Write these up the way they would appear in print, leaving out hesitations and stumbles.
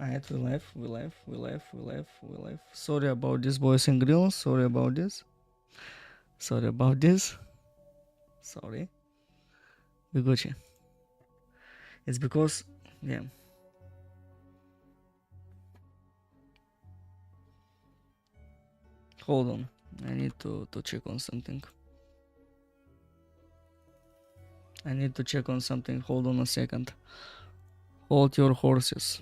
Alright, we left. Sorry about this, boys and girls. Sorry about this. Sorry. We got you. It's because, yeah. Hold on. I need to check on something. Hold on a second. Hold your horses.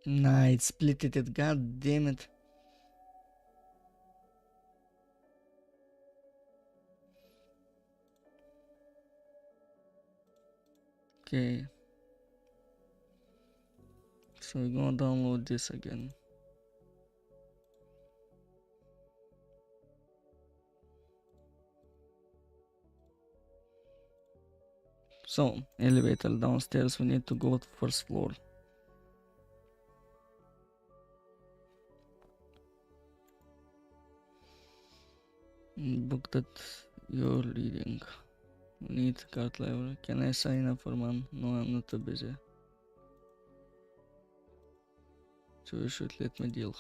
Nah, it split it. God damn it. Okay. So we're gonna download this again. So, elevator downstairs, we need to go to first floor. Book that you're leading. Need card level. Can I sign up for one? No, I'm not too busy. So you should let me deal.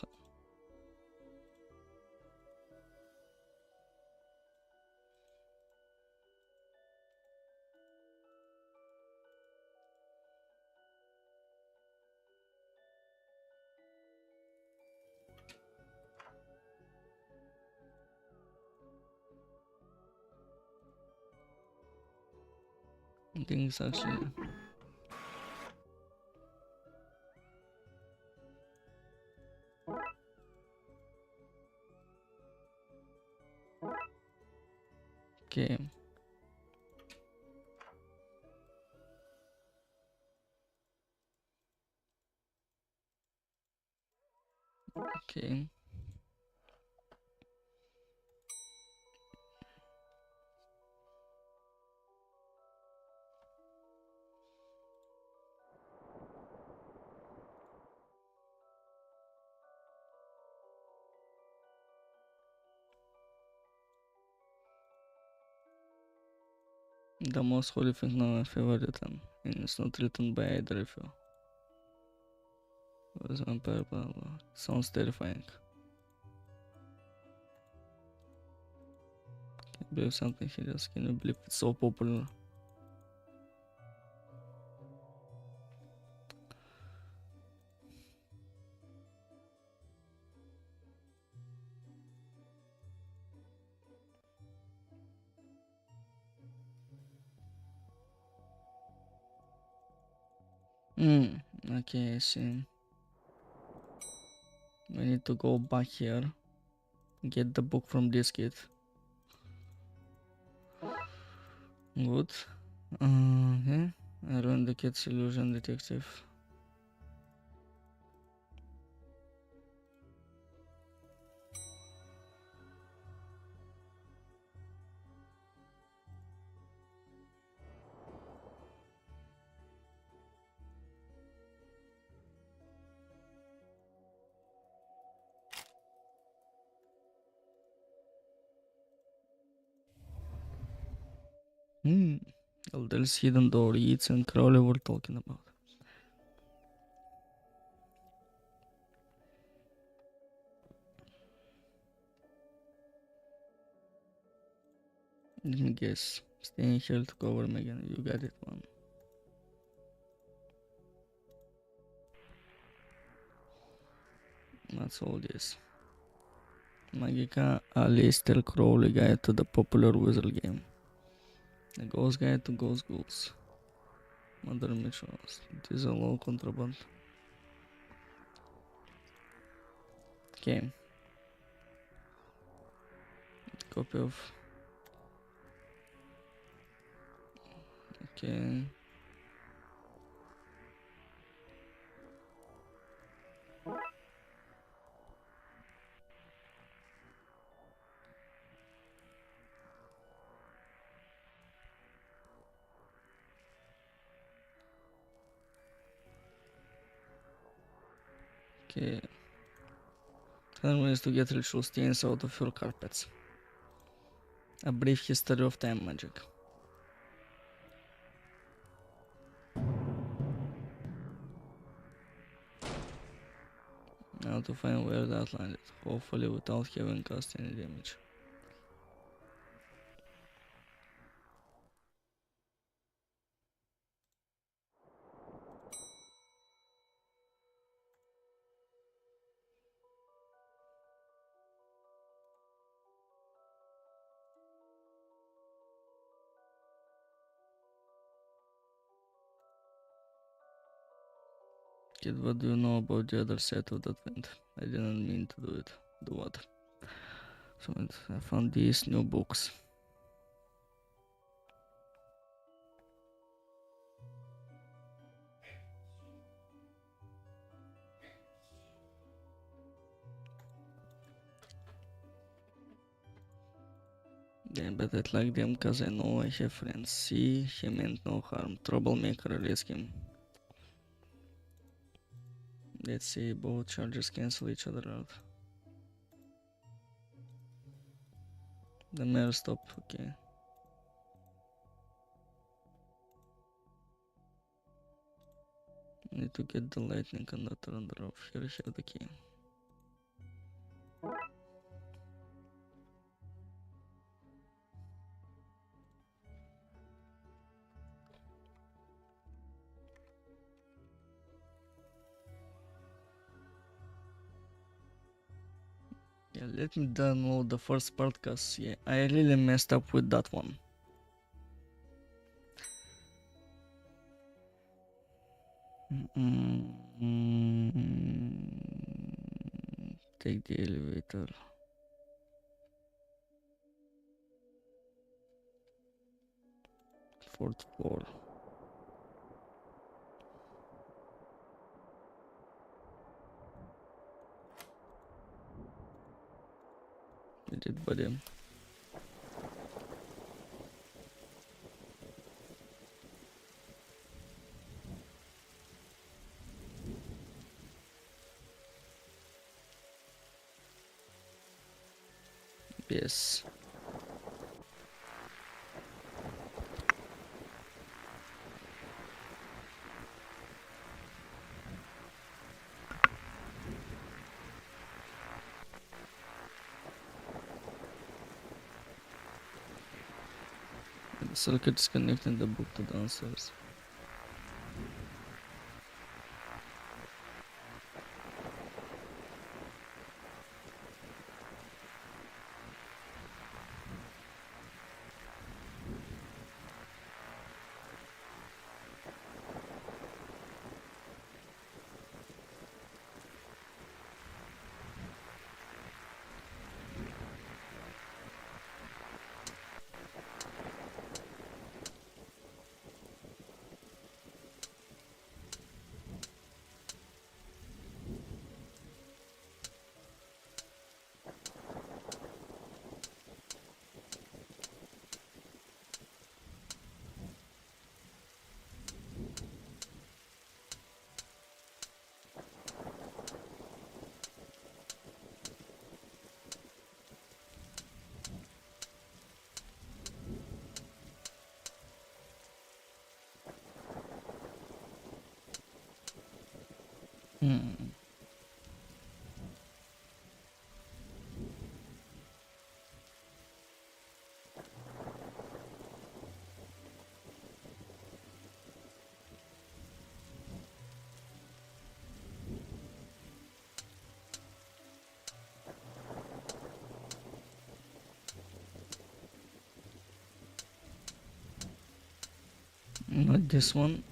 I think it's actually... Okay. Okay. The most holy thing now I've ever written, and it's not written by either of you. Was vampire, blah blah. Sounds terrifying. Can't believe something serious. Can you believe it's so popular? Okay, I see. We need to go back here. Get the book from this kid. Good. Okay. I ruined the kid's illusion, detective. Elder's hidden door, Yeats and Crowley were talking about. Let me guess. Staying here to cover Megan. You got it, man. That's all this. Magica Aleister Crowley Guide to the Popular Wizard Game. The Ghost Guide to Ghost Ghouls. Mother Mitchells. It is a low contraband. Okay. Copy of... Okay. Okay. 10 ways to get ritual stains out of your carpets. A brief history of time magic. Now to find where that landed, hopefully without having cast any damage. Kid, what do you know about the other side of that vent? I didn't mean to do it. Do what? So I found these new books. Yeah, but I like them cause I know I have friends. See, he meant no harm. Troublemaker, release him. Let's see, both charges cancel each other out. The mayor stop, okay. Need to get the lightning conductor under off. Here I have the key. Yeah, let me download the first part cause yeah, I really messed up with that one. Take the elevator. Fourth floor. We did, buddy. Yes. The circuit is connecting the book to downstairs. Hmm. Not this one.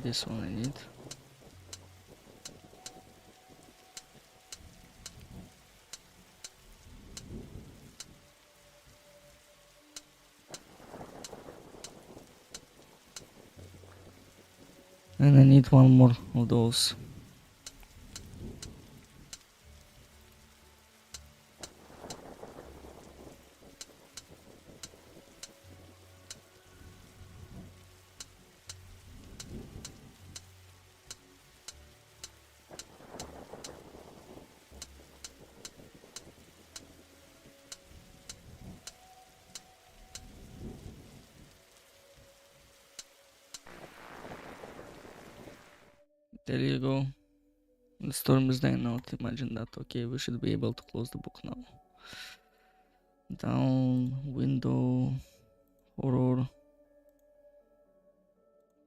This one I need. And I need one more of those. There you go. The storm is dying out. Imagine that. Okay, we should be able to close the book now. Down, window, horror.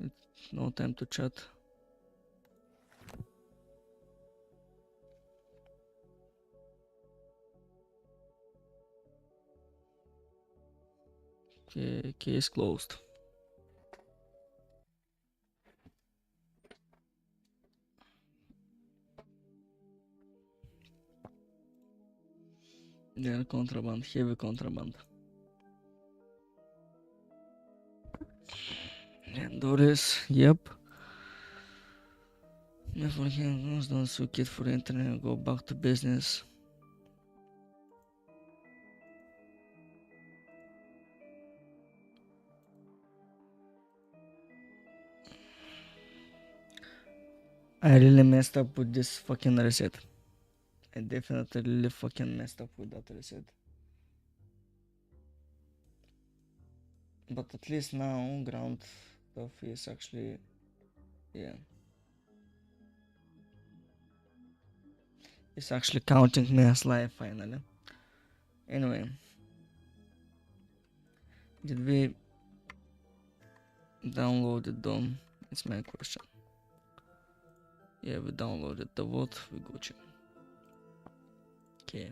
It's no time to chat. Okay, case closed. Yeah, contraband, heavy contraband. And Doris, yep. Never him, don't sue kid for internet, go back to business. I really messed up with this fucking reset. I definitely really fucking messed up with that reset. But at least now ground stuff is actually, yeah. It's actually counting me as live finally. Anyway. Did we download it though? It's my question. Yeah, we downloaded the vote, we got you. Okay.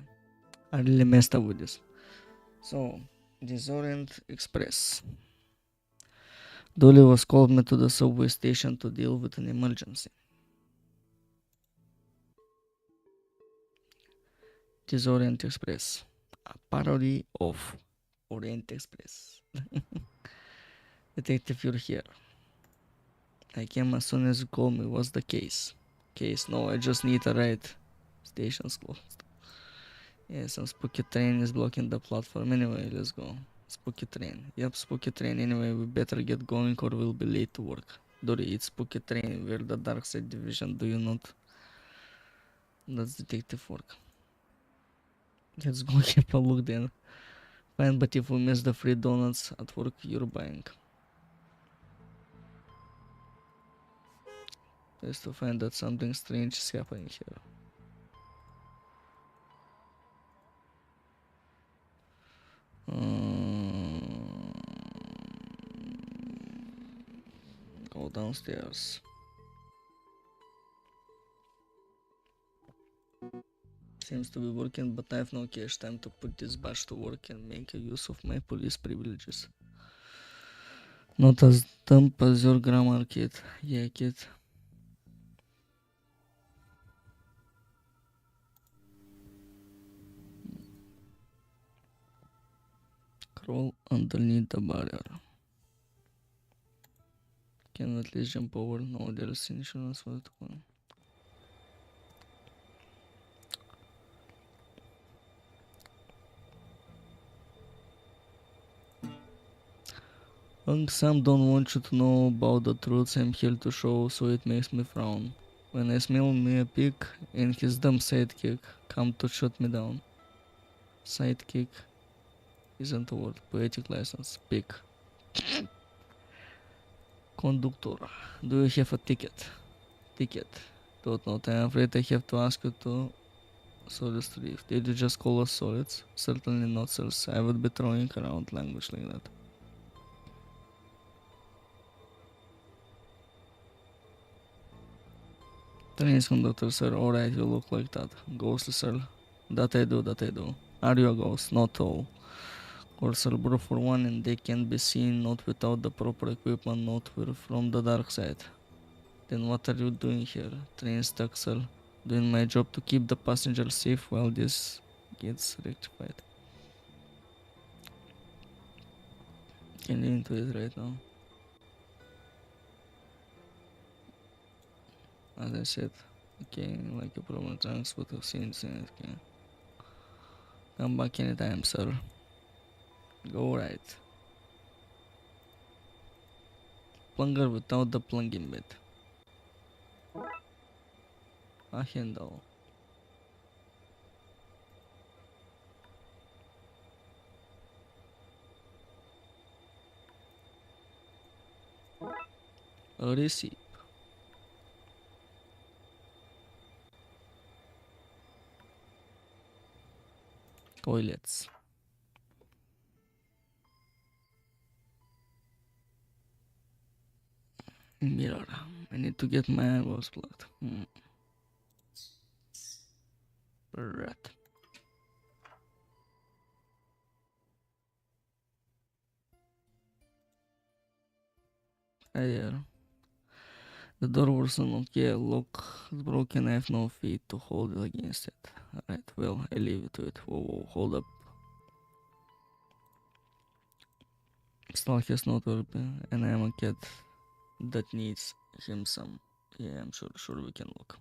I really messed up with this. So, Disorient Express. Dolly was called me to the subway station to deal with an emergency. Disorient Express. A parody of Orient Express. Detective, you're here. I came as soon as you called me. What's the case? Case? No, I just need a ride. Station's closed. Yeah, some spooky train is blocking the platform. Anyway, let's go. Spooky train. Yep, spooky train. Anyway, we better get going or we'll be late to work. Dory, it's spooky train. We're the dark side division. Do you not? That's detective work. Let's go have a look then. Fine, but if we miss the free donuts at work, you're buying. Just to find that something strange is happening here. Go downstairs. Seems to be working, but I have no cash. Time to put this badge to work and make a use of my police privileges. Not as dumb as your grammar, kid. Yeah, kid. Crawl underneath the barrier. Can at least jump over? No, there's insurance for it. Sam don't want you to know about the truths I'm here to show, so it makes me frown. When I smell me a pig and his dumb sidekick come to shut me down. Sidekick isn't a word. Poetic license. Pig. Conductor. Do you have a ticket? Ticket. Don't know. I'm afraid I have to ask you to solid street. Did you just call us solids? Certainly not, sirs. I would be throwing around language like that. Trains conductor, sir. Alright, you look like that. Ghost, sir. That I do, that I do. Are you a ghost? Not all. Course are blue for one and they can be seen not without the proper equipment, not from the dark side. Then what are you doing here? Train stuck, sir. Doing my job to keep the passengers safe while this gets rectified. Can you into it right now? As I said, okay, like a problem trunks would have seen it. Okay. Come back anytime, sir. Go right. Plunger without the plunging bit. A handle. A receipt. toilets. Mirror. I need to get my eyeballs plugged. Rat. There. The door was unlocked. Yeah, lock is broken. I have no feet to hold it against it. Alright, well, I leave it to it. Whoa, hold up. Stalk is not open, and I am a cat that needs him some. Yeah, I'm sure we can look.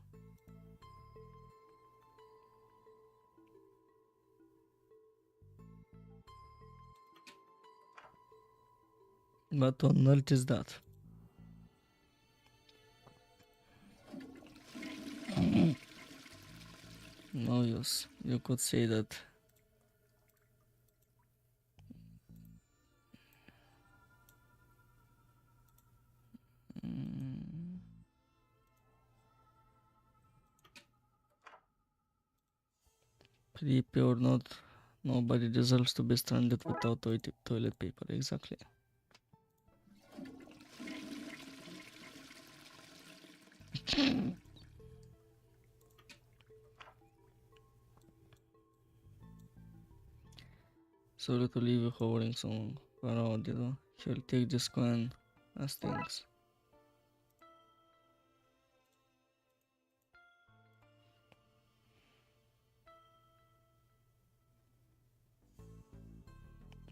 What on earth is that? No use. You could say that. Creepy or not, nobody deserves to be stranded without toilet paper. Exactly. Sorry to leave you hovering so long. Parodido. He'll take this coin as things.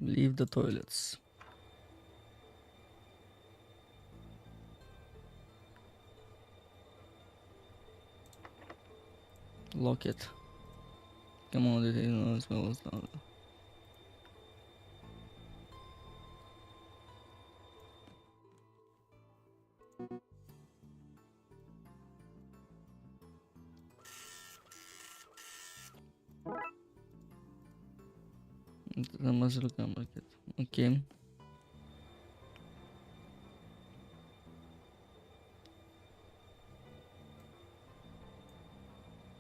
Leave the toilets. Lock it. Come on, it is as well as now. The muzzle camera kit. Okay.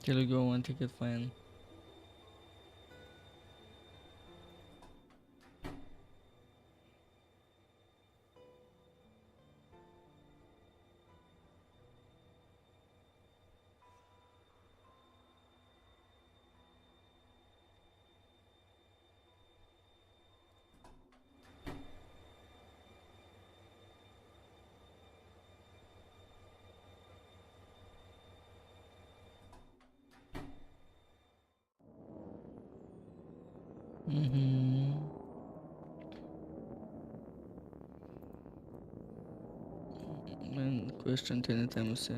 Here you go, one ticket fine. Man, question anytime you say.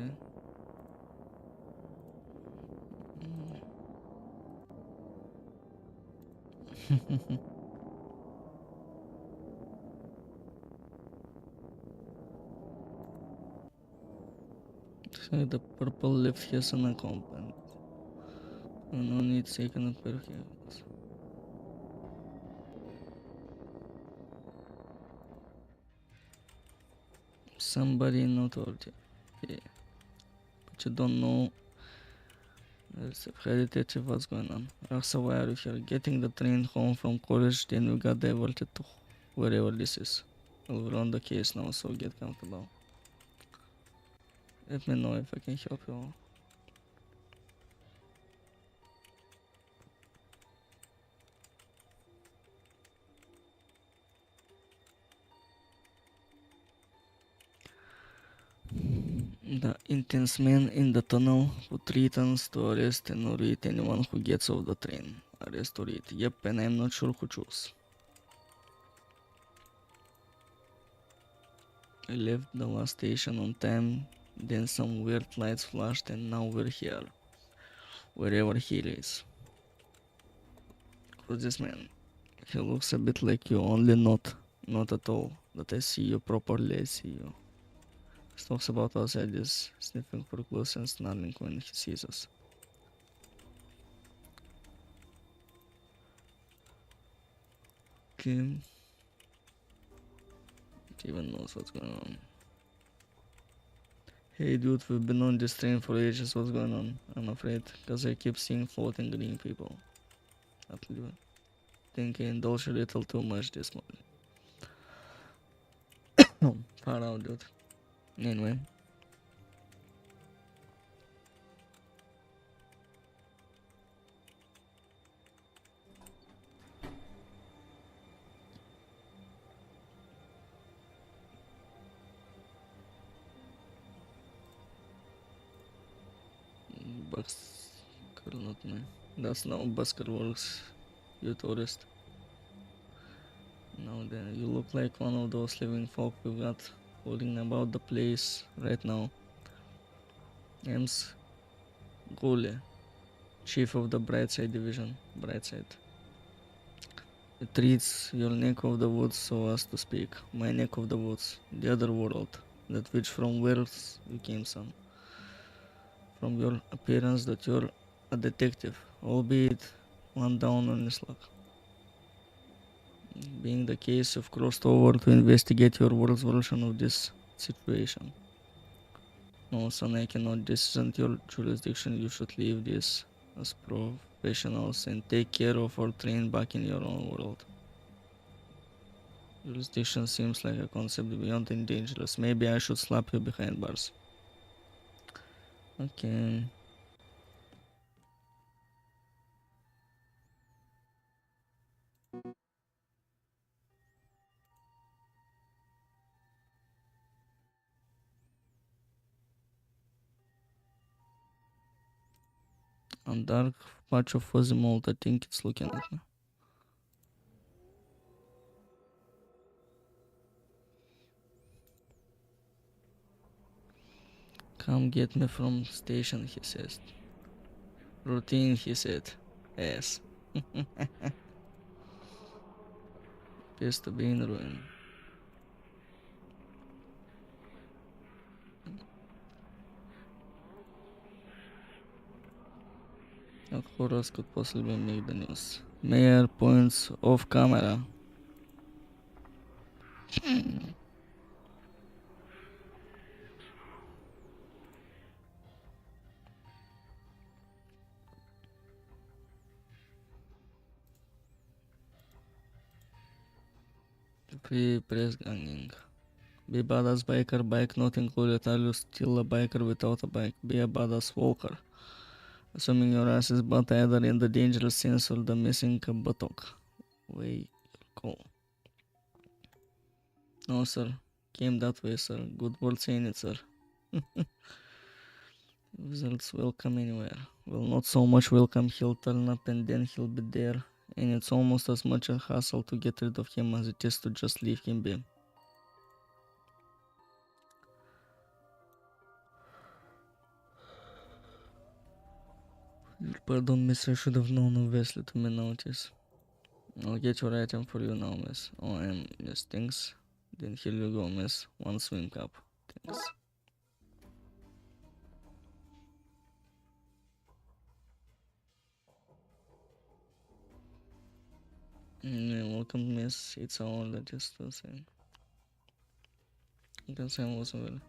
So the purple lift has an accompaniment. No need second up here. Somebody in authority. Yeah. But you don't know. There's a detective what's going on. Raksa, why are you here? Getting the train home from college, then we got diverted to wherever this is. Well, we're on the case now, so get comfortable. Let me know if I can help you. The intense man in the tunnel who threatens to arrest and read anyone who gets off the train. Arrest or read. Yep, and I'm not sure who chose. I left the last station on time, then some weird lights flashed and now we're here. Wherever he is. Who's this man? He looks a bit like you, only not at all. That I see you properly, I see you. He talks about outside this, sniffing for clues and snarling when he sees us. Okay. Even knows what's going on. Hey dude, we've been on this train for ages, what's going on? I'm afraid, cause I keep seeing floating green people. I'll leave it. think I indulge a little too much this morning. Far out, dude. Anyway. Busker, not me. That's not how Busker works, you tourist. Now then, you look like one of those living folk we've got holding about the place right now. Name's Gule, chief of the Brightside division. Brightside. It reads your neck of the woods, so as to speak. My neck of the woods, the other world, that which from whence you came, son. From your appearance, that you're a detective, albeit one down on his luck. Being the case, you've crossed over to investigate your world's version of this situation. No, son, I cannot. This isn't your jurisdiction. You should leave this as professionals and take care of our train back in your own world. Jurisdiction seems like a concept beyond and dangerous. Maybe I should slap you behind bars. Okay. A dark patch of fuzzy mold. I think it's looking at me. Come get me from station, he says. Routine, he said. Yes. Appears to be in ruin. What horrors could possibly make the news? Mayor points off camera. Free press ganging. Be badass biker, bike not included. Are you still a biker without a bike? Be a badass walker. Assuming your ass is but either in the dangerous sense or the missing buttock. Way cool. No, sir. Came that way, sir. Good word saying it, sir. Results will come anywhere. Well, not so much welcome. He'll turn up and then he'll be there. And it's almost as much a hassle to get rid of him as it is to just leave him be. Pardon, miss, I should have known obviously to my notice. I'll get your item for you now, miss. Oh, and miss, thanks. Then here you go, miss. One swim cup. Thanks. Welcome, miss. It's all that is to say. You can say I wasn't well.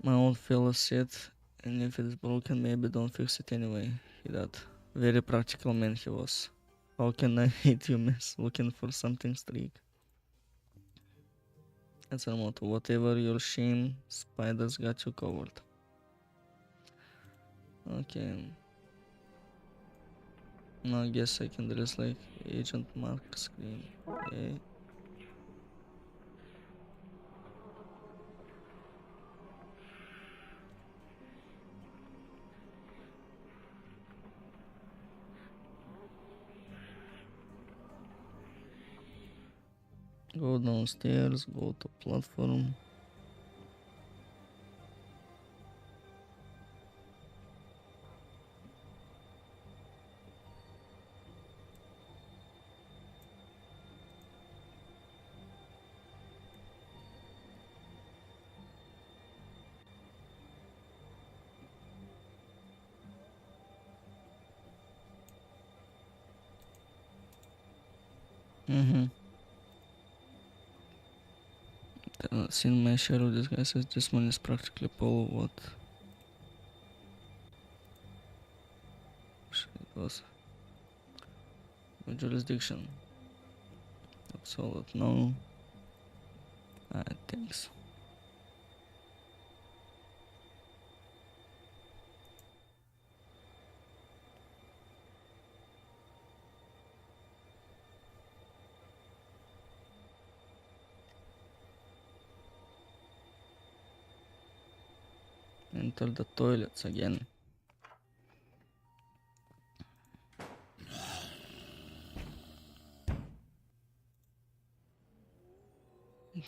My old fellow said, and if it's broken, maybe don't fix it anyway. He that very practical man he was. How can I hate you, miss? Looking for something streak. That's our motto. Whatever your shame, spiders got you covered. Okay. Now I guess I can dress like Agent Mark Scream. Okay. Go downstairs, go to platform. Seen my share of this guy says this one is practically Polo what? Shit, it was Jurisdiction. Absolute no. Thanks. Enter the toilets again.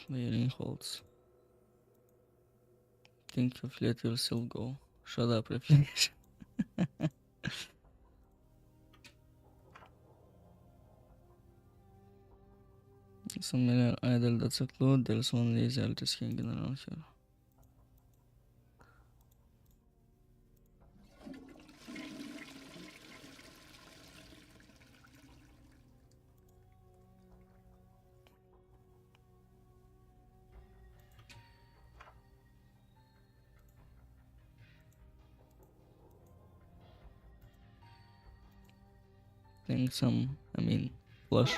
Wearing holds. Think you've let yourself go. Shut up, reflection. Some million idle, that's a clue. There's one lazy artist hanging around here. Think some, flush.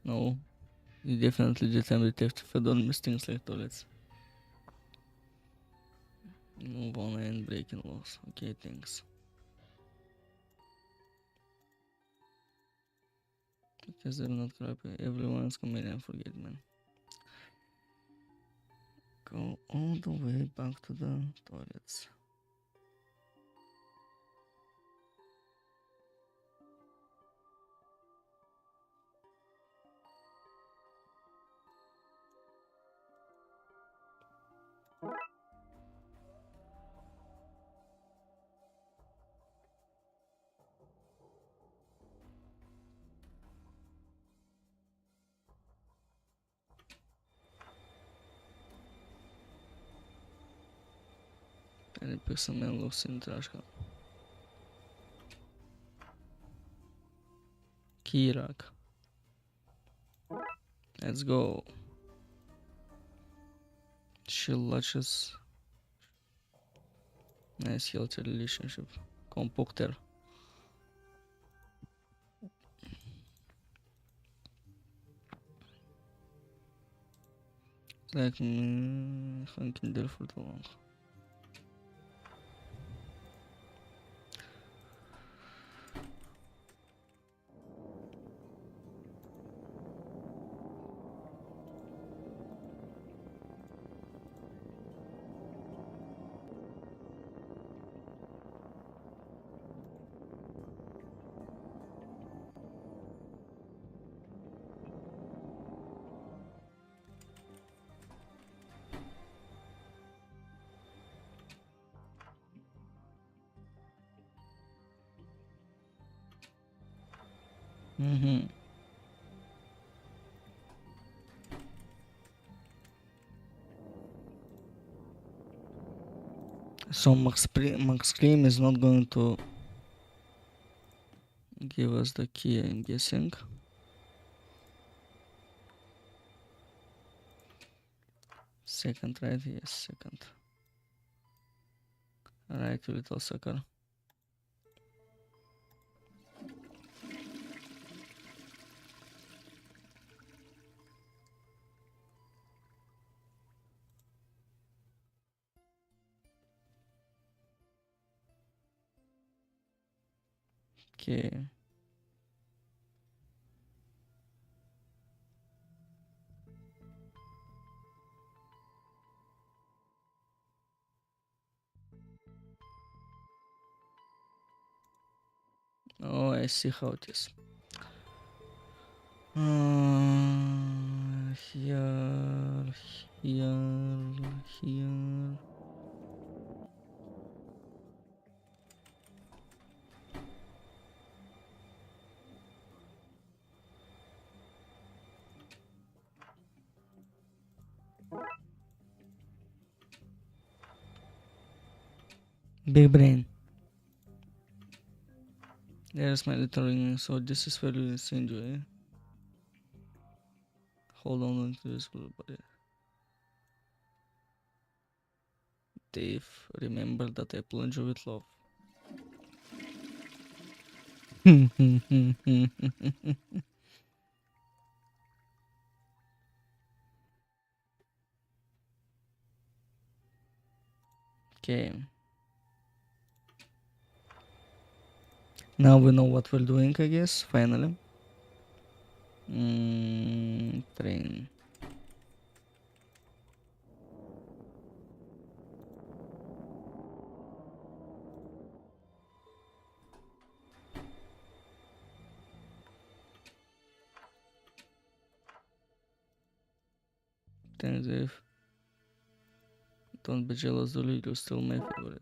No, you definitely did time detective. I don't miss things like toilets. Move on and breaking laws. Okay, thanks. Because they're not crappy. Everyone's chameleon, forget, man. Go all the way back to the toilets. And pick some man loose in the trash can. Key rack. Let's go. She latches. Nice healthy relationship. Compocter. Like me hanging there for too long. So Max Cream is not going to give us the key, I'm guessing. Second, right? Yes, second. Alright, you little sucker. Okay. Oh, I see how it is. Here, here. Big brain. There's my little ring, so this is where you send you, eh? Hold on to this group, buddy. Dave, remember that I plunge you with love. Okay. Now we know what we're doing, I guess, finally. Train. Thanks, Dave. Don't be jealous, Dolly, you're still my favorite.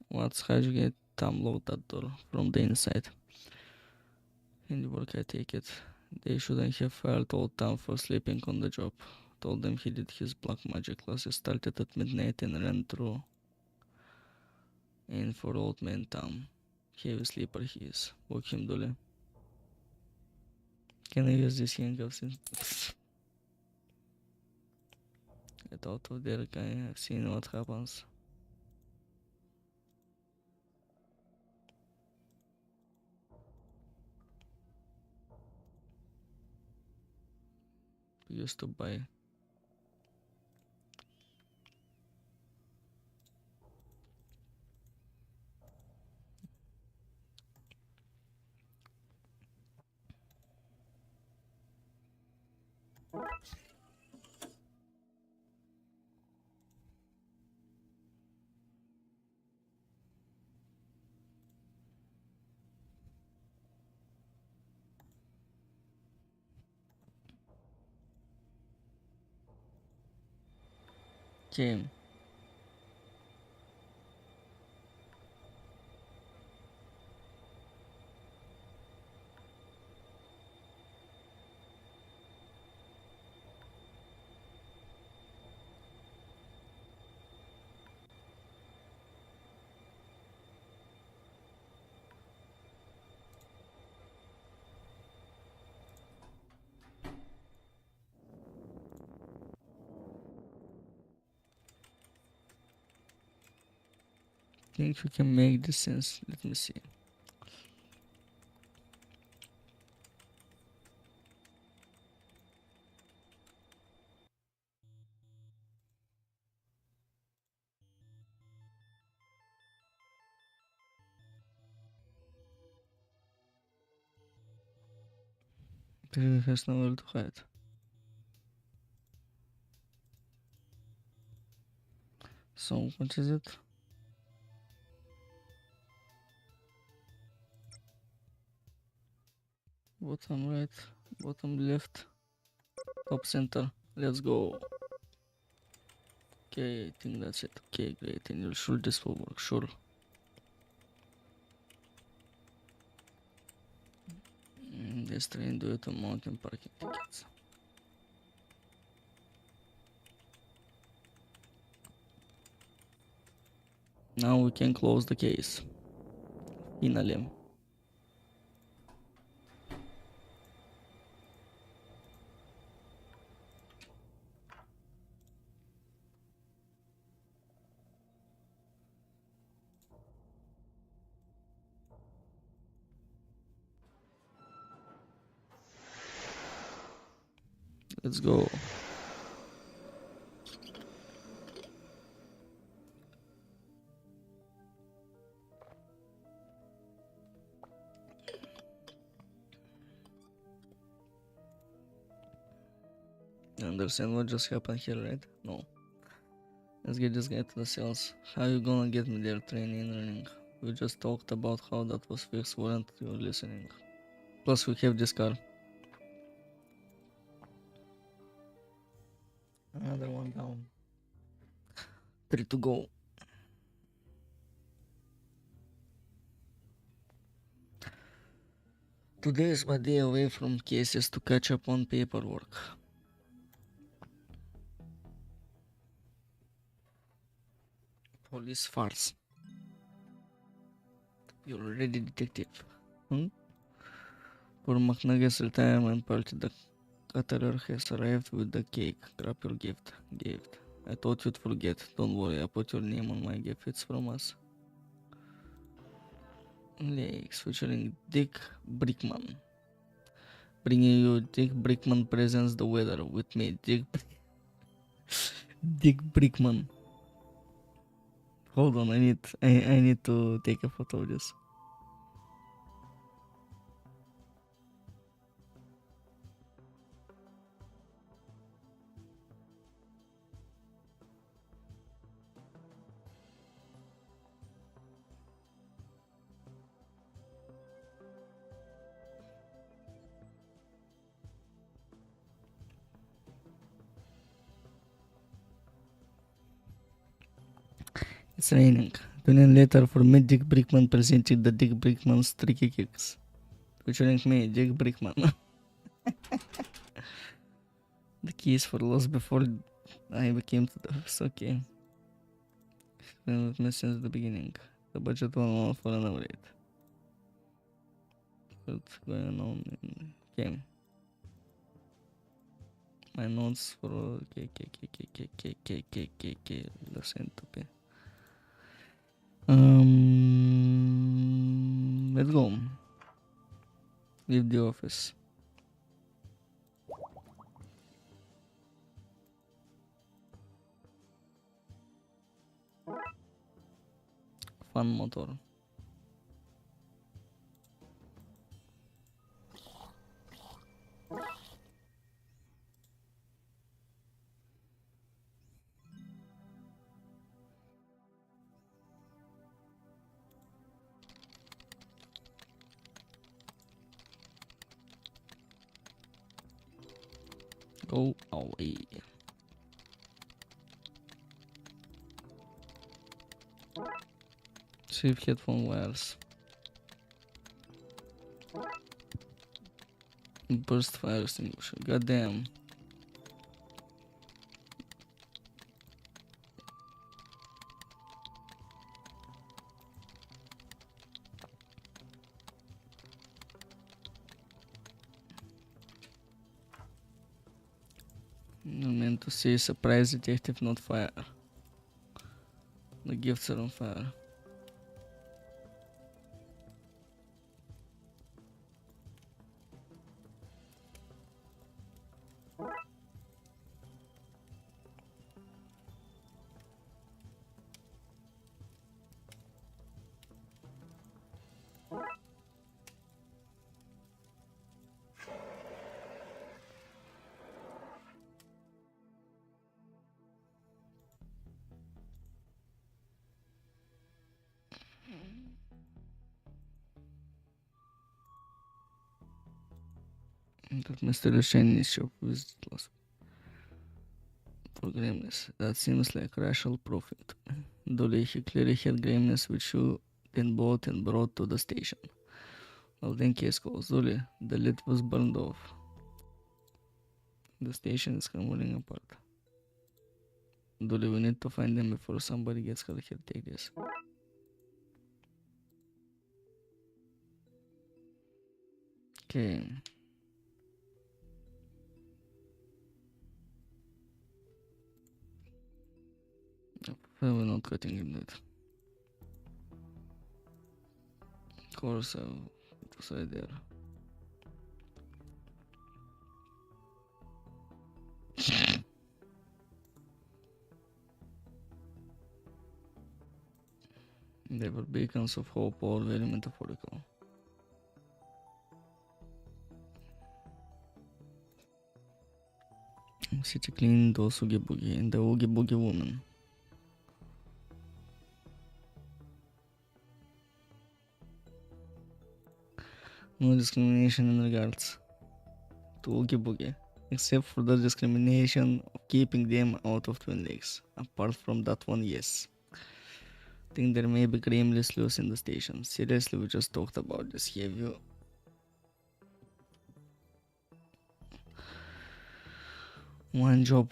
What's how you get download that door from the inside? Handiwork, I take it. They shouldn't have fired old Tom for sleeping on the job. Told them he did his black magic classes started at midnight and ran through in for old man Tom. Heavy sleeper he is. Woke him, Dolly. Can I use this handcuffs? Get out of there, guy. I've seen what happens. Used to buy. Okay. Think we can make this sense. Let me see. He has nowhere to hide. So what is it? Bottom right, bottom left, top center. Let's go. Okay, I think that's it. Okay, great. And you're sure this will work? Sure. Let's try and do it on mountain parking tickets. Now we can close the case. Finally. Let's go. You understand what just happened here, right? No. Let's get this guy to the cells. How you gonna get me there training and running? We just talked about how that was fixed, weren't you listening? Plus we have this car. Another one down. 3 to go. Today is my day away from cases to catch up on paperwork. Police farce. You're already detective. For McNuggets retirement party, the Caterer has arrived with the cake. Grab your gift. Gift. I thought you'd forget. Don't worry, I put your name on my gift. It's from us. Lakes featuring Dick Brickman. Bringing you Dick Brickman presents the weather with me, Dick Brickman. Hold on, I need to take a photo of this. It's raining. Tune in later for me, Dick Brickman presenting the Dick Brickman's Tricky Kicks. Featuring me, Dick Brickman. The keys for lost before I became to the office. Okay. Been with me since the beginning. The budget one for an upgrade. What's going on in game? My notes for listen to me. Let's go. Leave the office. Fun motor. Go away. Save headphone wires. Burst fire extinguisher. Goddamn. I meant to say surprise detective, not fire. The gifts are on fire. That mysterious Chinese shop visited last for grimness. That seems like rational profit. Dolly, he clearly had grimness which you then bought and brought to the station. Well then case closed. Dolly, the lid was burned off. The station is crumbling apart. Dolly, we need to find them before somebody gets hurt here. Take this. Okay. We're not cutting him that. Of course, it was right there. They were beacons of hope, all very metaphorical. City clean those Oogie Boogie and the Oogie Boogie woman. No discrimination in regards to Oogie Boogie, except for the discrimination of keeping them out of Twin Lakes. Apart from that one, yes. Think there may be Gremlins loose in the station. Seriously, we just talked about this. Have you? One job.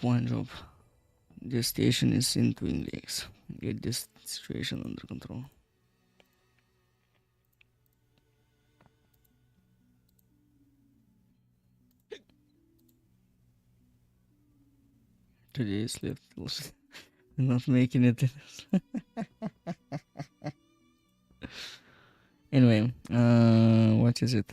The station is in Twin Lakes. Get this situation under control. 2 days left. Not making it. Anyway, what is it?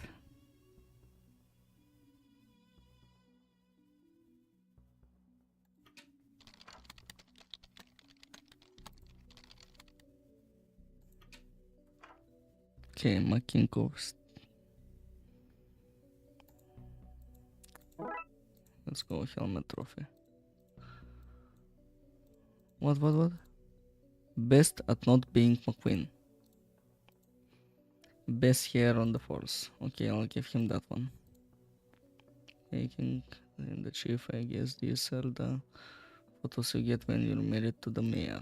Okay, McKinkoff. Let's go helmet trophy. What? Best at not being McQueen. Best hair on the force. Okay, I'll give him that one. Making in the chief, I guess these are the photos you get when you're married to the mayor.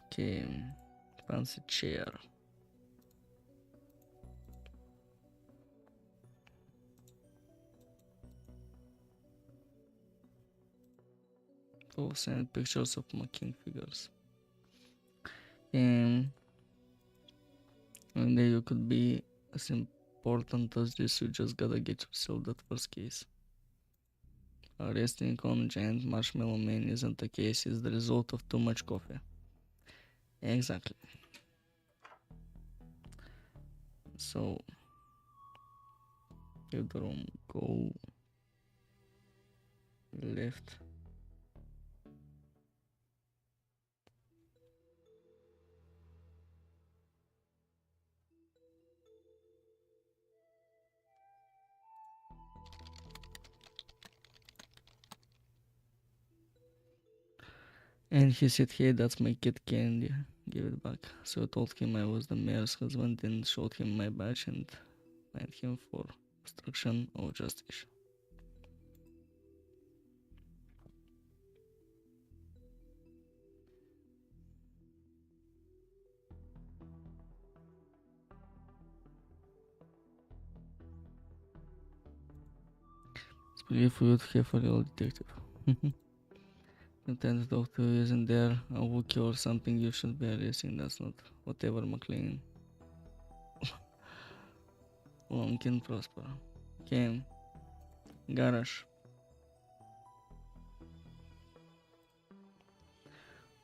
Okay, fancy chair. Oh, send pictures of McKing figures. And one day you could be as important as this, you just gotta get yourself that first case. Resting on giant marshmallow man isn't a case, it's the result of too much coffee. Exactly. So, you the room, go left. And he said, hey, that's my kid candy. Give it back. So I told him I was the mayor's husband and showed him my badge and fined him for obstruction of justice. If we would have a real detective. Pretend the doctor isn't there, a Wookiee or something you should be arresting, that's not whatever McLean. Long and prosper. Okay. Garage.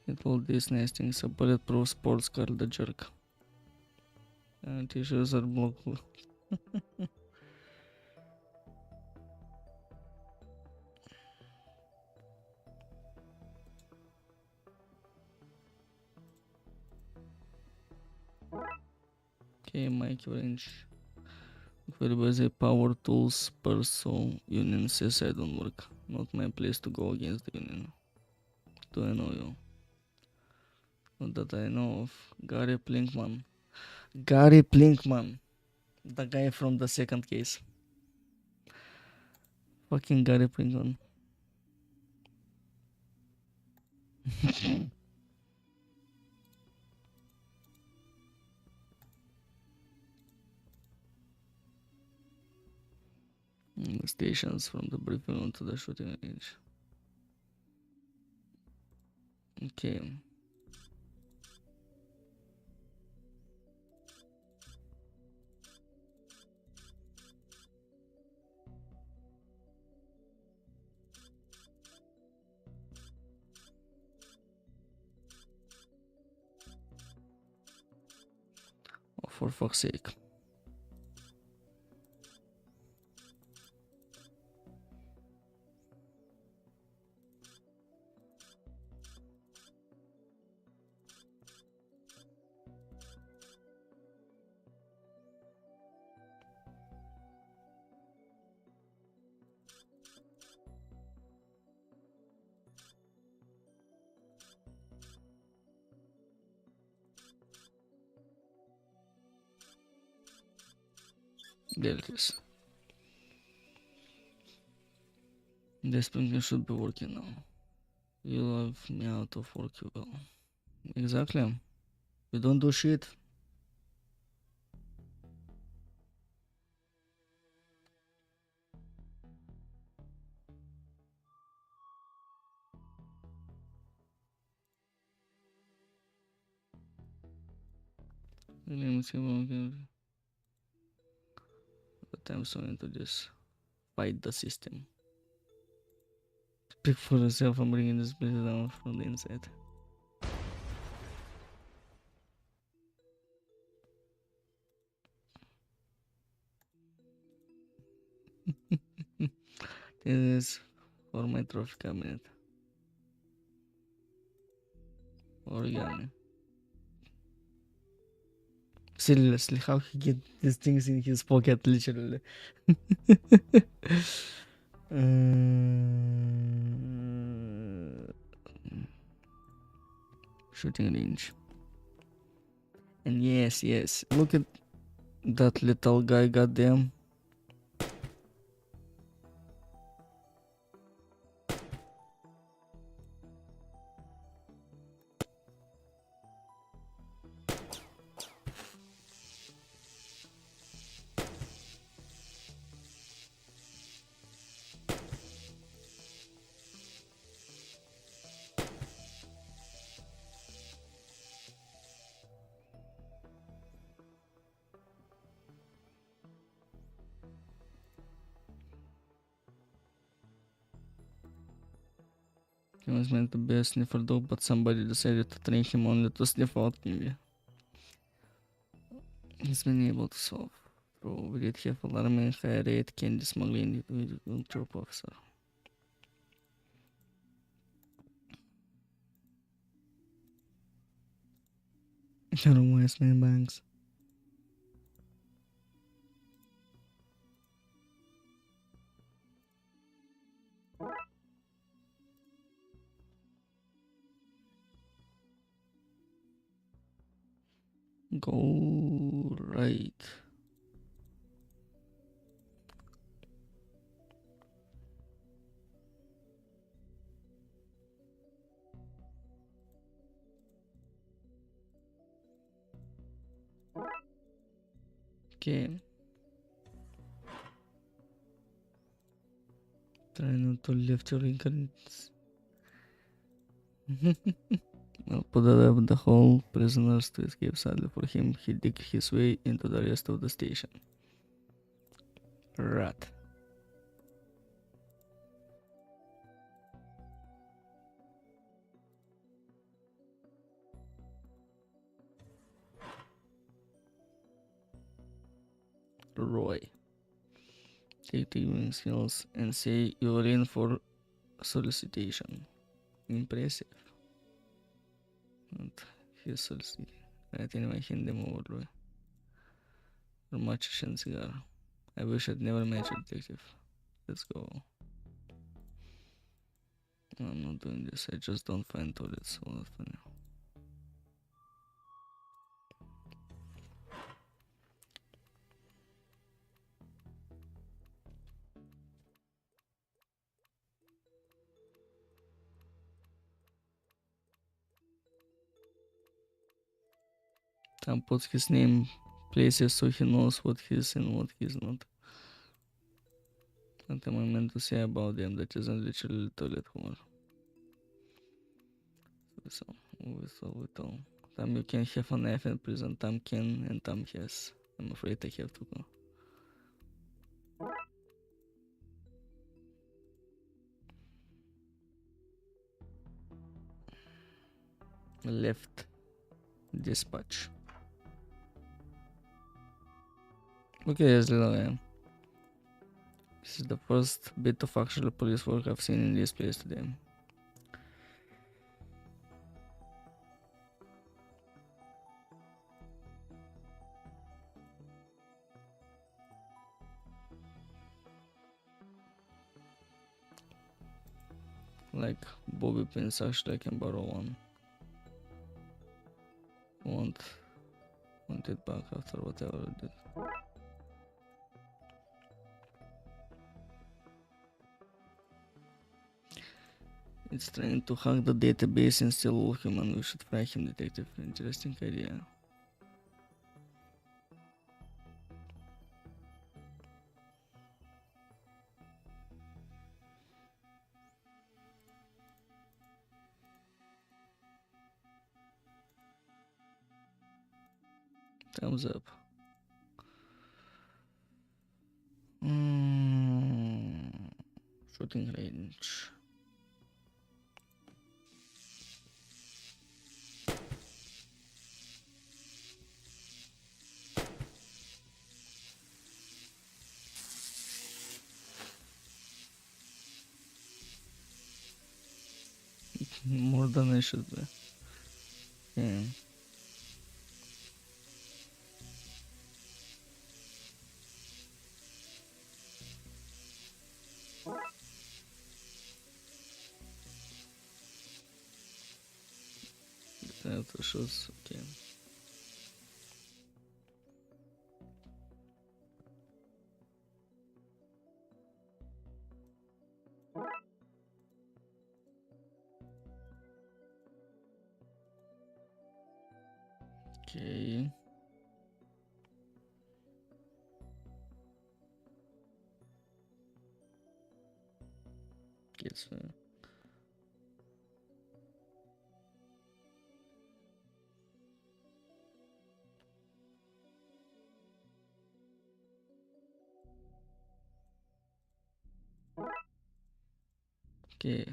It all these nice things, a bulletproof sports car, the jerk. T-shirts are blocked. Okay, mic range. Very busy power tools, person, union says I don't work. Not my place to go against the union. Do I know you? Not that I know of. Gary Plinkman. Gary Plinkman. The guy from the second case. Fucking Gary Plinkman. Stations from the briefing to the shooting range. Okay. Oh, for fuck's sake. There it is. This printer should be working now. You love me out of work, you will. Exactly. You don't do shit. time soon into this. Fight the system. Speak for yourself, I'm bringing this place down from the inside. This is for my trophy cabinet. Origami. Seriously, how he get these things in his pocket, literally? Shooting range. And yes, look at that little guy, goddamn. He was meant to be a sniffer dog, but somebody decided to train him only to sniff out maybe. He's been able to solve. Bro, we did have alarming high rate candy smuggling with troop officer. I don't waste many banks. Go right. Okay. Try not to lift your incarnates. I'll put up the whole prisoners to escape. Sadly for him, he dig his way into the rest of the station. Rat. Roy. Take the viewing skills and say you're in for solicitation. Impressive. And he's solicited. Right, anyway, hand them over, Roy. For match and cigar. I wish I'd never met a detective. Let's go. No, I'm not doing this. I just don't find toilets all that funny. Tom puts his name places so he knows what he's and what he's not. What am I meant to say about them? That isn't literally toilet humor. So, with all. Tom, you can have a knife in prison. Tom can and Tom has. I'm afraid I have to go. Left. Dispatch. Okay, yes, little guy. This is the first bit of actual police work I've seen in this place today. Like bobby pins, actually I can borrow one. Want it back after whatever I did. It's trying to hack the database and steal all human. We should fry him, detective. Interesting idea. Thumbs up. shooting range. More than I should be. Yeah. That shows okay. Okay. Guess okay.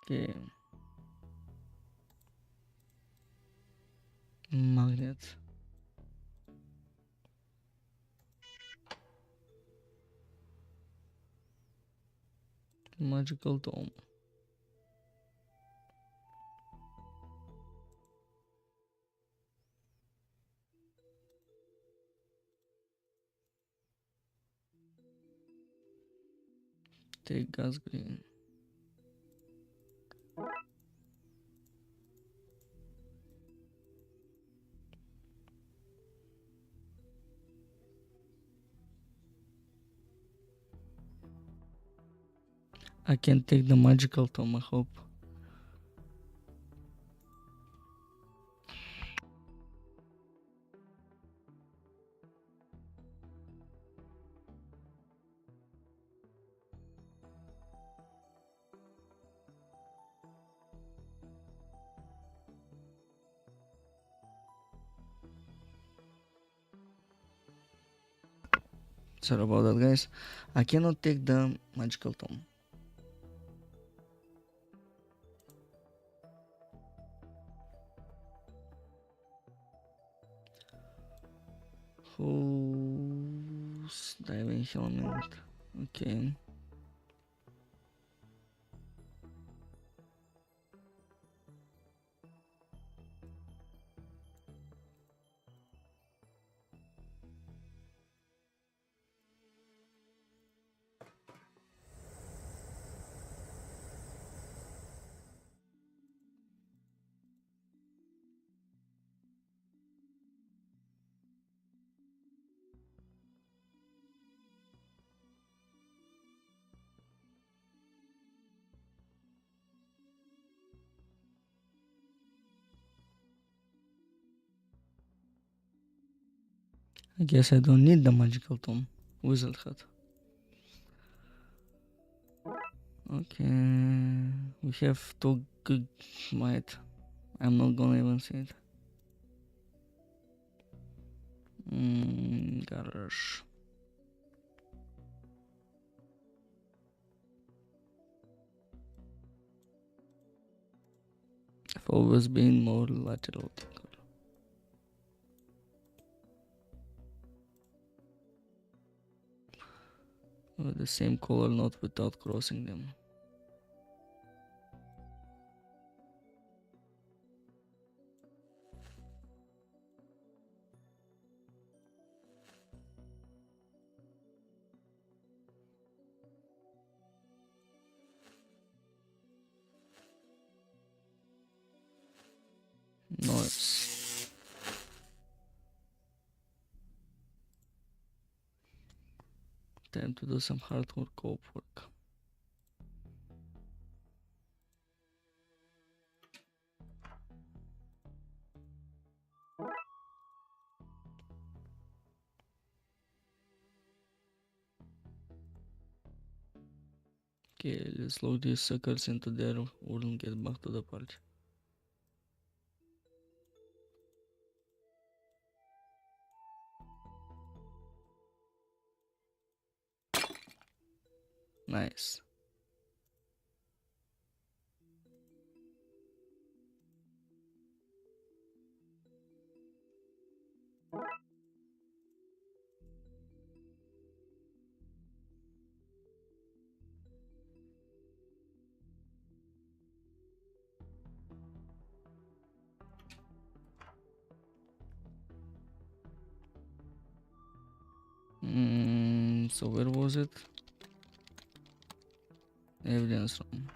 Okay. Magnet. Magical Tome. Take gas green. I can take the magical tome, I hope. Sorry about that, guys. I cannot take the magical tome. Who's diving helmet? Okay. I guess I don't need the magical tome. Wizard hat. Okay. We have two good might. I'm not gonna even see it. Garage. I've always been more lateral thinker. With the same color, not without crossing them. Nice. Time to do some hardcore co-op work. Okay, let's load these suckers into there. We'll get back to the party. Nice. So where was it? Evidence room.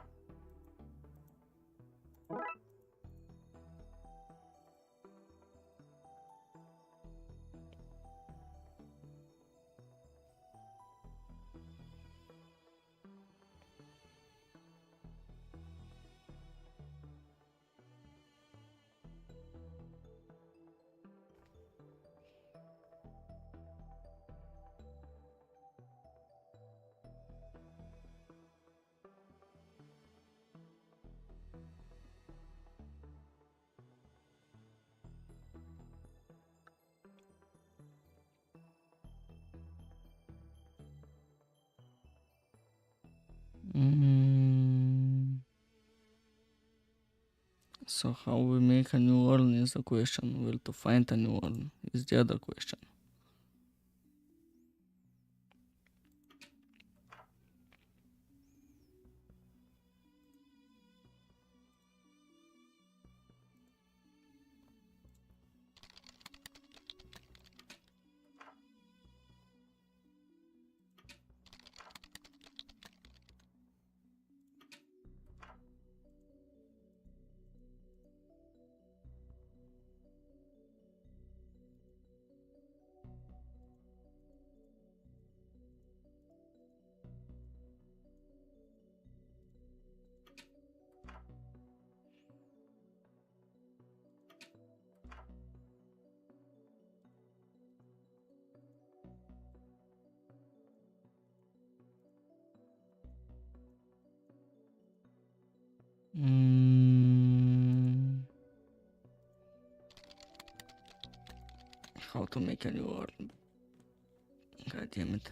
So how we make a new urn is the question. Where to find a new urn is the other question. How to make a new urn? God damn it.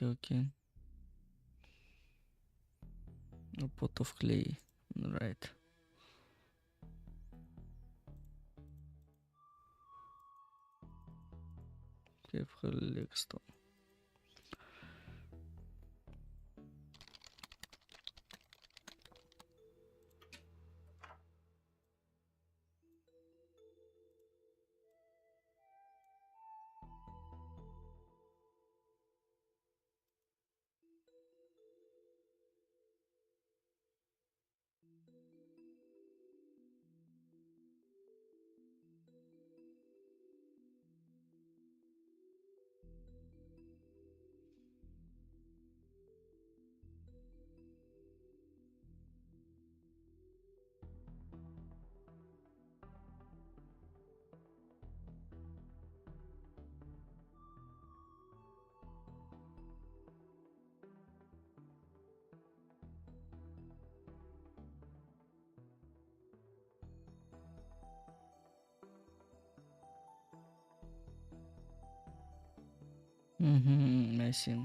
Okay. A pot of clay. Right. Careful stone. I see.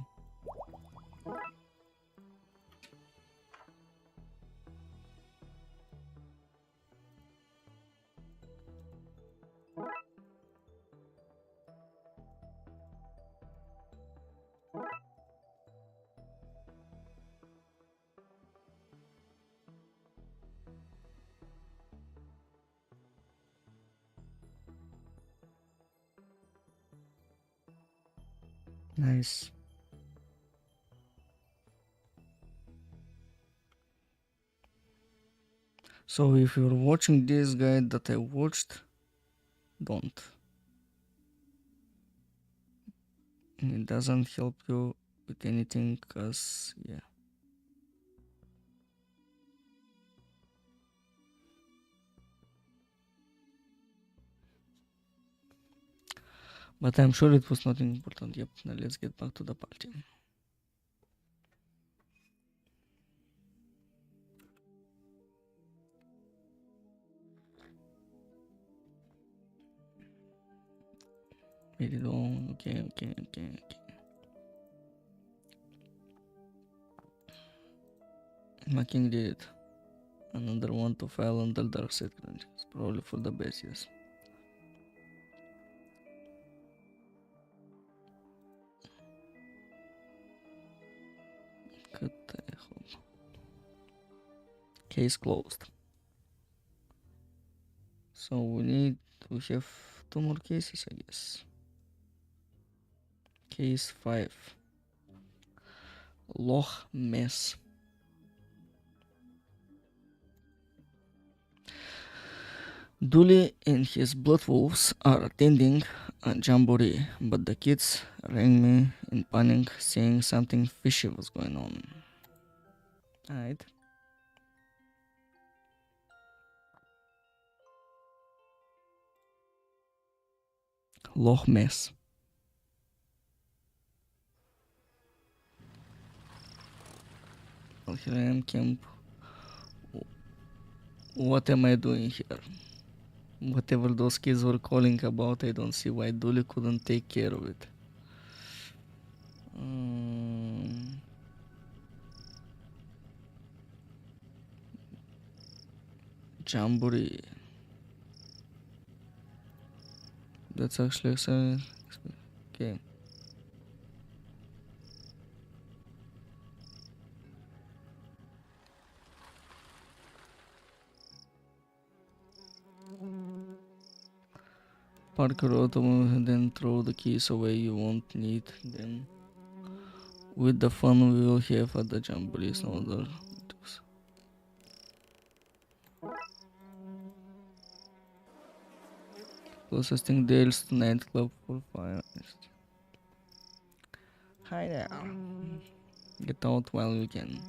Nice. So if you're watching this guide that I watched, don't. It doesn't help you with anything, cause yeah. But I'm sure it was nothing important. Yep, now let's get back to the party. Read it all. Okay. My king did it. Another one to file on the dark side challenges. Probably for the best, yes. Case closed. So we have 2 more cases, I guess. Case 5. Loch Ness. Dooley and his blood wolves are attending a jamboree, but the kids rang me in panic saying something fishy was going on. Alright. Loch Ness. Well, here I am, camp. What am I doing here? Whatever those kids were calling about, I don't see why Dooley couldn't take care of it. Jamboree. That's actually exciting. Okay. Park your automobile and then throw the keys away. You won't need them. With the fun we will have at the jamboree, no other. Closest thing Dale's nightclub for fire. Hi there. Get out while you can.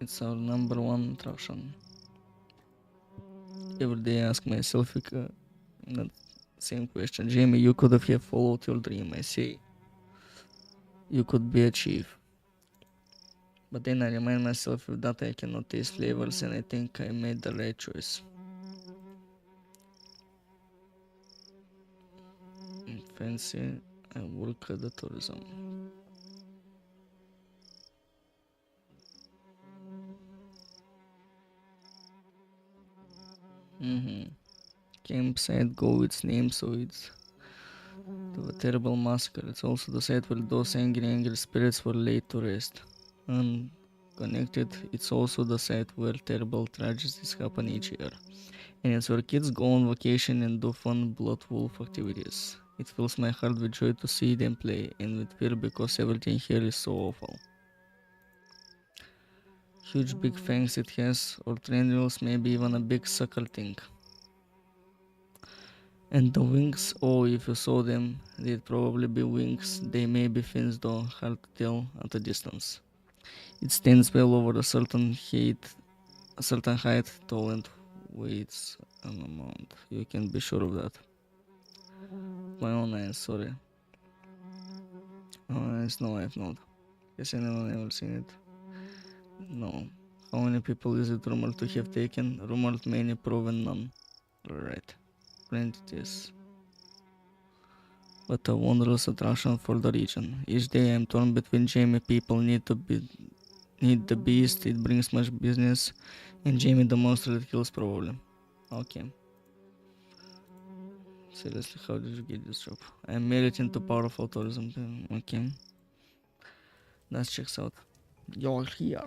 It's our number 1 attraction. Every day I ask myself that same question. Jamie, you could have followed your dream. I say you could be a chief. But then I remind myself that I cannot taste flavors, and I think I made the right choice. Fancy, I work at the tourism. Campsite go its name, so it's to a terrible massacre. It's also the site where those angry spirits were laid to rest. Unconnected, it's also the site where terrible tragedies happen each year. And it's where kids go on vacation and do fun blood wolf activities. It fills my heart with joy to see them play, and with fear because everything here is so awful. Huge big fangs it has, or train wheels, maybe even a big sucker thing. And the wings, oh, if you saw them, they'd probably be wings. They may be fins though, hard to tell at a distance. It stands well over a certain height, tall and weighs an amount. You can be sure of that. My own eyes, sorry. Oh, eyes, no, I've not. Has anyone ever seen it? No. How many people is it rumored to have taken? Rumored many, proven none. Right. Plenty it is. But a wondrous attraction for the region. Each day I'm torn between Jamie people need the beast, it brings much business, and Jamie the monster that kills probably. Okay. Seriously, how did you get this job? I'm married into powerful tourism. Okay. That checks out. You're here.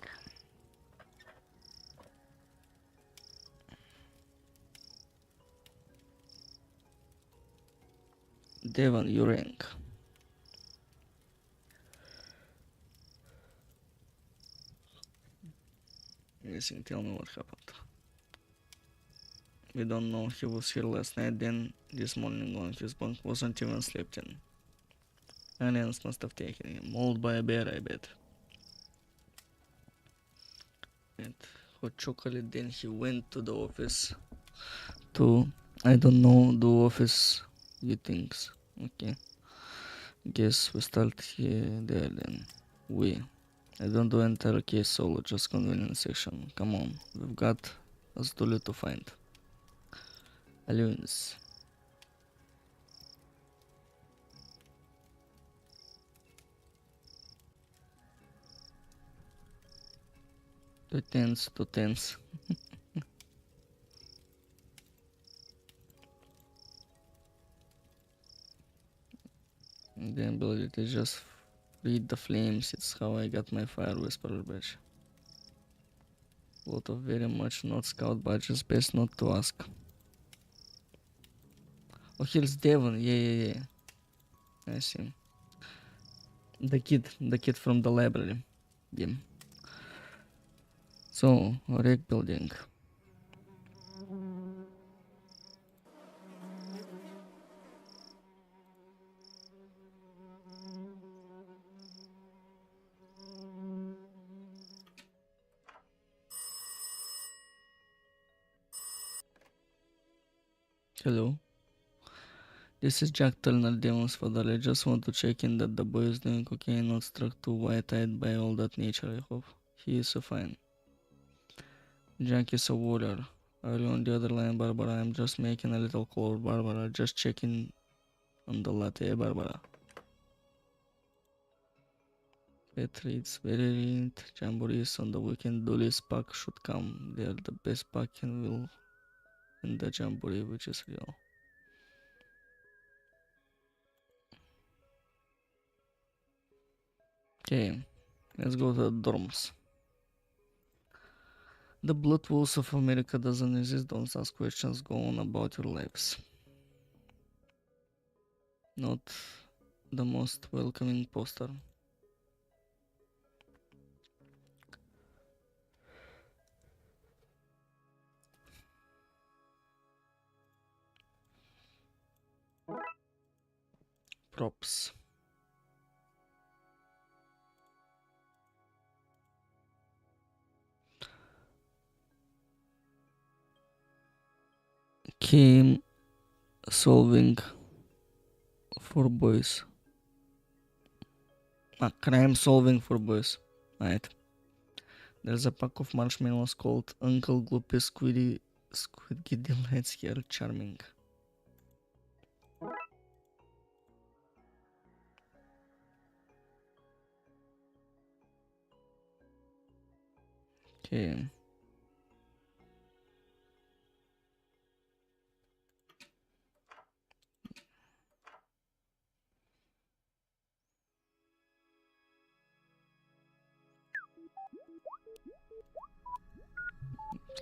Devon, you rank. Listen, tell me what happened. We don't know. He was here last night, then this morning on his bunk wasn't even slept in. Aliens must have taken him, mauled by a bear, I bet. And hot chocolate, then he went to the office to I don't know the office things. Okay. Guess we start here there then. I don't do entire case solo, just convenience section. Come on, we've got a story to find. Alliance. 2 tens, 2 tens. The ability to just read the flames, it's how I got my fire whisperer badge. Lot of very much not scout badges, best not to ask. Oh, here's Devon, yeah. I see. The kid from the library. Yeah. So, rec building. Hello. This is Jack Turner, Demon's father. I just want to check in that the boy is doing okay and not struck too wide-eyed by all that nature, I hope. He is so fine. Jack is a warrior. Are you on the other line, Barbara? I'm just making a little call, Barbara. Just checking on the latte, Barbara. It reads very read. Jamborees on the weekend. Dolly's pack should come. They are the best pack in the jamboree, which is real. Okay, let's go to the dorms. The blood wolves of America doesn't exist. Don't ask questions. Go on about your lives. Not the most welcoming poster. Props. Game solving for boys. Crime solving for boys. Right. There's a pack of marshmallows called Uncle Gloopy Squid delights here charming. Okay.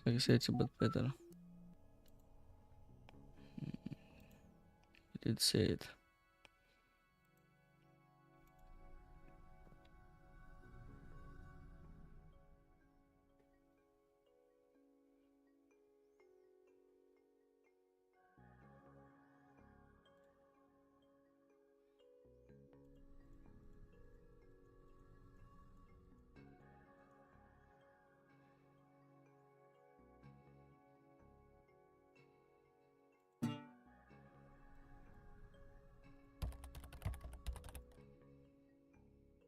Like I said, it's a bit better. I did say it.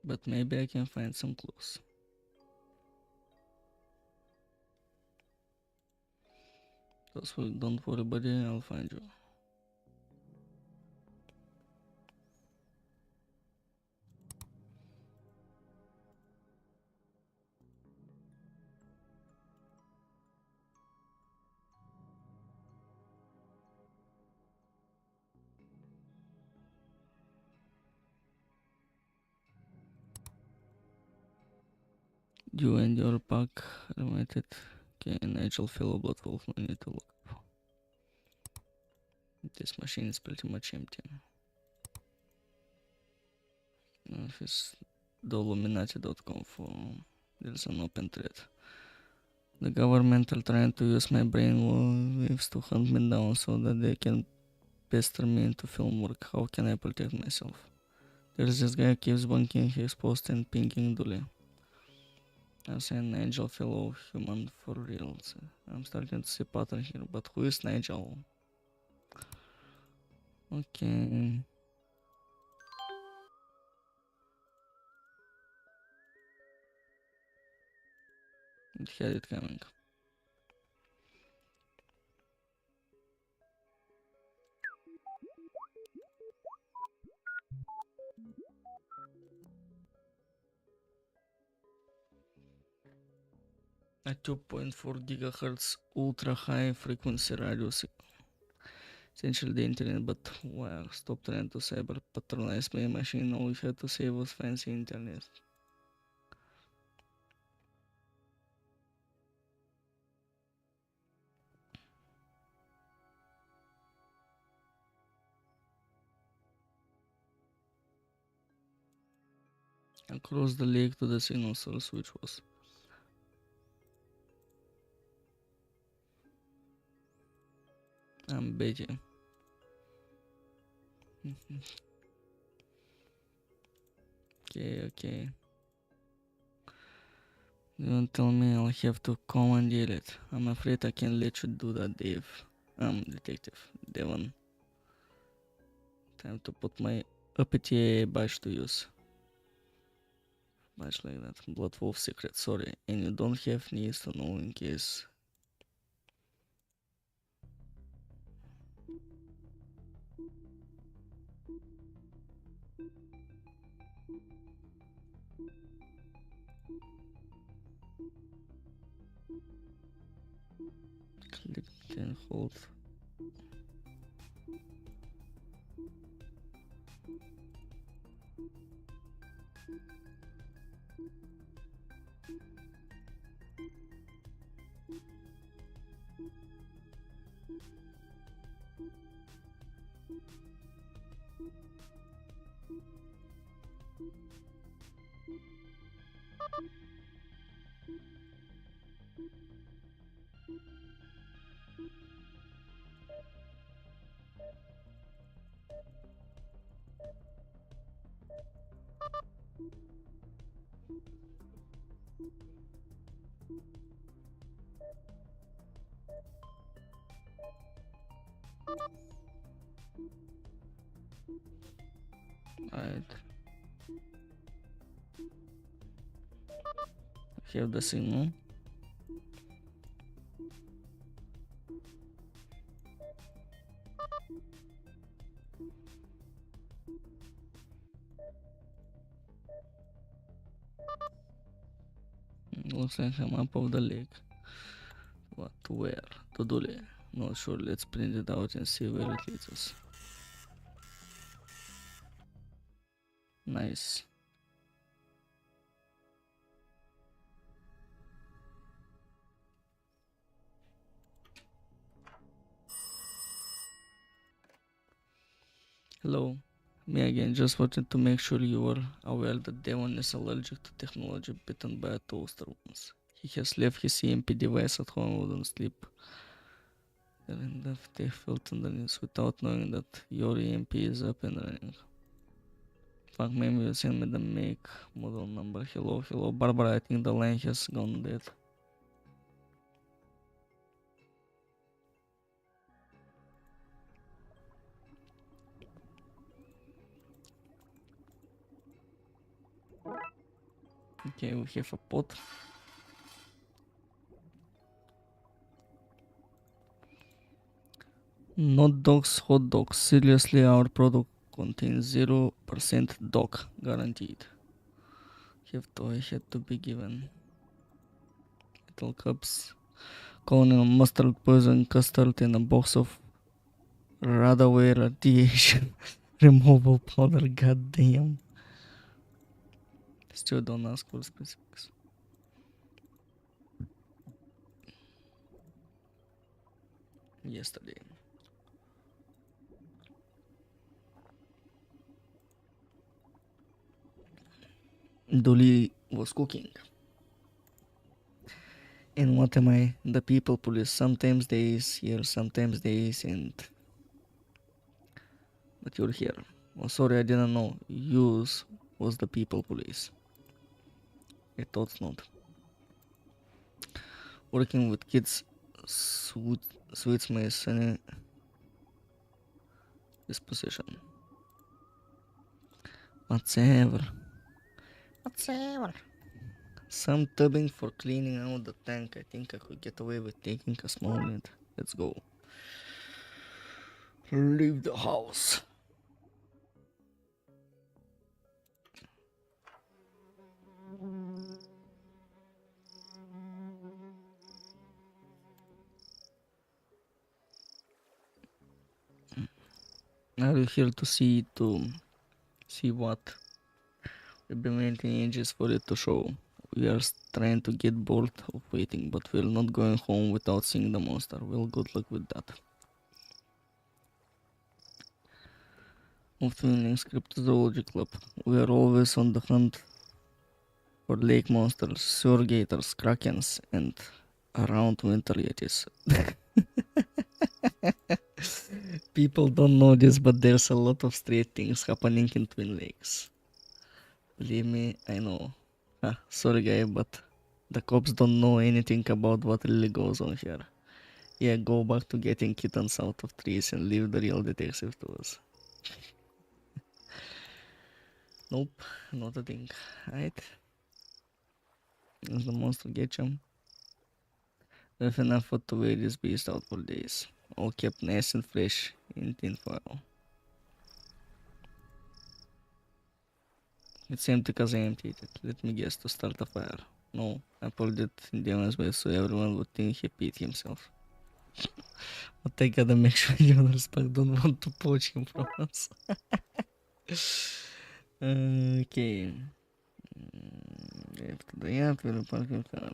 But maybe I can find some clues. Don't worry, buddy, I'll find you. You and your pack limited. Okay, Nigel fellow blood wolf, no need to look up. This machine is pretty much empty. Office Doluminati.com form. There's an open thread. The government are trying to use my brain waves to hunt me down so that they can pester me into film work. How can I protect myself? There's this guy who keeps bunking his post and pinging Dooley. I'm saying Nigel fellow human for real. I'm starting to see pattern here, but who is Nigel? Okay. It had it coming. A 2.4 gigahertz ultra high frequency radio essentially the internet, but wow, stop trying to cyber patronize my machine. All we had to say was fancy internet. Across the lake to the signal source, which was Betty. Okay. Don't tell me I'll have to commandeer it. I'm afraid I can't let you do that, Dave. Detective Devon. Time to put my uppity badge to use. Badge like that. Blood Wolf secret, sorry. And you don't have needs to know in case. Click and hold. Alright. Have the signal. Looks like I'm up of the lake. What? Where? To Dule. Not sure. Let's print it out and see where it leads us. Nice. Hello. Me again. Just wanted to make sure you were aware that Devon is allergic to technology bitten by a toaster once. He has left his EMP device at home and wouldn't sleep. And if they felt underneath without knowing that your EMP is up and running. Fuck, maybe you send me the make model number. Hello, Barbara. I think the line has gone dead. Okay, we have a pot. Not dogs, hot dogs. Seriously, our product contains 0% dog guaranteed. Had to be given. Little cups. Colonel mustard poison custard in a box of Radaway radiation removal powder. Goddamn. Still don't ask for specifics. Yesterday. Dolly was cooking. And what am I? The people police. Sometimes days here, sometimes days, and but you're here. Oh, sorry, I didn't know. Use was the people police. I thought not. Working with kids sweets my this position. Whatever. Some tubbing for cleaning out the tank. I think I could get away with taking a small lead. Let's go. Leave the house. Are you here to see what? We've been waiting ages for it to show. We are trying to get bored of waiting, but we're not going home without seeing the monster. Well, good luck with that. Of Twinlings Cryptozoology Club. We are always on the hunt for lake monsters, sewer gators, krakens, and around winter yetis. People don't know this, but there's a lot of strange things happening in Twin Lakes. Believe me, I know. Sorry guy, but the cops don't know anything about what really goes on here. Yeah, go back to getting kittens out of trees and leave the real detective to us. Nope, not a thing. Right? Does the monster get you? We have enough food to wear this beast out for days. All kept nice and fresh in tin foil. It's empty because I emptied it. Let me guess, to start a fire. No, I pulled it in the honest way so everyone would think he peed himself. But I gotta make sure the others don't want to poach him from us. Okay. After the yard, we'll park your car.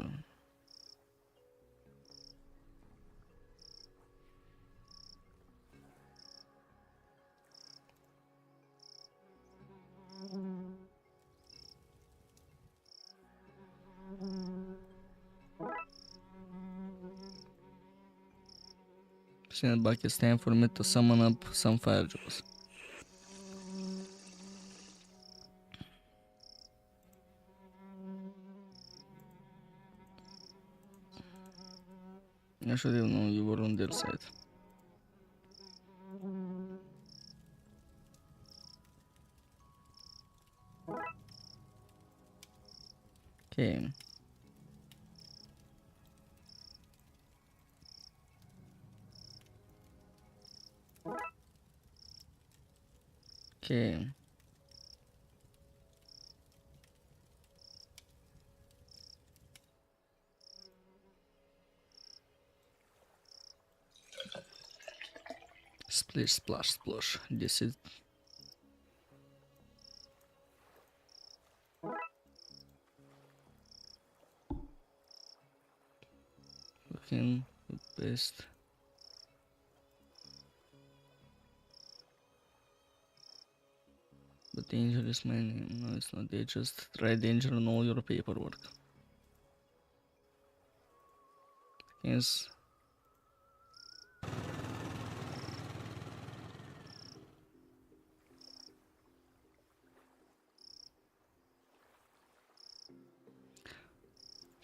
Send back, it's time for me to summon up some fire jewels. I should have known you were on their side. Okay. Okay. Splish, splash, splosh. This is... looking the best. But danger is my name. No, it's not. They just try danger on all your paperwork. Yes.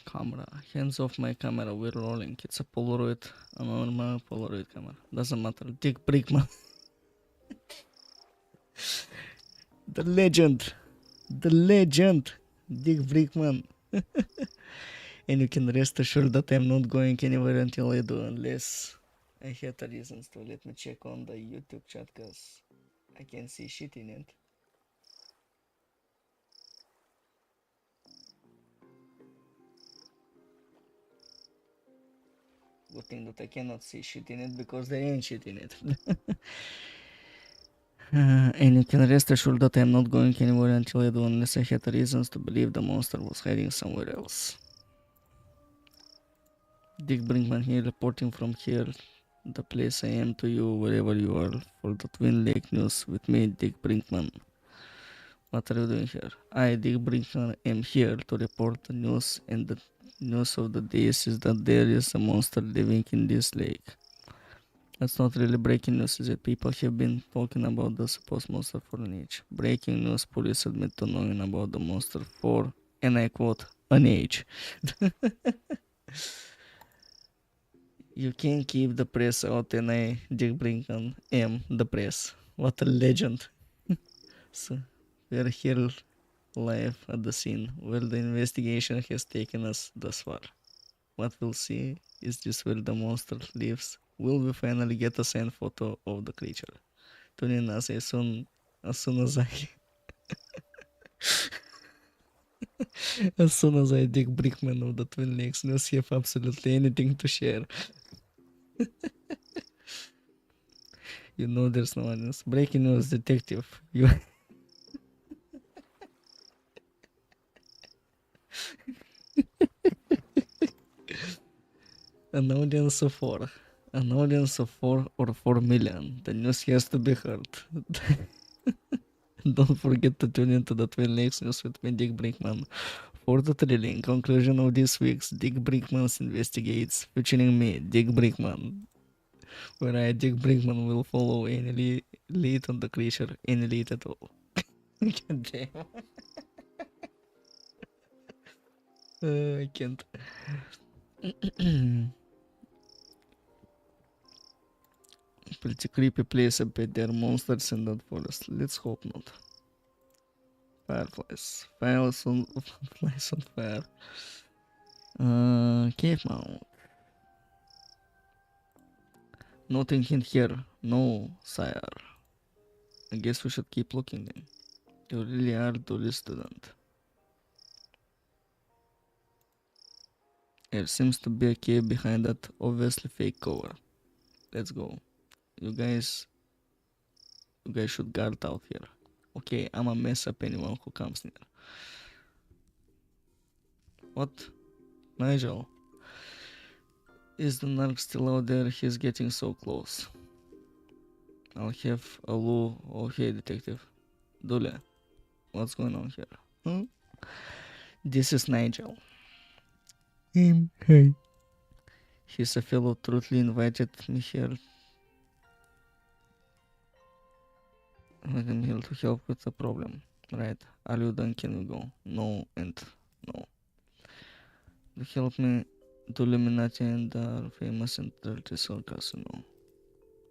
Camera. Hands off my camera. We're rolling. It's a Polaroid. A normal Polaroid camera. Doesn't matter. Dick Brickman. The legend. The legend. Dick Brickman. And you can rest assured that I'm not going anywhere until I do, unless I have the reasons to. Let me check on the YouTube chat, cause I can see shit in it. Good thing that I cannot see shit in it, because there ain't shit in it. And you can rest assured that I'm not going anywhere until I do, unless I had reasons to believe the monster was hiding somewhere else. Dick Brinkman here, reporting from here, the place I am to you, wherever you are, for the Twin Lake News with me, Dick Brinkman. What are you doing here? I, Dick Brinkman, am here to report the news, and the news of the days is that there is a monster living in this lake. That's not really breaking news, is it? People have been talking about the supposed monster for an age. Breaking news, police admit to knowing about the monster for, and I quote, an age. You can keep the press out, and I, Dick Brinkman, am the press. What a legend. So, we're here live at the scene where the investigation has taken us thus far. What we'll see is this where the monster lives. Will we finally get a signed photo of the creature? Tune in as soon as I as soon as I dig Brickman of the Twin Lakes news have absolutely anything to share. You know there's no one else. Breaking news, detective. You an audience of four. An audience of 4 or 4 million. The news has to be heard. Don't forget to tune into the Twin Lakes news with me, Dick Brickman. For the thrilling conclusion of this week's Dick Brickman's Investigates, featuring me, Dick Brickman, where I, Dick Brickman, will follow any lead on the creature, any lead at all. God damn. I can't. Pretty creepy place, I bet there are monsters in that forest. Let's hope not. Fireflies. Fires on flies on fire. Cave mount. Nothing in here. No, sire. I guess we should keep looking then. You really are duly student. There seems to be a cave behind that obviously fake cover. Let's go. You guys should guard out here. Okay, I'ma mess up anyone who comes near. What? Nigel? Is the narc still out there? He's getting so close. I'll have a loo. Okay, detective. Dule, what's going on here? Huh? This is Nigel. Hey. He's a fellow truthfully invited me here. I'm here to help with the problem. Right. Are you done? Can we go? No and no. To help me to Illuminati and our famous intellectual circus,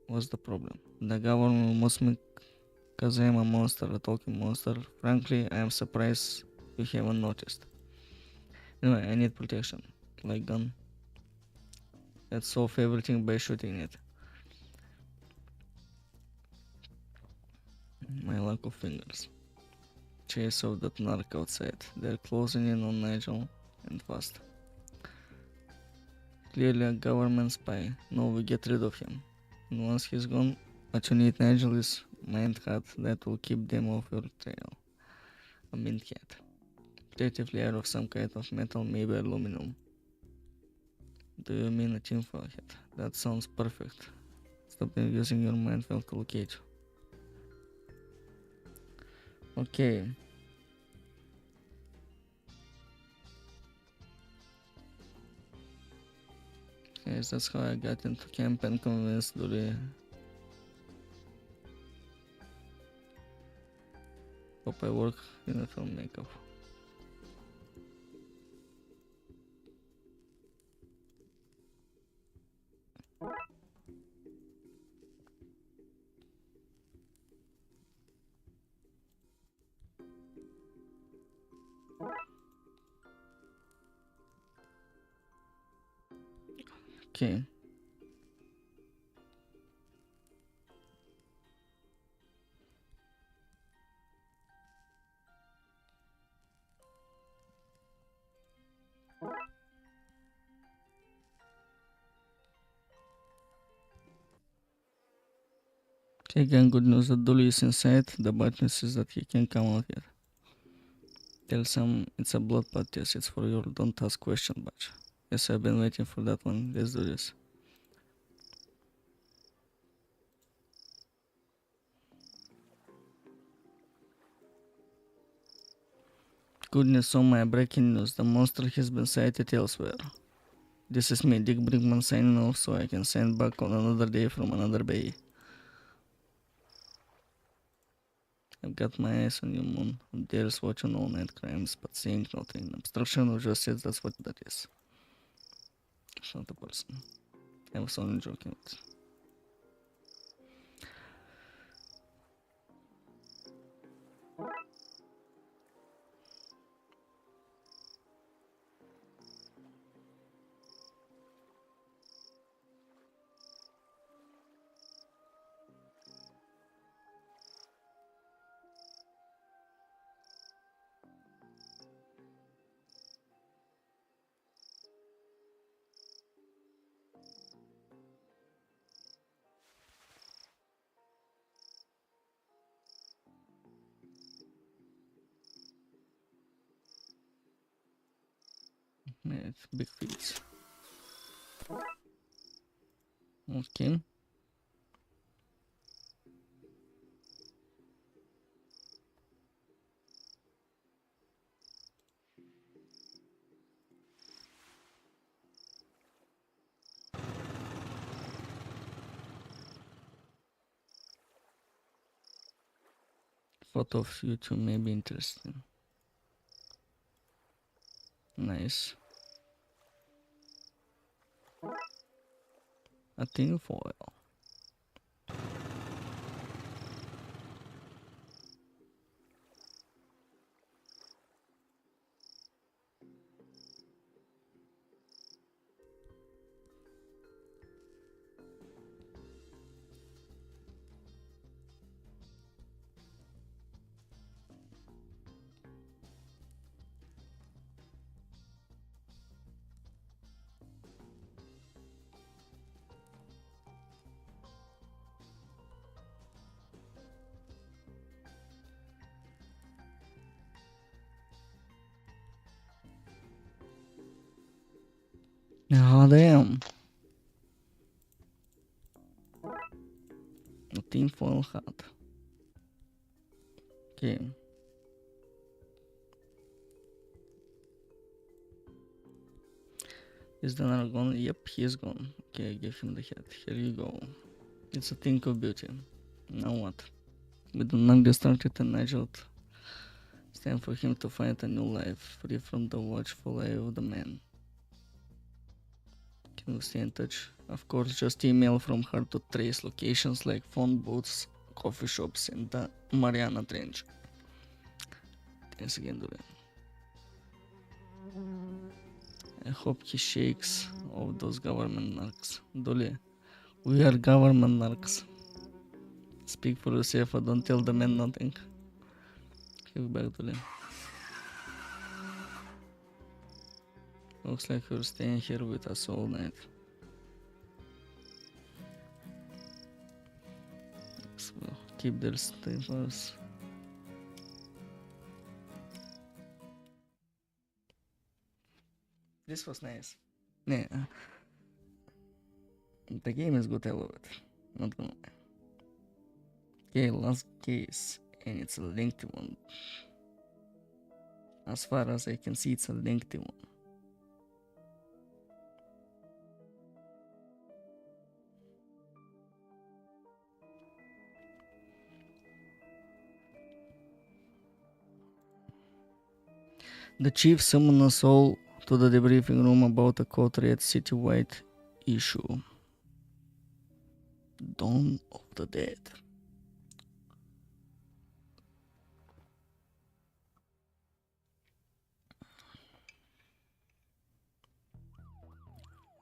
What's the problem? The government must make cause I am a monster, a talking monster. Frankly, I am surprised you haven't noticed. Anyway, I need protection. Like gun. Let's solve everything by shooting it. My lack of fingers. Chase of that narc outside. They're closing in on Nigel and fast. Clearly a government spy. No, we get rid of him. And once he's gone, what you need, Nigel, is mind hat that will keep them off your trail. A mint hat. Protective layer of some kind of metal, maybe aluminum. Do you mean a tinfoil hat? That sounds perfect. Stop using your mind to locate. Okay. Yes, that's how I got into camp and convinced Duri. Hope I work in a film makeup. Okay. Again, good news that Dolly is inside. The bad news is that he can't come out yet. Tell some it's a blood blood test. It's for your don't ask question batch. Yes, I've been waiting for that one. Let's do this. Goodness oh my, breaking news. The monster has been sighted elsewhere. This is me, Dick Brickman, signing off so I can send back on another day from another bay. I've got my eyes on you, Moon. There's watching all night crimes, but seeing nothing. Obstruction of justice, that's what that is. It's not a person. I was only joking. Yeah, big fields. Okay. Photo of YouTube may be interesting. Nice. A tin foil. Oh damn. A tin foil hat. Okay. Is the Nana gone? Yep, he is gone. Okay, I gave him the hat. Here you go. It's a thing of beauty. Now what? With the non distracted and agile, it's time for him to find a new life, free from the watchful eye of the man. Can we stay in touch? Of course, just email from her to trace locations like phone booths, coffee shops, and the Mariana Trench. Thanks again, Dule. I hope he shakes off those government narcs. Dule, we are government narcs. Speak for yourself, and don't tell the man nothing. Give back, Dule. Looks like you're staying here with us all night. So keep their statements. This was nice. Yeah. The game is good, I love it. Not gonna lie. Okay, last case. And it's a lengthy one. As far as I can see, it's a lengthy one. The chief summoned us all to the debriefing room about a court red citywide issue. Dawn of the Dead.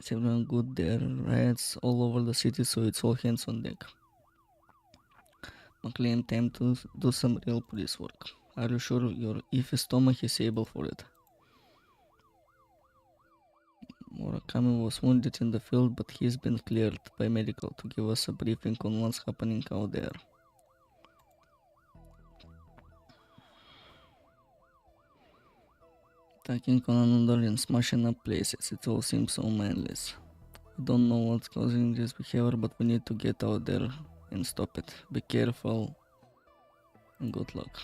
Is everyone good there? Riots all over the city, so it's all hands on deck. McLean, time to do some real police work. Are you sure your iffy stomach is able for it? Murakami was wounded in the field, but he's been cleared by medical to give us a briefing on what's happening out there. Attacking on another and smashing up places, it all seems so mindless. I don't know what's causing this behavior, but we need to get out there and stop it. Be careful and good luck.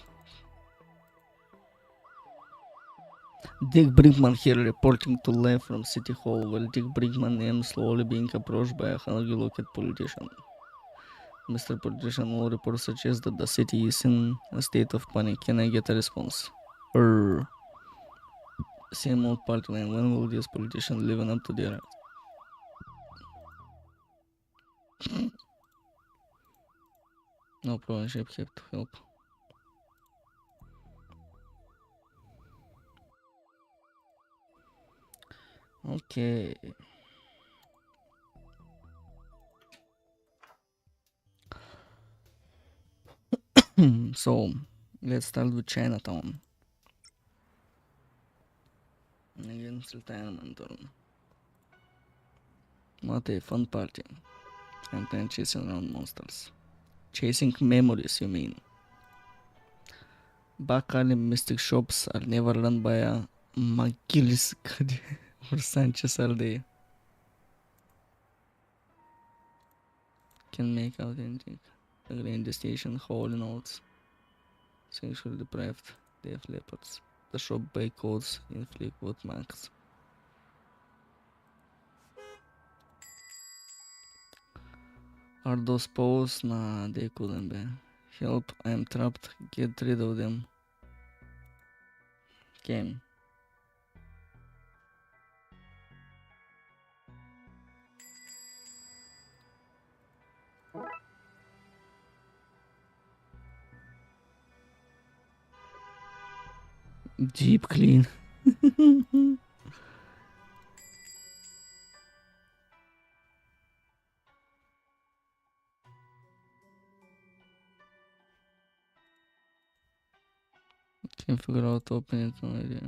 Dick Brinkman here reporting to live from City Hall, while Dick Brinkman is slowly being approached by a hungry-looking politician. Mr. Politician, all reports suggest that the city is in a state of panic. Can I get a response? Same old party line. When will this politician live up to their No problem, Shape have to help. Okay. So, let's start with Chinatown. Against retirement. What a fun party. And then chasing around monsters. Chasing memories, you mean? Back alley mystic shops are never run by a McGillis For Sanchez are they? Can make out anything. Agree the station, holy notes. Sexually deprived. They have leopards. The shop by codes in Fleetwood Max. Are those paws? Nah, they couldn't be. Help, I am trapped. Get rid of them. Game. Deep clean. Can't figure out to open it, no idea.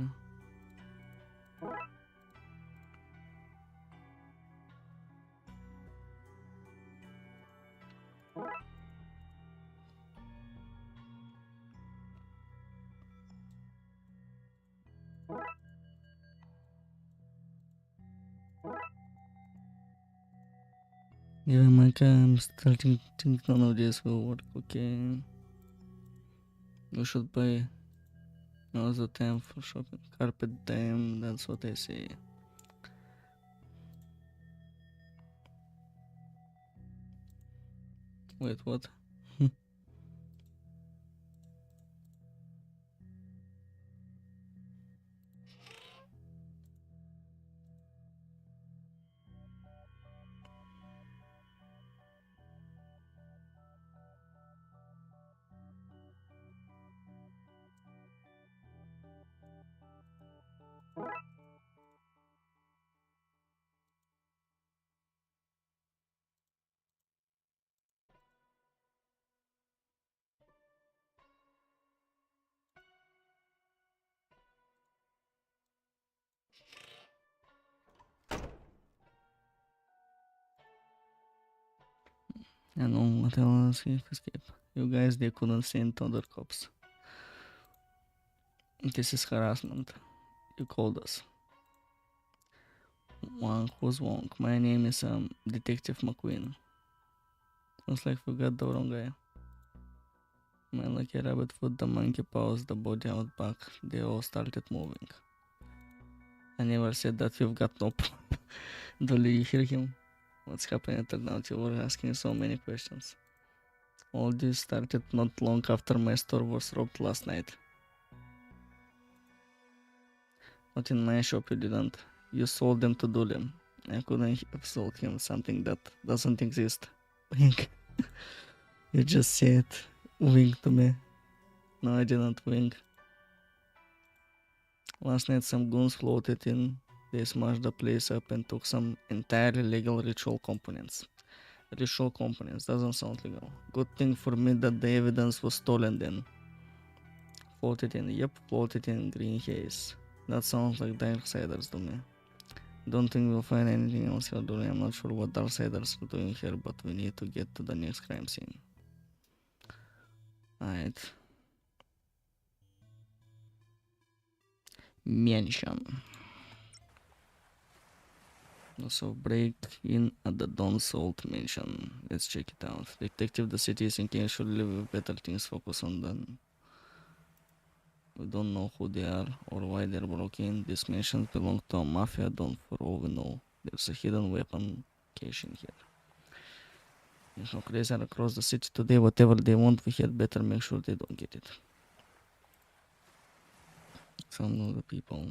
Yeah, Micah, I'm starting to think none of this will work, okay? We should buy another time for shopping. Carpet dam, that's what I say. Wait, what? I know what else escape. You guys, they couldn't send other cops. This is harassment. You called us. Wong, who's Wong? My name is Detective McQueen. Looks like we got the wrong guy. Man like a rabbit foot, the monkey paws, the body out back. They all started moving. I never said that you've got no problem. Dolly, you hear him? What's happening at now? You were asking so many questions. All this started not long after my store was robbed last night. Not in my shop, you didn't. You sold them to Dolly. I couldn't have sold him something that doesn't exist. Wink. You just said wink to me. No, I didn't wink. Last night some goons floated in. They smashed the place up and took some entirely legal ritual components. Ritual components doesn't sound legal. Good thing for me that the evidence was stolen then. Floated in, yep, floated in green haze. That sounds like Darksiders to me. Don't think we'll find anything else here, Dolly. I'm not sure what Darksiders are doing here, but we need to get to the next crime scene. Alright. Mansion. Also break in at the Don Salt Mansion. Let's check it out. Detective, the city is in case should live with better things focus on than. We don't know who they are or why they're broken. These mansions belong to a mafia, don't for all we know. There's a hidden weapon cache in here. If no crazy are across the city today, whatever they want, we had better make sure they don't get it. Some of the people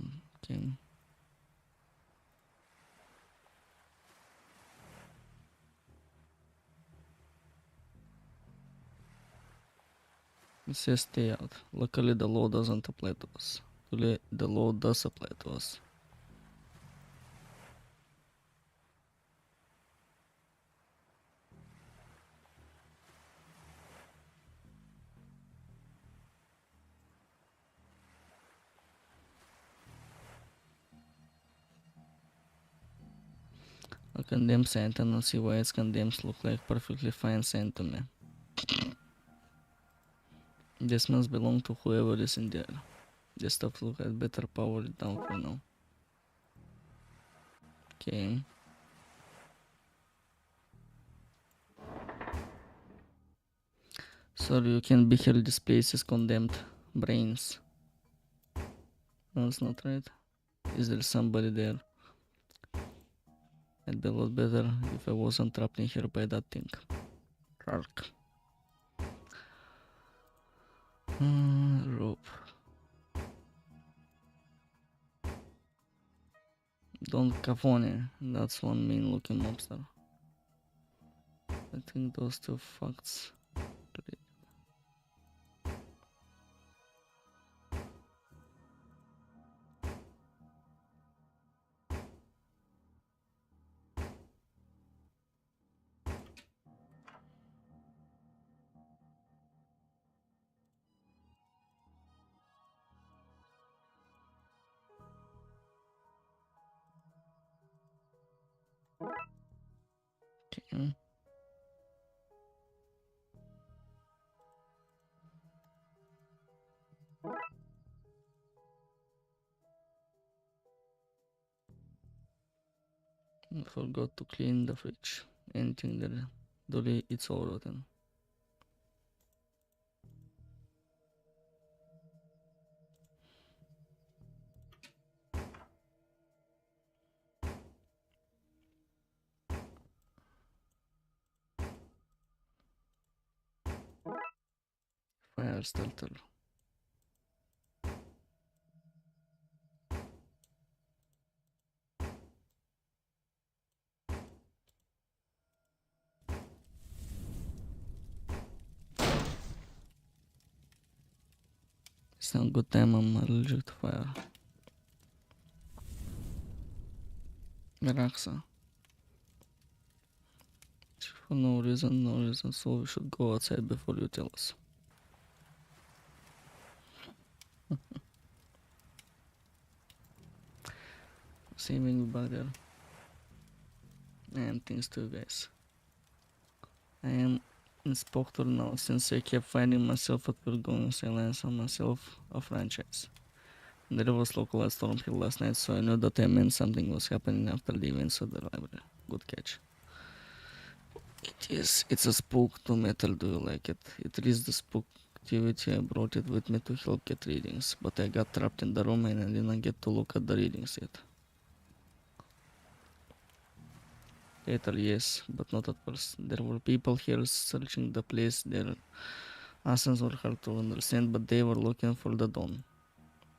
came. It says stay out. Luckily the law doesn't apply to us. The law does apply to us. A condemned sign, and see why its condemns look like perfectly fine sign to me. This must belong to whoever is in there. This stuff look like better power it down for now. Okay. So you can beheld this place is condemned brains. That's not right. Is there somebody there? It'd be a lot better if I wasn't trapped in here by that thing. Shark. Rope. Don Cafone. That's one mean looking mobster. I think those two facts. Okay. I forgot to clean the fridge. Anything there. Dolly, it's all rotten. Fire starter. It's not a good time, I'm allergic to fire. Meraxa. For no reason, so we should go outside before you tell us. Saving you back there. And thanks to you guys. I am inspector now since I kept finding myself at work going silence on myself a franchise. There was localized storm here last night, so I knew that I meant something was happening after the events at the library. Good catch. It's a spook to metal, do you like it? It is the spook activity. I brought it with me to help get readings, but I got trapped in the room and I didn't get to look at the readings yet. Later, yes, but not at first. There were people here searching the place. Their accents were hard to understand, but they were looking for the Don.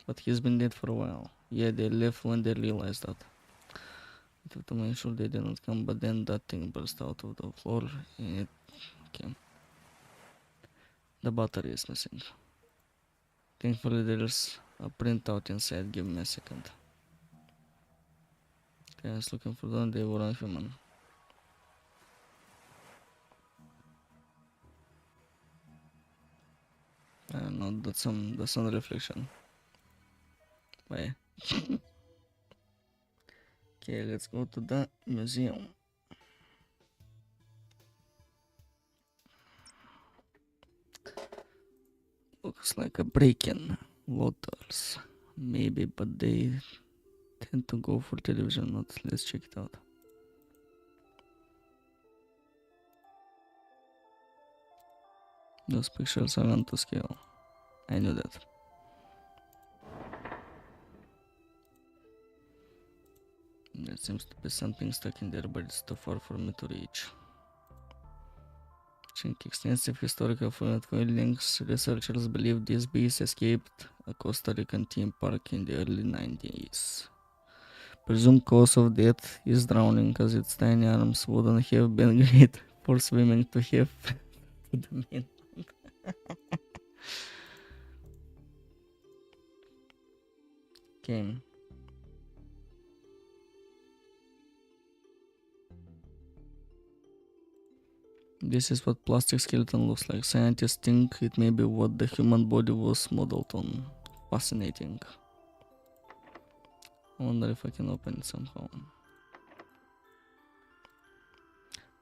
But he's been dead for a while. Yeah, they left when they realized that. I have to make sure they didn't come, but then that thing burst out of the floor and it came. The battery is missing. Thankfully, there's a printout inside. Give me a second. Okay, I was looking for them. They weren't human. I don't know. That's the sun reflection. Why? Okay, let's go to the museum. Looks like a break-in. Waters. Maybe, but they tend to go for television, not. Let's check it out. Those pictures aren't to scale. I knew that. There seems to be something stuck in there, but it's too far for me to reach. Check extensive historical findings. Researchers believe this beast escaped a Costa Rican theme park in the early 90s. Presumed cause of death is drowning, as its tiny arms wouldn't have been great for swimming to have to the mainland. Okay. This is what plastic skeleton looks like. Scientists think it may be what the human body was modeled on. Fascinating. I wonder if I can open it somehow.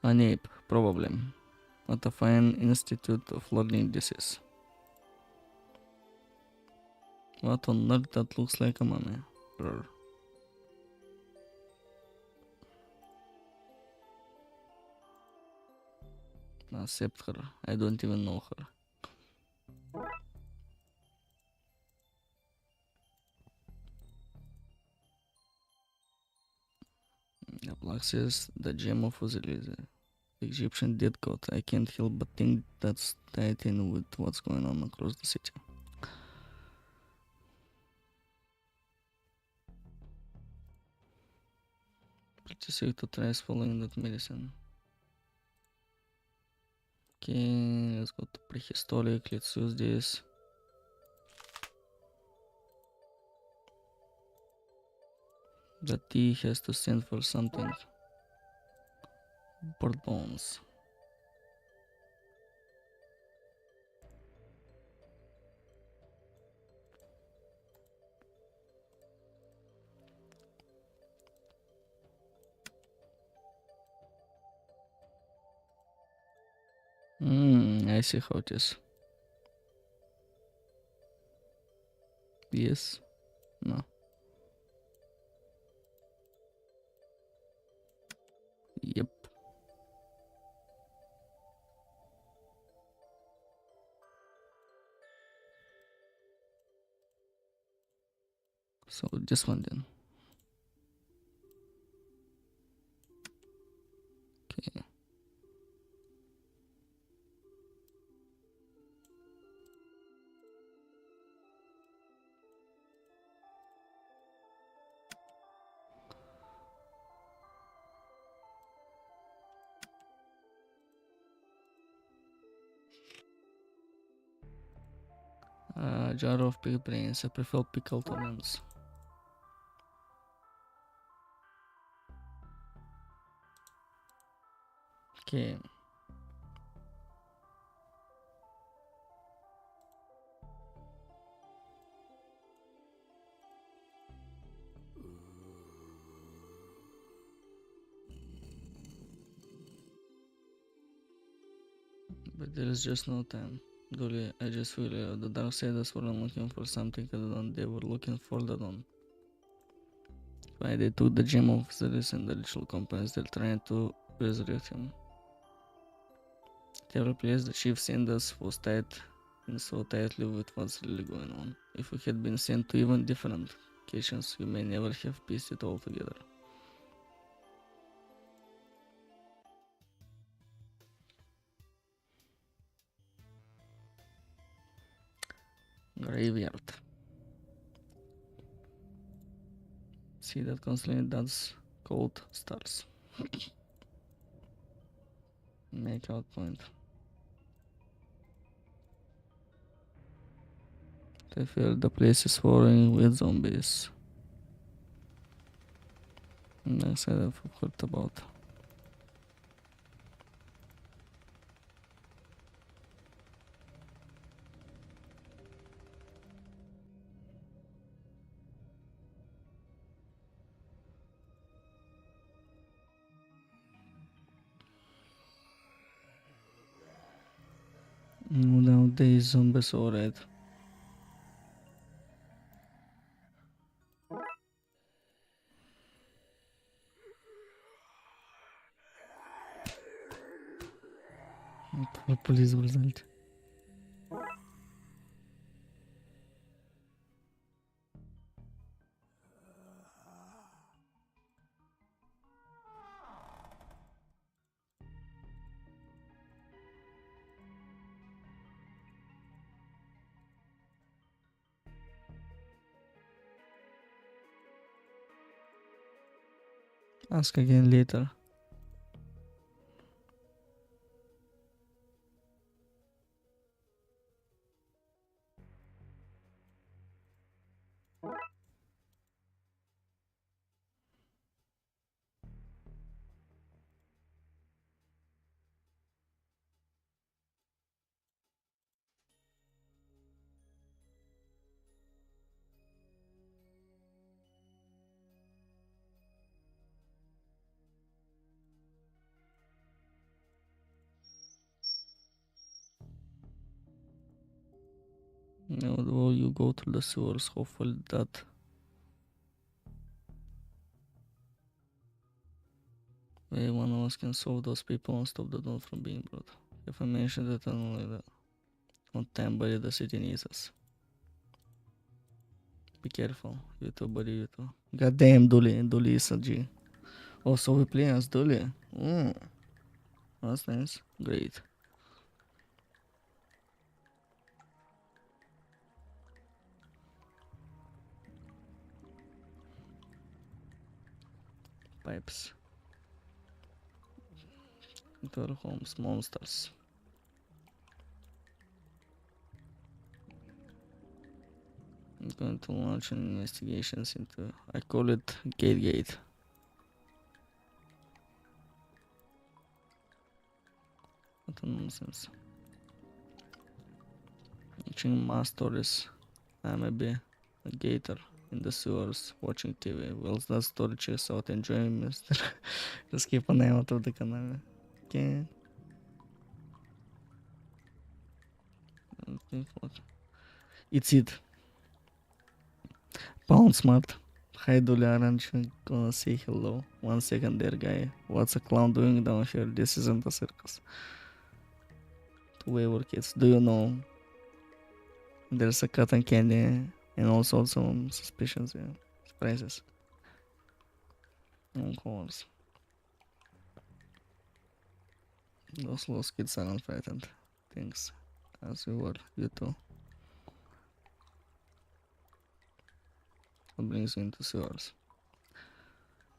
An ape, probably. What a fine institute of learning this is. What on earth that looks like a mummy? Brr. Accept her. I don't even know her. The Black says the gem of Osiris, the Egyptian dead god. I can't help but think that's tied in with what's going on across the city. Pretty safe to try following that medicine. Okay, let's go to prehistoric. Let's use this. The T has to stand for something. Bird bones. I see how it is. Yes. No. Yep. So this one then. Okay. Jar of pig brains. I prefer pickled onions. Okay. But there is just no time. Dolly, I just feel the Darksiders were looking for something at the dawn. They were looking for the dawn. Why they took the gem of Osiris and the ritual companies, they're trying to resurrect him. Every place the chief sent us was tied in so tightly with what's really going on. If we had been sent to even different locations, we may never have pieced it all together. Graveyard. See that constantly does cold stars. Make out point. I feel the place is swirling with zombies. Next side I've heard about. Nowadays zombies alright. Police result. Ask again later. Now, while you go through the sewers, hopefully that way one of us can solve those people and stop the dawn from being brought. If I mention that only on time, buddy, the city needs us. Be careful, YouTube, buddy, YouTube. Goddamn, Duli is a G. Also, we play as Duli. That's nice. Great. Pipes. Into our homes, monsters. I'm going to launch an investigations into. I call it Gate. What a nonsense. Watching mass stories. I may be a gator in the sewers watching TV. While that story checks out enjoying Mr. Just keep an eye out of the canal. Okay. It's it. Pound smart. Hi Dolly Orange, gonna say hello. 1 second there, guy. What's a clown doing down here? This isn't a circus. To wayward kids, do you know there's a cotton candy and also some suspicions, yeah. Surprises. Of course. Those lost kids aren't frightened. Thanks. As you were, you too. What brings you into sewers?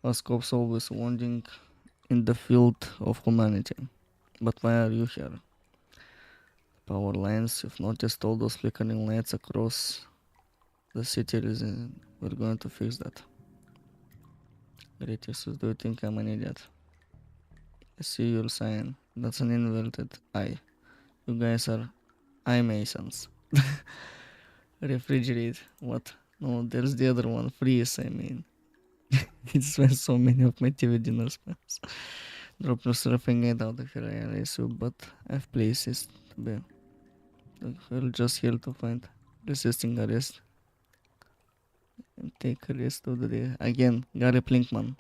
Us cops always wandering in the field of humanity. But why are you here? Power lines, you've noticed all those flickering lights across the city. We're going to fix that. Great, Jesus, do you think I'm an idiot? I see your sign. That's an inverted eye. You guys are eye masons. Refrigerate. What? No, there's the other one. Freeze, I mean. It's when so many of my TV dinners pass. Drop no surfing it out of here, I realize you, but I've places to be. We're just here to find resisting arrest and take a rest of the day. Again, Gary Plinkman.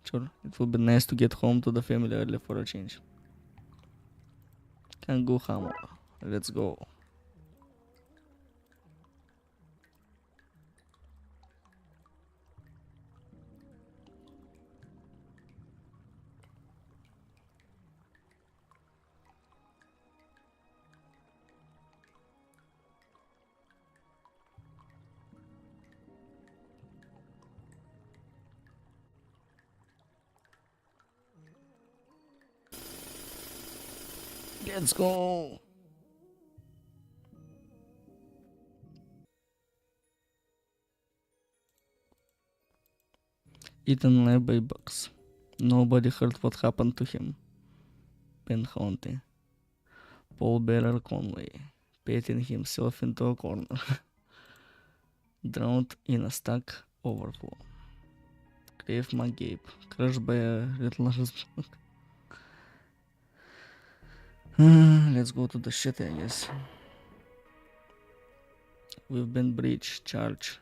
Sure, it would be nice to get home to the family early for a change. Can go hammer. Let's go. Let's go. Eaten alive by bugs. Nobody heard what happened to him. Ben Hunty. Paul Bearer Conway. Petting himself into a corner. Drowned in a stack overflow. Grave McGabe. Crushed by a relentless bug. Let's go to the shit, I guess. We've been breached. Charge.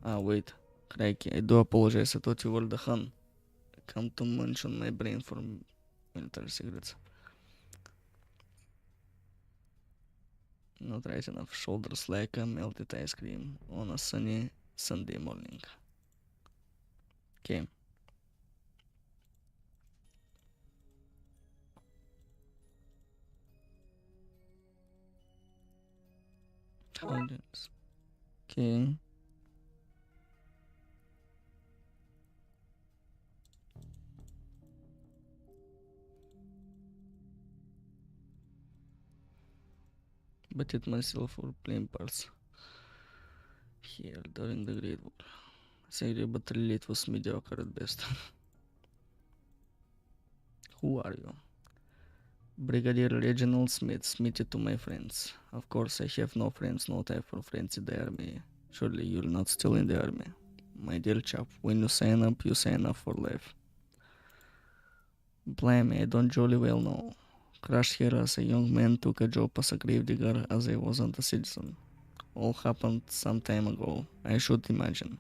Ah, wait. Crikey, I do apologize. I thought you were the Hun. Come to munch on my brain for military cigarettes. Not right enough. Shoulders like a melted ice cream on a sunny Sunday morning. Okay. Okay. But it myself for playing parts here during the Great War. Sorry, but really it was mediocre at best. Who are you? Brigadier Reginald Smith, Smithy to my friends. Of course, I have no friends, no time for friends in the army. Surely you're not still in the army. My dear chap, when you sign up for life. Blimey, I don't jolly well know. Crashed here as a young man, took a job as a gravedigger as I wasn't a citizen. All happened some time ago, I should imagine.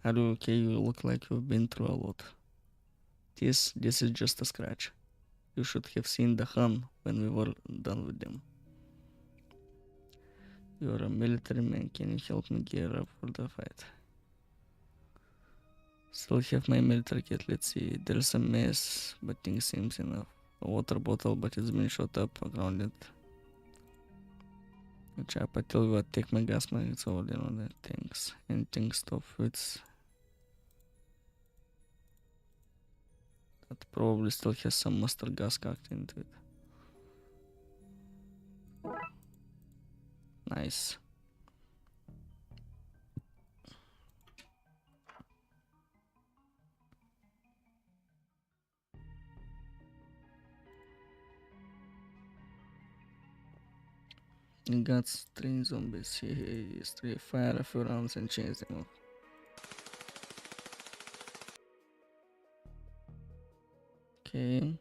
Are you okay? You look like you've been through a lot. this is just a scratch. You should have seen the Hun when we were done with them. You're a military man, can you help me gear up for the fight? Still have my military kit, let's see. There's a mess, but things seems enough. A water bottle, but it's been shot up, grounded. A chap, I tell you what, take my gas mask, it's over there on the tanks. Anything stop with... That probably still has some mustard gas cocked into it. Nice. Got string zombies. He fire a few rounds and chase them off. Okay.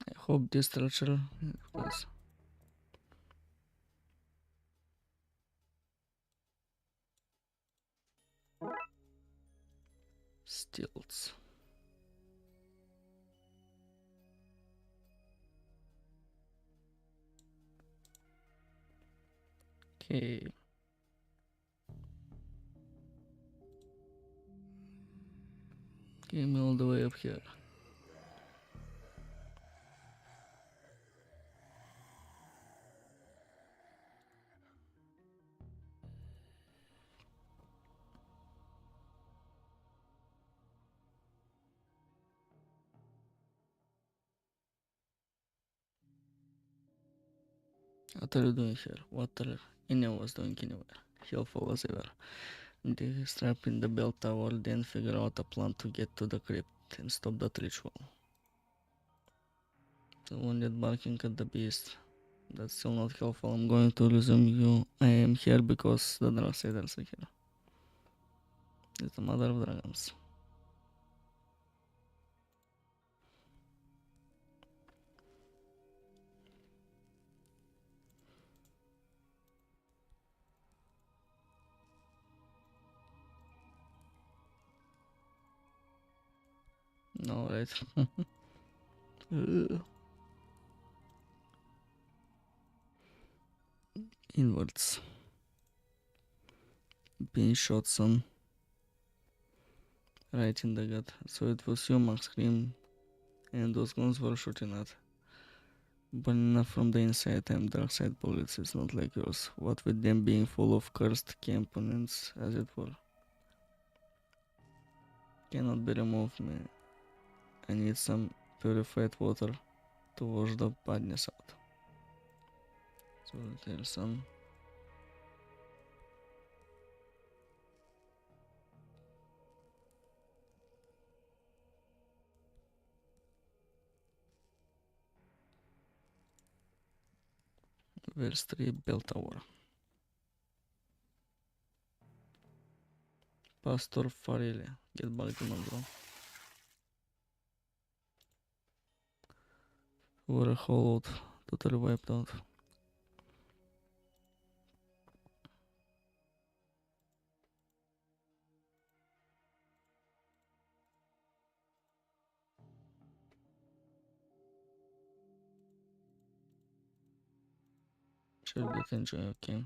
I hope this structure was stilts. Okay. Get me all the way up here. What are you doing here? What are any of us doing anywhere? Helpful as ever. They strap in the bell tower, then figure out a plan to get to the crypt and stop that ritual. The wounded barking at the beast. That's still not helpful. I'm going to resume you. I am here because the Darksiders are here. It's the mother of dragons. No, right? Inwards. Being shot some right in the gut. So it was you, Max Scream, and those guns were shooting at. But enough from the inside, I'm dark side bullets, it's not like yours. What with them being full of cursed components, as it were. Cannot be removed, man. I need some purified water to wash the badness out. So there's some. Verse 3 bell tower. Pastor Farelli, get back to Nandro. We're hollowed, totally wiped out. Should be enjoy, okay.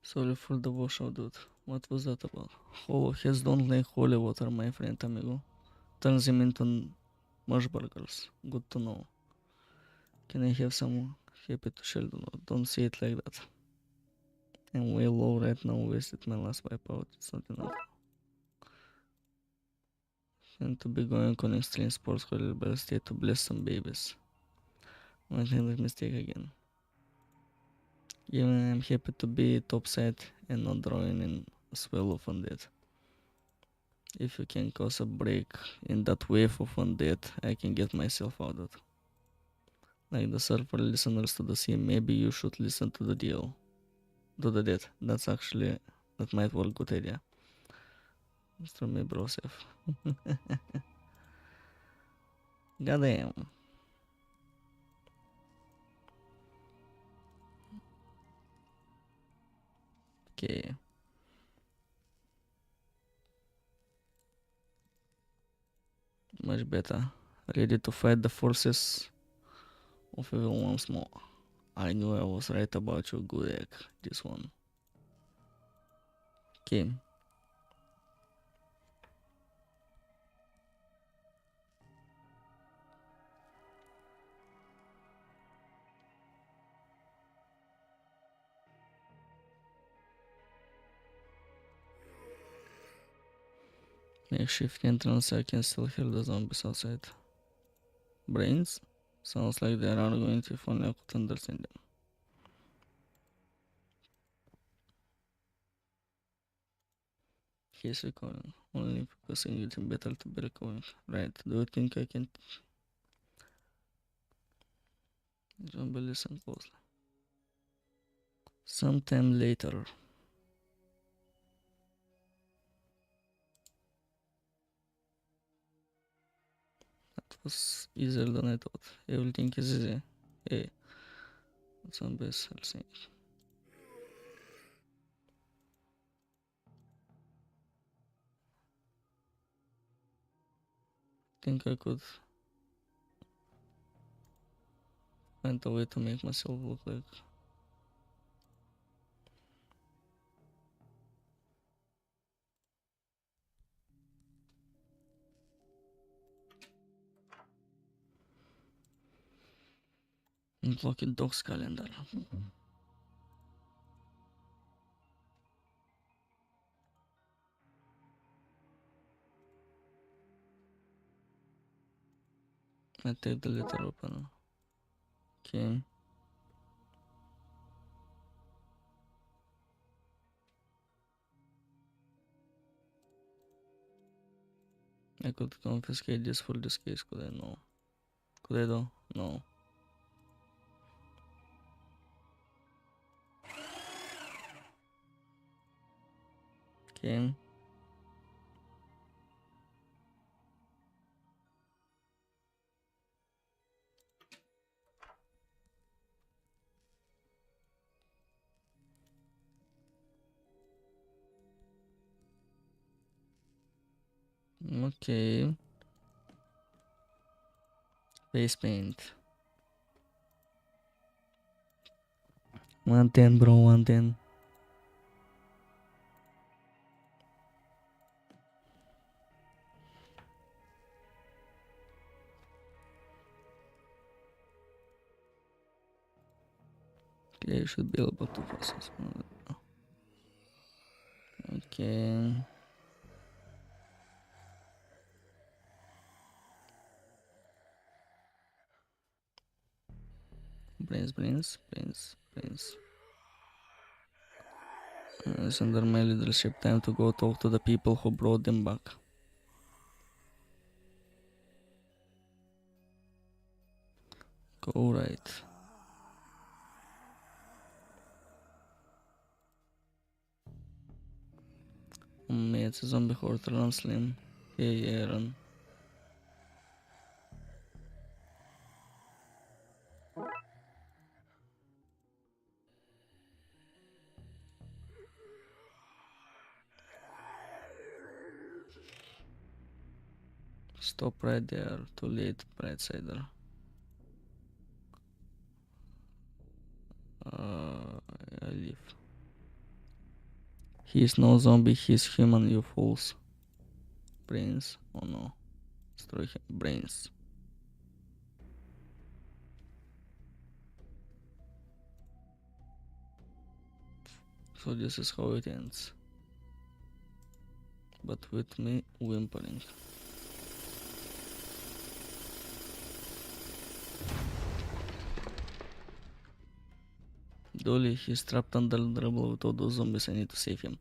Sorry for the washout, dude. What was that about? Hollow heads don't like holy water, my friend amigo. Turns him into mush burgers. Good to know. Can I have some? Happy to share? Don't say it like that. I'm way low right now, wasted my last wipeout. It's not enough. And to be going on extreme sports horrible state to bless some babies. Might make mistake again. Even I'm happy to be topside and not drawing in a swell of undead. If you can cause a break in that wave of undead, I can get myself out of it. Like the server listeners to the scene, maybe you should listen to the deal. Do the dead. That might work, good idea. Mr. Me Brosef. Goddamn. Okay. Much better. Ready to fight the forces of evil once more. I knew I was right about your good egg. This one. Okay. Makeshift entrance, I can still hear the zombies outside. Brains? Sounds like they are arguing if only I could understand them. He's recovering. Only because I need him better to be recovering. Right, do you think I can... Zombie, listen closely. Sometime later. That was easier than I thought. Everything is easy. Hey, zombies are saying. Think I could find a way to make myself look like... Unblocking Doc's calendar. I take the letter opener. Okay. I could confiscate this for this case, could I? No. Could I though? No. Okay. Okay. Face paint. 110 bro, 110. Okay, you should be able to process. Okay. Brains. It's under my leadership. Time to go talk to the people who brought them back. Go right. Mate, it's a zombie horde. Run, Slim. Hey, Aaron. Stop right there. Too late, Brightsider. I leave. He's no zombie, he's human, you fools. Brains. Oh no. Destroy him. Brains. So this is how it ends. But with me whimpering. Dolly, he's trapped under the rubble with all those zombies. I need to save him.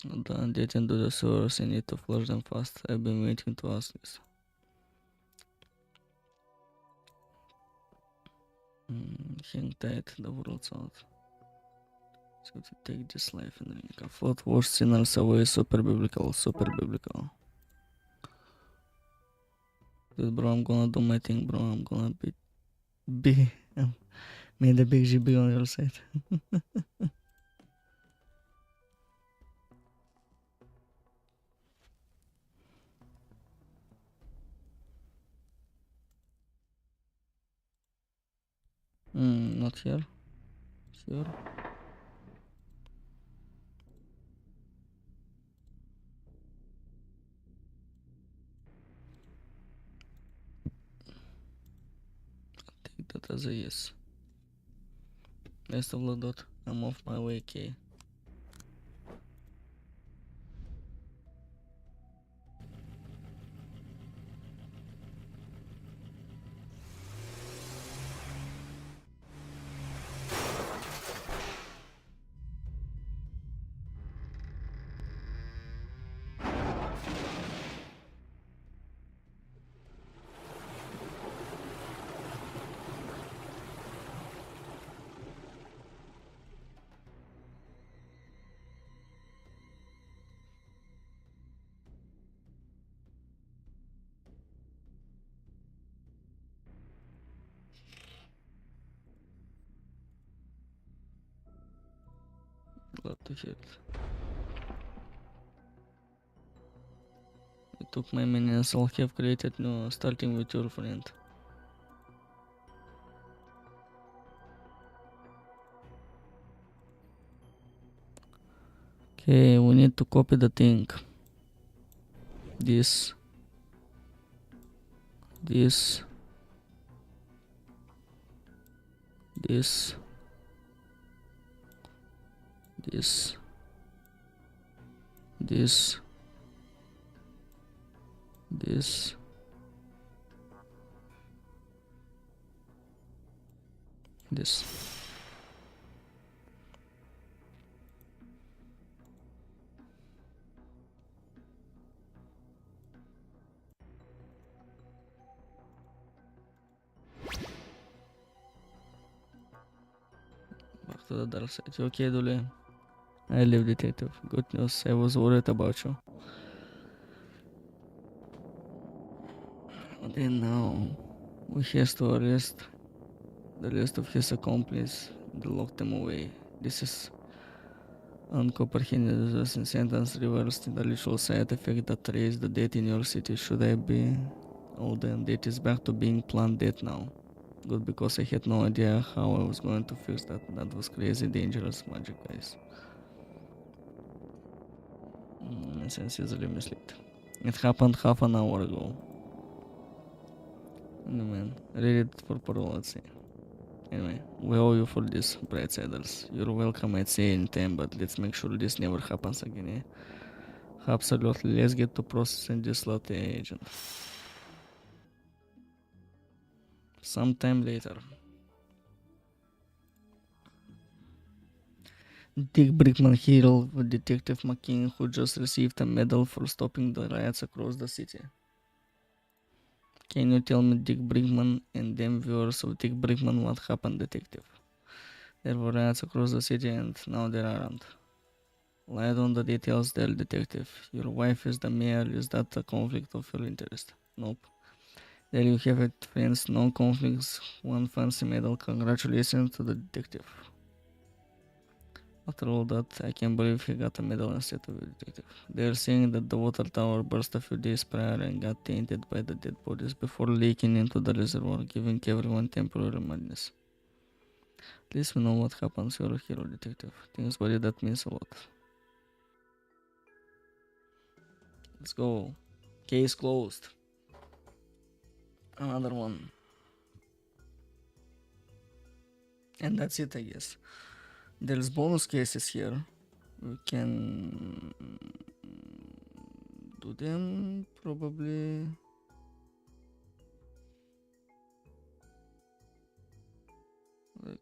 Done. Get into the sewers. I need to flush them fast. I've been waiting to ask this. Hang tight. The world's out. So to take this life and drink. I thought wash sinners away. Super biblical. Super biblical. Dude, bro, I'm gonna do my thing, bro. I'm gonna be made a big GB on your side. Not here. Sure. Take that as a yes. Best of luck, dot. I'm off my way, K. Glad to hear it. I took my minions. I'll have created new, starting with your friend. Okay, we need to copy the thing. This. This. This. This. This. This. This. Back to the dark side. You okay, Dule? I live, detective. Good news. I was worried about you. What then now? We have to arrest the rest of his accomplices and lock them away. This is uncomprehended as in sentence reversed in the literal side effect that raised the death in your city. Should I be all then death is back to being planned death now? Good, because I had no idea how I was going to fix that. That was crazy dangerous magic, guys. Sense easily misled. It happened half an hour ago. Anyway, read it for parole, let's see. Anyway, we owe you for this, Brightsiders. You're welcome, I'd say anytime, but let's make sure this never happens again, eh? Absolutely, let's get to processing this slot agent. Sometime later. Dick Brickman hero with Detective McKean, who just received a medal for stopping the riots across the city. Can you tell me, Dick Brickman and them viewers of Dick Brickman, what happened, detective? There were riots across the city and now there aren't. Light on the details there, detective. Your wife is the mayor. Is that a conflict of your interest? Nope. There you have it, friends. No conflicts. One fancy medal. Congratulations to the detective. After all that, I can't believe he got a medal instead of a detective. They're saying that the water tower burst a few days prior and got tainted by the dead bodies before leaking into the reservoir, giving everyone temporary madness. At least we know what happens. You're a hero, detective. Thanks, buddy. That means a lot. Let's go. Case closed. Another one. And that's it, I guess. There's bonus cases here. We can do them probably. Like,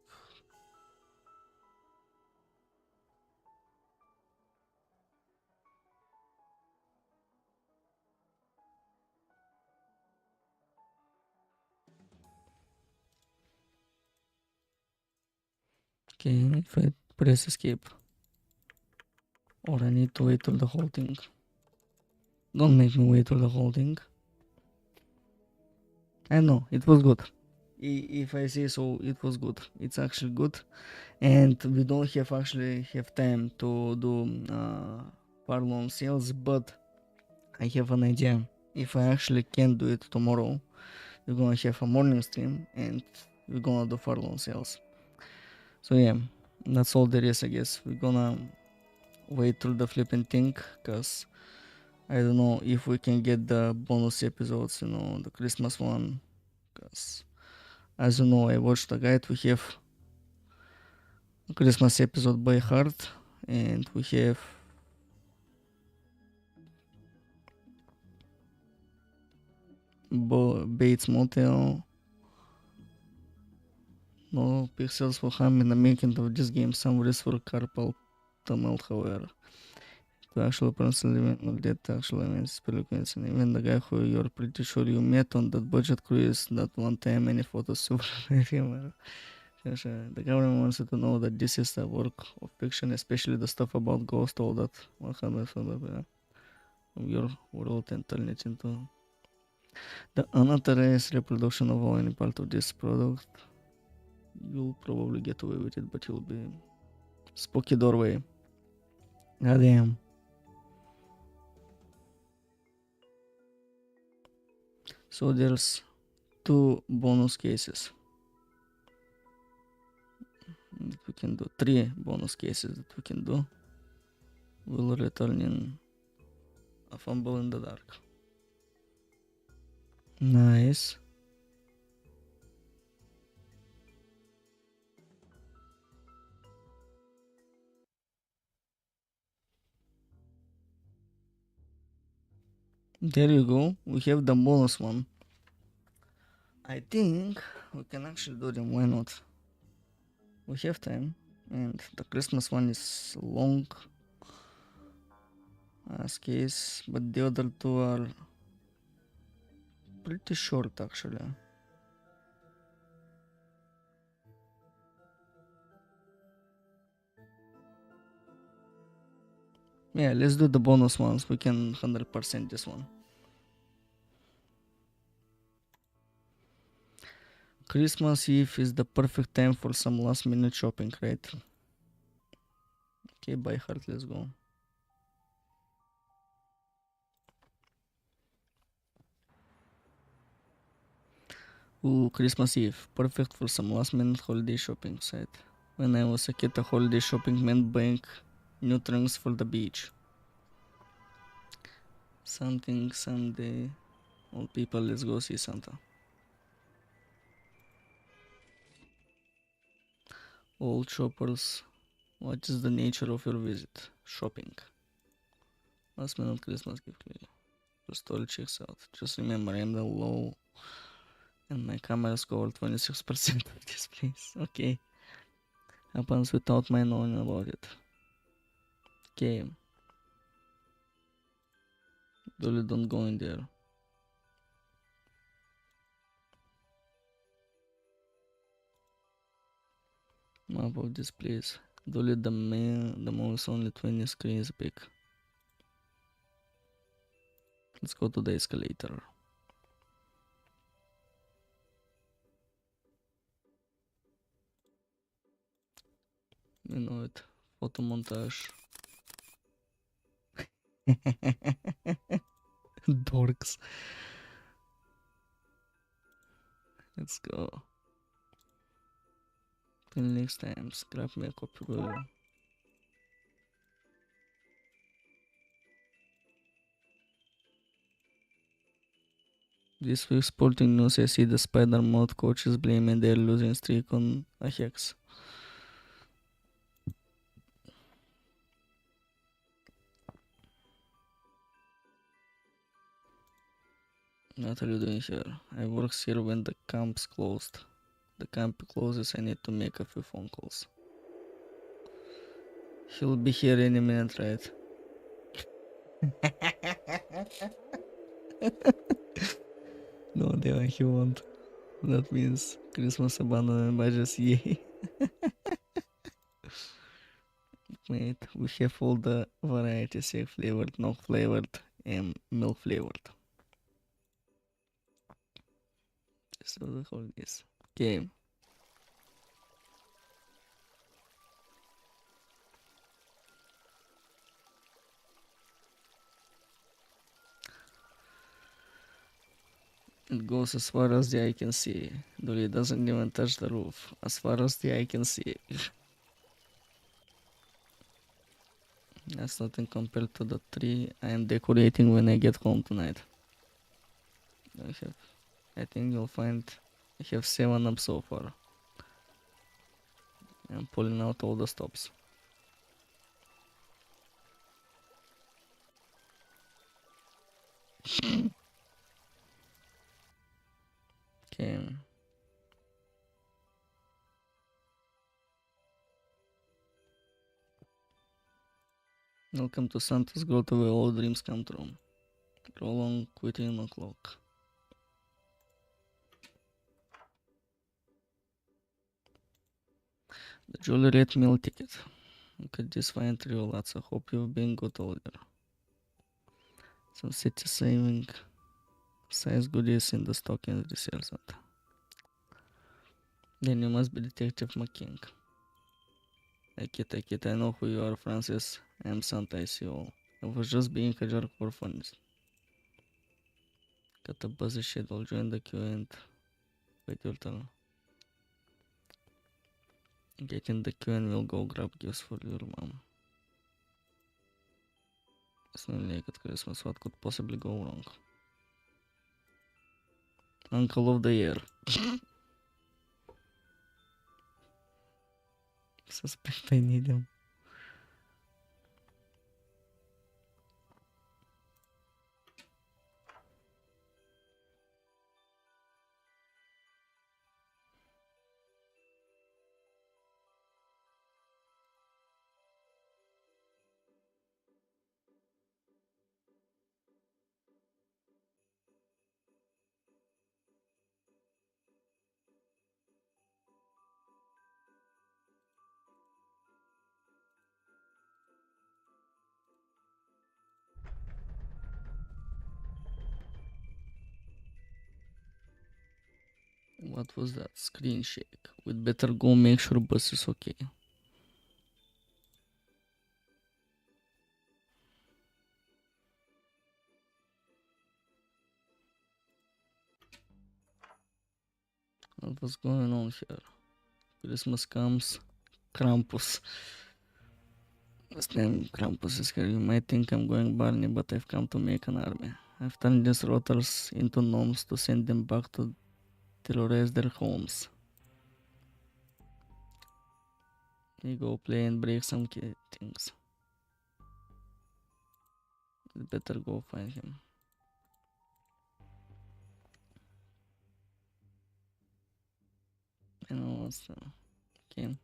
Okay, if I press escape. Or I need to wait till the whole thing. Don't make me wait till the whole thing. I know, it was good. If I say so, it was good. It's actually good. And we don't actually have time to do far-long sales, but I have an idea. If I actually can do it tomorrow, we're gonna have a morning stream and we're gonna do far-long sales. So yeah, that's all there is, I guess. We're gonna wait till the flipping thing, cause I don't know if we can get the bonus episodes, the Christmas one, cause as you know, I watched the guide. We have a Christmas episode by heart, and we have Bates Motel. No pixels for harm in the making of this game. Some risk for carpal tunnel, however. To actually personally event that actual events frequency. And even the guy who you're pretty sure you met on that budget cruise that one time any photos super ephemeral. The government wants you to know that this is a work of fiction, especially the stuff about ghosts, all that 100 of your world and turn it into the unauthorized reproduction of any part of this product. You'll probably get away with it, but you'll be spooky doorway. Goddamn. So there's 2 bonus cases that we can do. 3 bonus cases that we can do. We'll return in a fumble in the dark. Nice. There you go. We have the bonus one. I think we can actually do them. Why not? We have time. And the Christmas one is long as case, but the other 2 are pretty short actually. Yeah, let's do the bonus ones. We can 100% this one. Christmas Eve is the perfect time for some last minute shopping, right? Okay, by heart, let's go. Ooh, Christmas Eve. Perfect for some last minute holiday shopping site. When I was a kid, a holiday shopping meant buying new trunks for the beach. Something someday. All people, let's go see Santa. All shoppers, what is the nature of your visit? Shopping. Last minute Christmas gift. The story checks out. Just remember, I'm the low and my camera scored 26% of this place. Okay. Happens without my knowing about it. Okay. Dolly, don't go in there. Map of this place. Dolly, the mall is only 20 screens big. Let's go to the escalator. You know it. Photo montage. Dorks. Let's go. Till next time, grab me a copy, bro. This week's sporting news, I see the Spider Mode coaches blaming their losing streak on a hex. What are you doing here? I work here when the camp's closed. The camp closes, I need to make a few phone calls. He'll be here any minute, right? No, he won't. That means Christmas abandoned by just yay. mate. We have all the varieties: egg flavored, no flavored, and milk flavored. So the whole is. Okay. It goes as far as the eye can see. Dolly doesn't even touch the roof. As far as the eye can see. That's nothing compared to the tree I am decorating when I get home tonight. I think you'll find I have 7 up so far. I'm pulling out all the stops. Okay. Welcome to Santa's Grotto where all dreams come true. Roll on quitting o'clock. The Juliet meal ticket. Look at this fine trio, lads. I hope you've been good older. Some city saving size goodies in the stocking this year, Santa. Then you must be Detective McKing. Take it, I know who you are, Francis. I am Santa, I see all. I was just being a jerk for fun. Got a buzzy shit, I'll join the queue and wait your turn. Get in the queue and we'll go grab gifts for your mom. Smelly like at Christmas, what could possibly go wrong? Uncle of the year. Suspect I need him. What was that? Screen shake. We'd better go make sure bus is okay. What was going on here? Christmas comes. Krampus. His name Krampus is here. You might think I'm going Barney, but I've come to make an army. I've turned these rotters into gnomes to send them back to terrorize their homes. You go play and break some things. You better go find him. I know what's okay.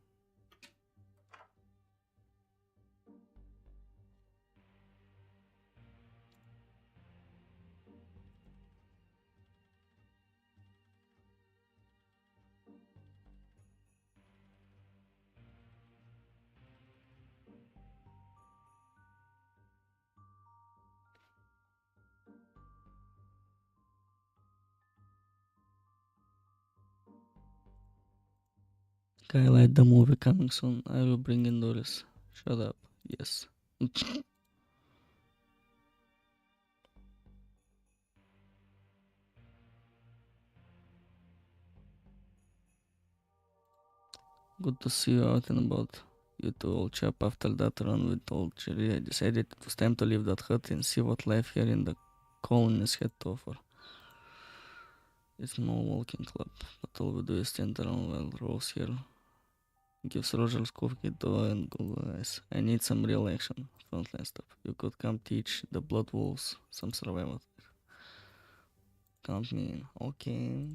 Skylight the movie coming soon. I will bring in Doris. Shut up. Yes. Good to see you out and about. You two old chap. After that run with old Jerry, I decided it was time to leave that hut and see what life here in the colonies had to offer. It's no walking club, but all we do is stand around while Rose here gives Roger's coffee dough and Google eyes. I need some real action, frontline stuff. You could come teach the Blood Wolves some survival. Count me in. Okay.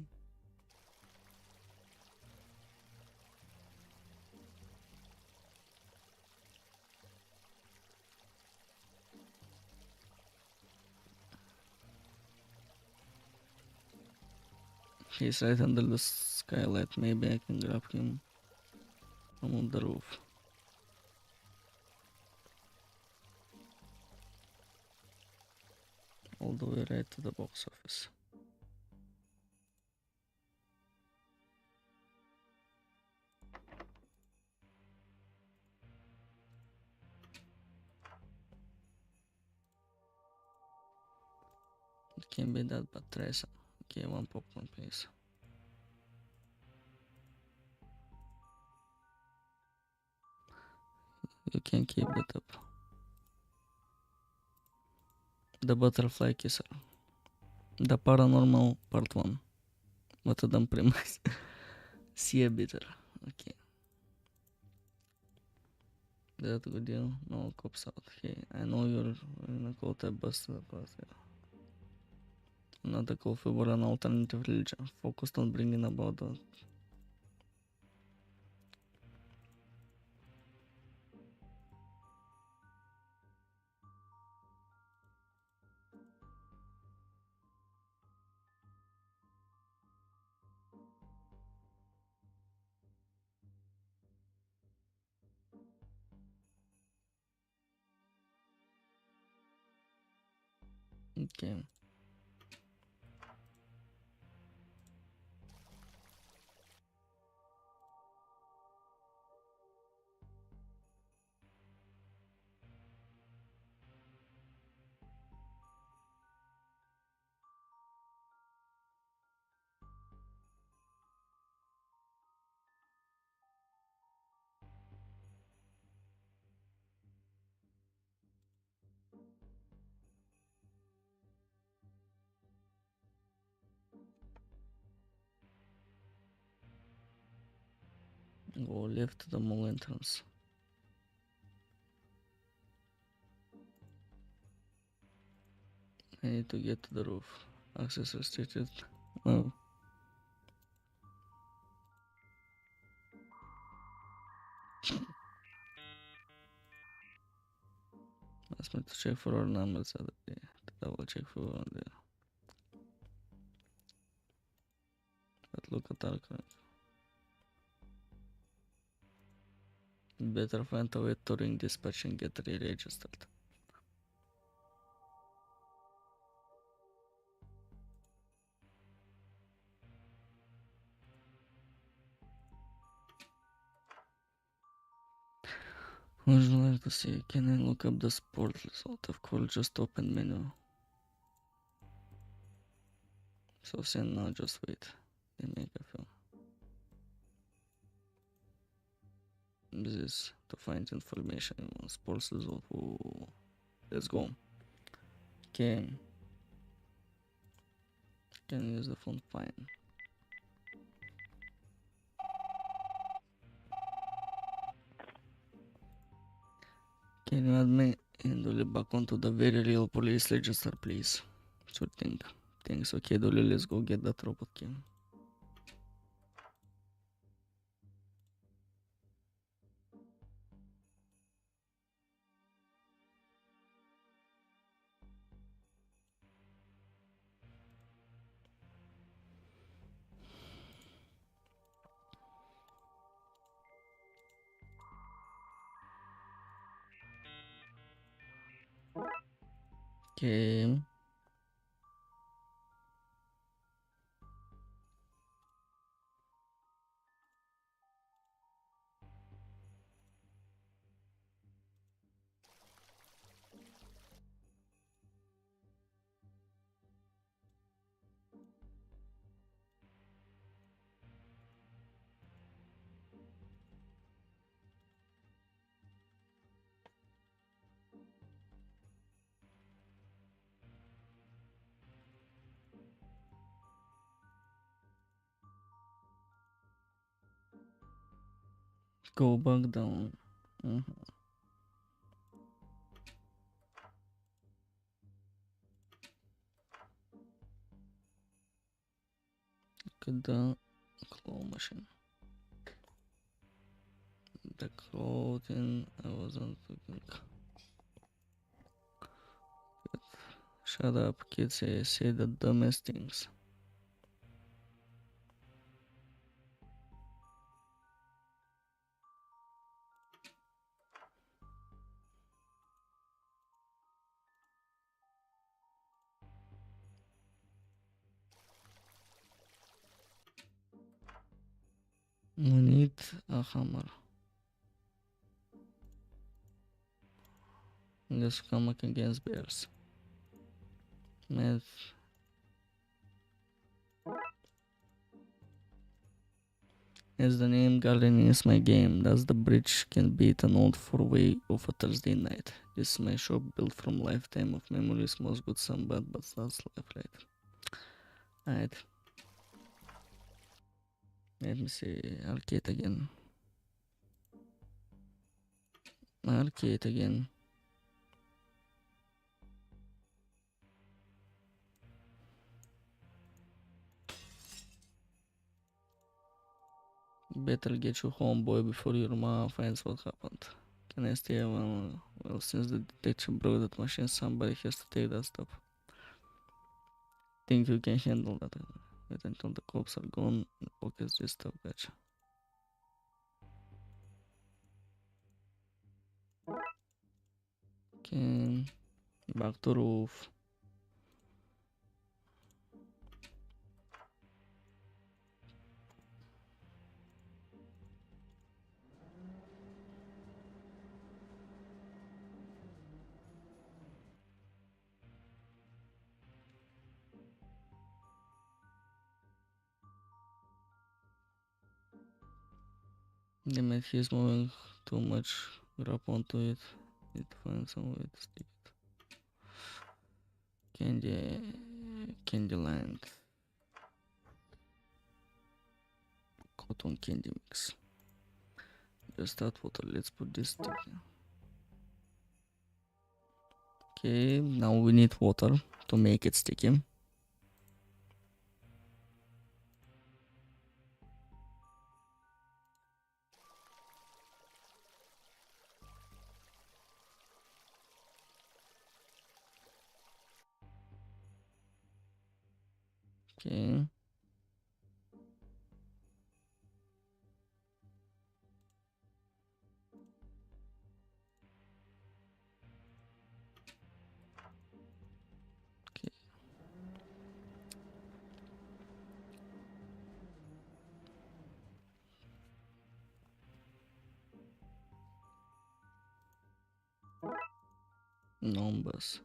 He's right under the skylight. Maybe I can grab him from on the roof. all the way right to the box office. It can be that, but try some. Okay, one popcorn please. You can keep it up. The Butterfly Kisser. The Paranormal Part 1. What dăm premise. Sea Bitter. Okay. That good deal. No cops out. Okay, I know you're in a cult that busted up last year. Not a call for an alternative religion focused on bringing about the okay. Go left to the mall entrance. I need to get to the roof. Access restricted. Oh. Ask me to check for our numbers other day. To double check for one there. But look at our current. Better find a way to ring dispatch and get re-registered. Would you like to see? Can I look up the sport result? Of course, just open menu. So send now, just wait. They make a film. This is to find information on sports result. Ooh. Let's go. Okay. Can use the phone fine. Can you add me and Dolly back onto the very real police register, please? Sure thing. Thanks. Okay, Dolly, let's go get that robot cam. Okay. Go back down. Look at the claw machine. The clothing I wasn't looking. Shut up, kids. I say the dumbest things. We need a hammer. Let's come against bears. Math. As the name gardening is my game, thus the bridge can beat an old four-way of a Thursday night. This is my shop built from lifetime of memories, most good, some bad, but that's life, right? Alright. Let me see, arcade again. Arcade again. Better get you home, boy, before your mom finds what happened. Can I stay? Well, since the detective broke that machine, somebody has to take that stuff. Think you can handle that? Wait until the cops are gone and pockets this stuff, gotcha. Okay, back to roof. The mate he's moving too much. Grab onto it. Need to find some way to stick it. Candyland. Cotton candy mix. Just add water. Let's put this sticky. Okay, now we need water to make it sticky. Okay. Okay. Numbers.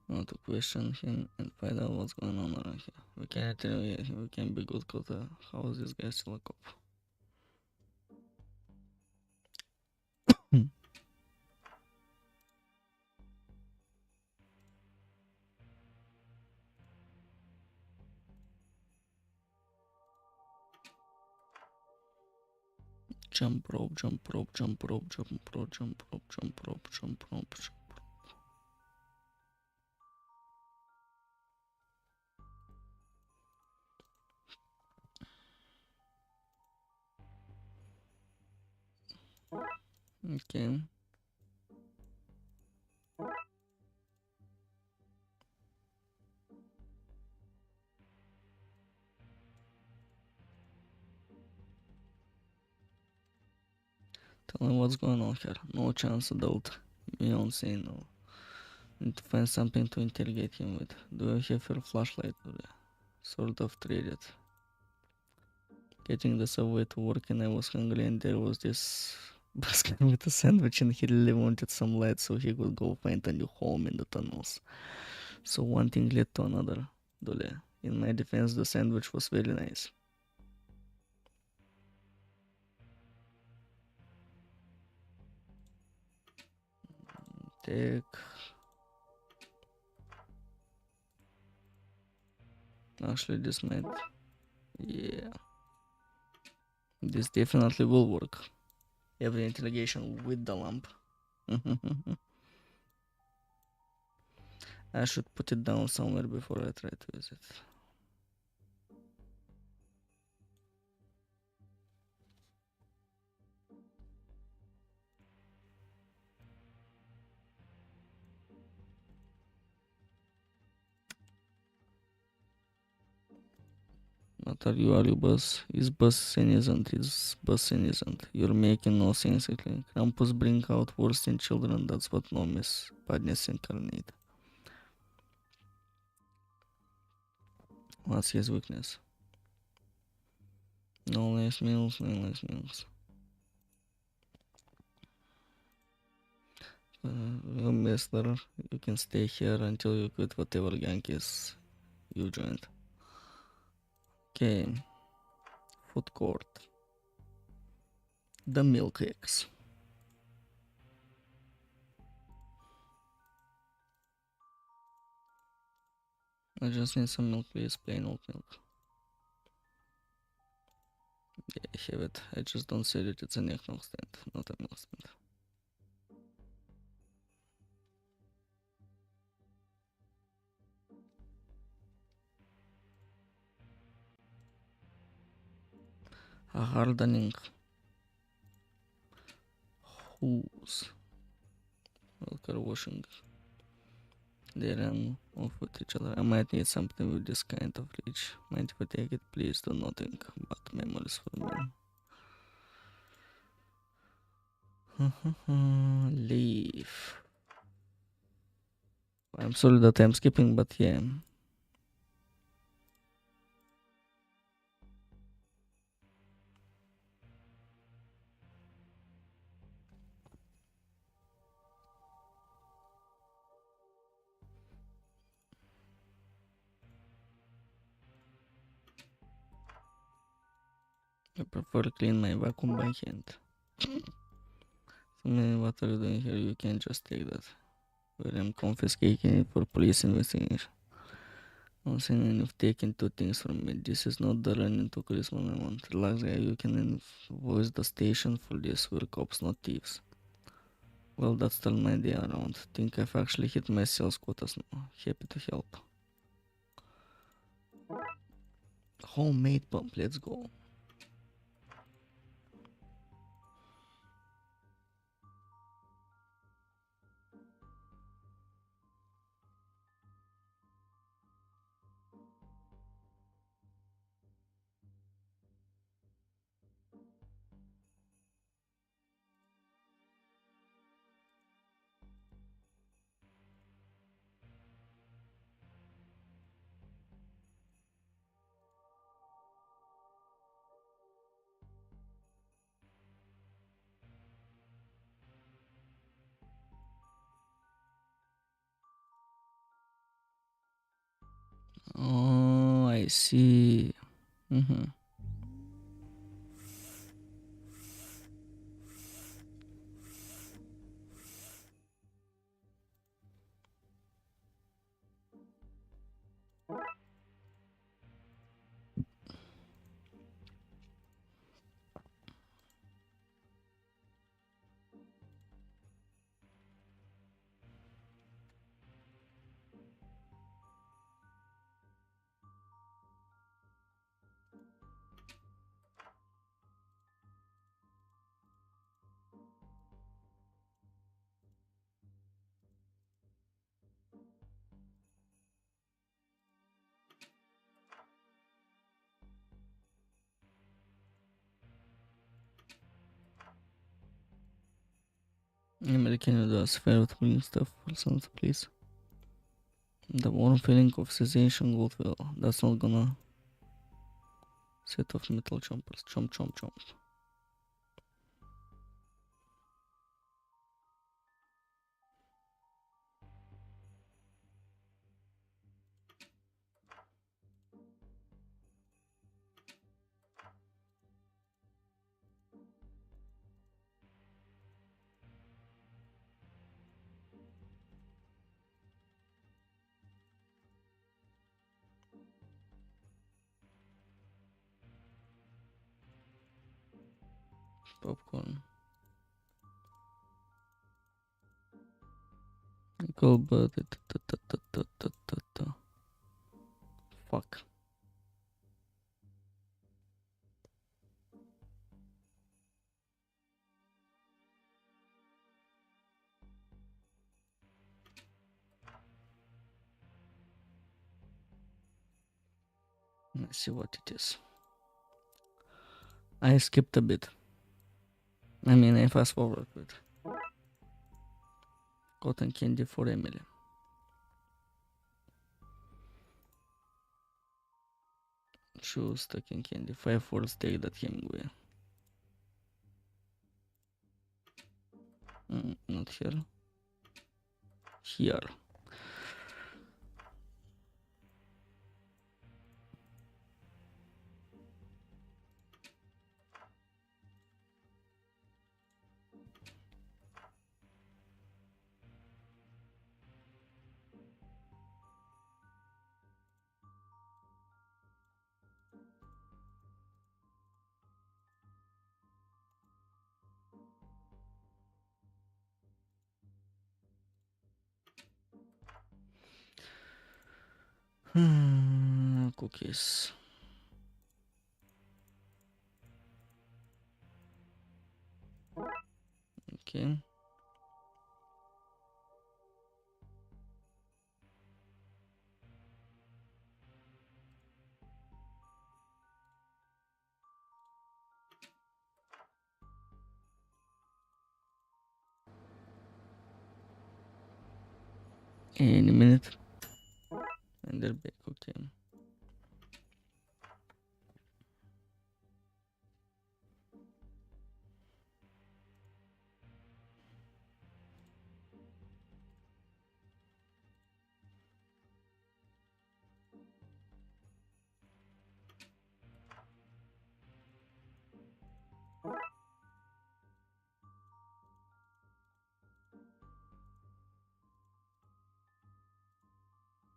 Now to question him and find out what's going on around here. We can't tell you yet. We can be good cause how is this guy still a cop? Jump rope, jump rope, jump rope, jump rope, jump rope, jump rope, jump rope, jump rope. Okay. Tell me what's going on here. No chance, adult. You don't say no. Need to find something to interrogate him with. Do you have your flashlight? Sort of treat it. Getting the subway to work and I was hungry and there was this basket with a sandwich and he really wanted some light so he could go find a new home in the tunnels. So one thing led to another. Dole. In my defense, the sandwich was very nice. Take. Actually, this might. Yeah. This definitely will work. Every interrogation with the lamp. I should put it down somewhere before I try to use it. What are you, bus? Is bus innocent? Is bus innocent? You're making no sense, actually. Krampus bring out worst in children, that's what no miss. Badness incarnate. What's his weakness? No less meals, no less meals. Mister, you can stay here until you quit whatever gang is you joined. Okay. Food court. The milk eggs. I just need some milk, please. Plain oat milk. Yeah, I have it. I just don't see that it's a milk stand, not a milk stand. A hardening hose. Welcome washing. They ran off with each other. I might need something with this kind of reach. Mind if I take it? Please do nothing but memories for me. Leave. I'm sorry that I'm skipping, but yeah. I prefer to clean my vacuum by hand. So man, what are you doing here? You can't just take that. Where I'm confiscating it for police investigation. I'm saying you've taken two things from me. This is not the running to Christmas I want. Relax guy, you can invoice the station for this. We're cops, not thieves. Well, that's still my idea around. Think I've actually hit my sales quotas now. Happy to help. Homemade pump, let's go. Oh, I see. Emily, can you do us a favor with bringing stuff for something, please? The warm feeling of sensation goodwill. That's not gonna set off metal chompers. Chomp, chomp, chomp. Popcorn. Go, but fuck. Let's see what it is. I skipped a bit. I mean, I fast forward with cotton candy for Emily. Choose stacking candy. 5 words, take that Hemingway. Not here. Here. Cookies. Okay. Any minute. And they're back, okay.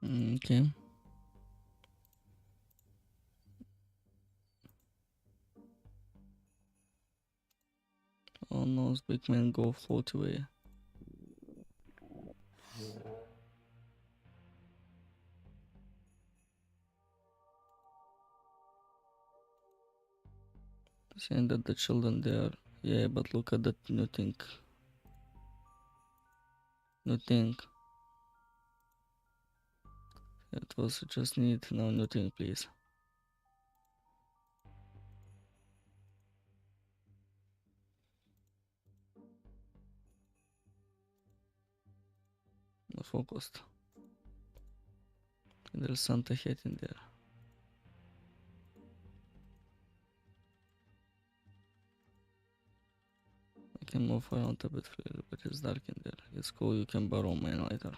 Okay. Oh no, big man go float away. Saying that the children there. Yeah, but look at that new thing. New thing. It was just need no new thing, please. Not focused. There's Santa hat in there. I can move around a bit freely, but it's dark in there. It's cool, you can borrow mine later.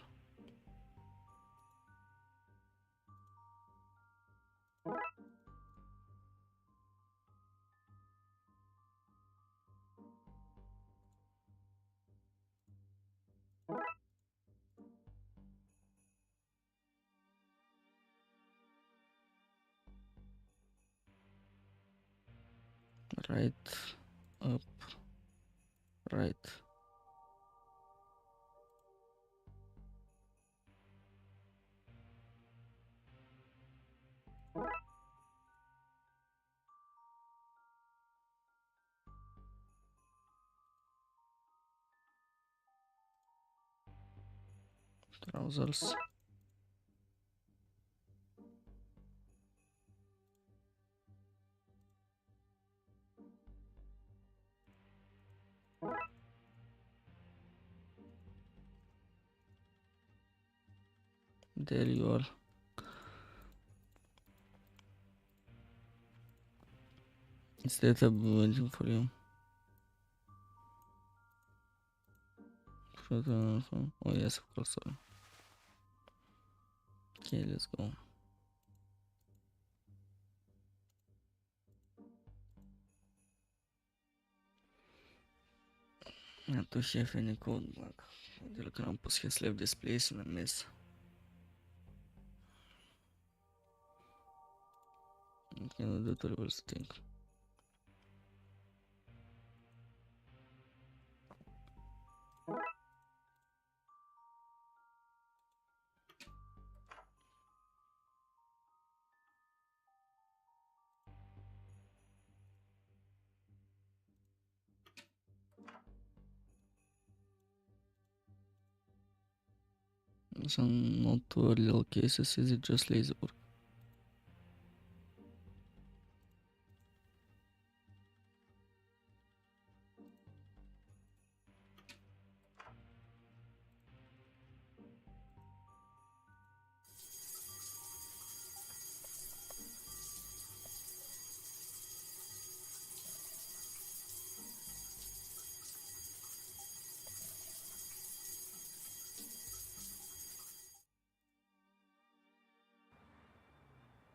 Right, up, right. Trousers. There you are. Instead I've been waiting for you. Oh yes, of course. Sorry. Okay, let's go. I don't have any code black. Del Krampus has left this place in a mess. I cannot do terrible thing. Some not too little cases, is it just lazy work?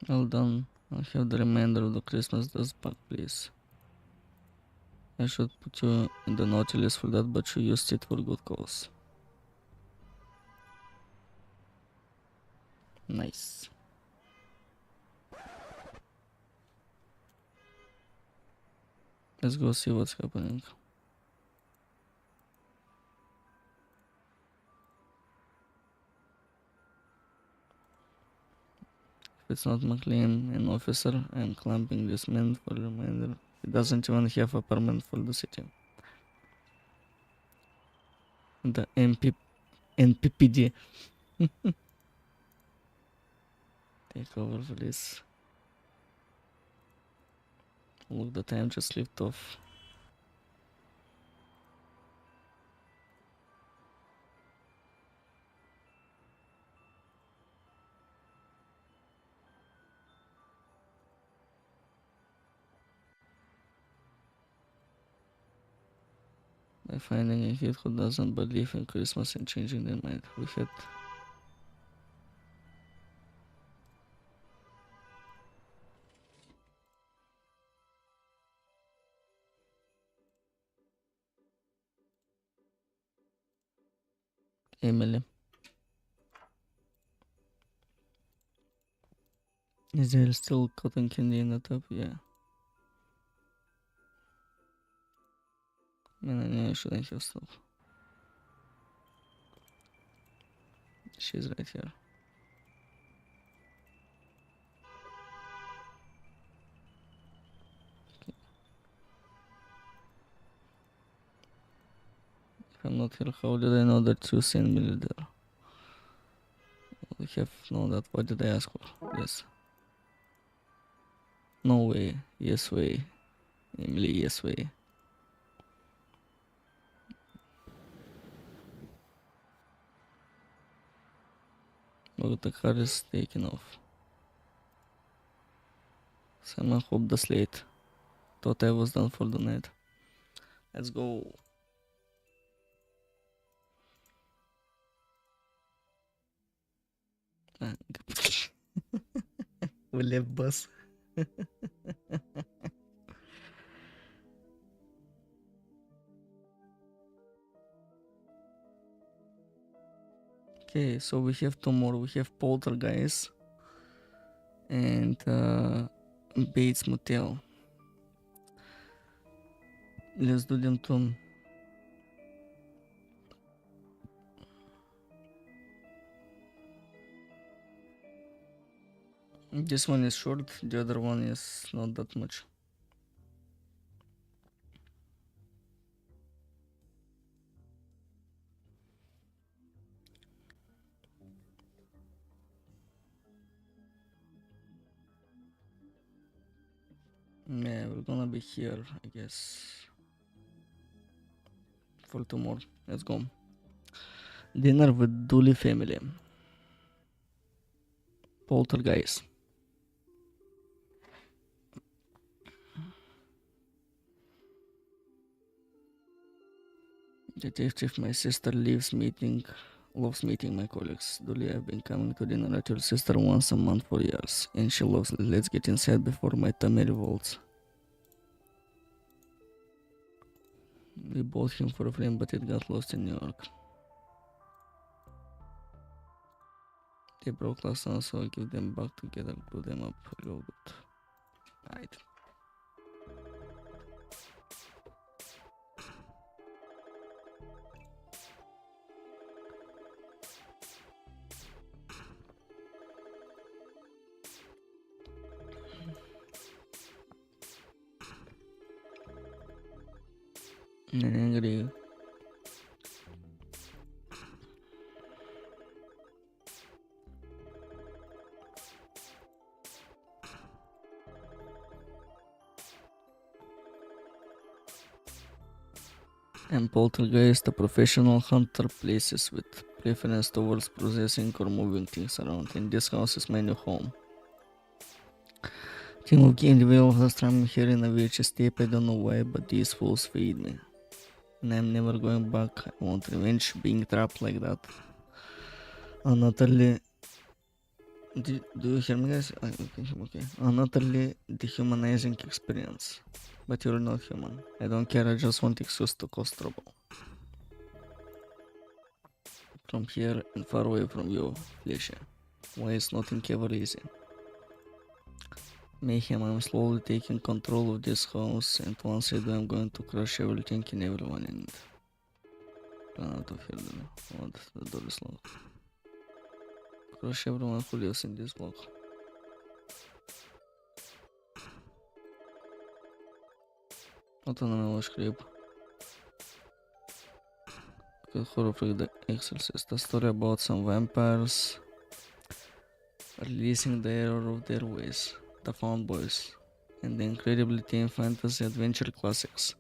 Well done. I'll have the remainder of the Christmas dust back, please. I should put you in the naughty list for that, but you used it for good cause. Nice. Let's go see what's happening. If it's not McLean, an officer, I am clamping this man for a reminder. He doesn't even have a permit for the city. The NPPD. Take over for this. Look, the time just slipped off. By finding a kid who doesn't believe in Christmas and changing their mind. We had Emily. Is there still cotton candy in the top? Yeah. Man, I knew I shouldn't have stopped. She's right here. If I'm not here, how did I know that you sent me there? We have known that. What did I ask for? Yes. No way. Yes way. Emily, yes way. Look, the car is taking off. Simon hope the slate. Thought I was done for the night. Let's go. We'll have bus. Okay, so we have two more. We have Poltergeist and Bates Motel. Let's do them too. This one is short, the other one is not that much. Yeah, we're gonna be here, I guess, for two more. Let's go. Dinner with Dooley family. Poltergeist. Detective, my sister loves meeting my colleagues. Dooley, I've been coming to dinner at your sister once a month for years, and she loves it. Let's get inside before my tummy revolts. We bought him for a frame, but it got lost in New York. They broke last night, so I'll give them back together, glue them up real good. Right. Angry. And Poltergeist, a professional hunter, places with preference towards possessing or moving things around. And this house is my new home. Team of game developers trying me here in a VHS tape. I don't know why, but these fools feed me. And I'm never going back. I want revenge being trapped like that. On utterly Do you hear me, guys? Okay. Unutterly dehumanizing experience. But you're not human. I don't care, I just want excuse to cause trouble. From here and far away from you, Felicia. Why is nothing ever easy? Mayhem, I'm slowly taking control of this house, and once I do, I'm going to crush everything and everyone in it. Run out of here, then. What? The door is locked. Crush everyone who lives in this block. Вот она мой шкрип. Horror The Exorcist, a story about some vampires releasing the error of their ways, the Found Boys, and the incredibly teen fantasy adventure classics.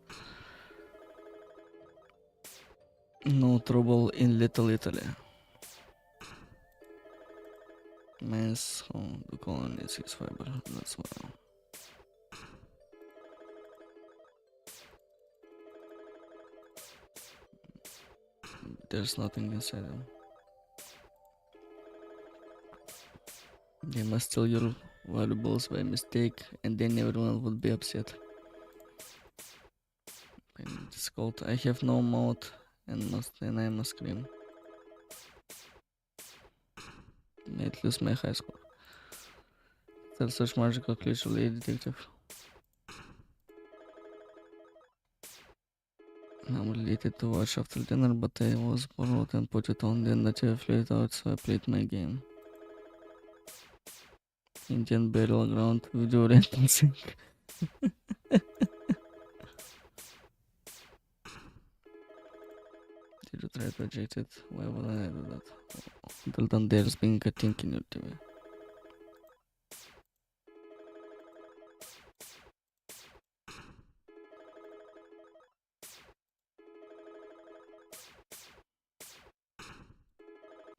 No Trouble in Little Italy. Man's home, the colony is his fiber, that's why. There's nothing inside them. They must steal your valuables by mistake, and then everyone would be upset. It's called I Have No Mouth and I Must Scream. Might lose my high score. Tell such magical creature, lady detective. I'm related to watch after dinner, but I was bored and put it on, then the TV flipped out, so I played my game. Indian burial ground video rental sync. Did you try to eject it? Why would I do that? Until then there's being a thing in your TV.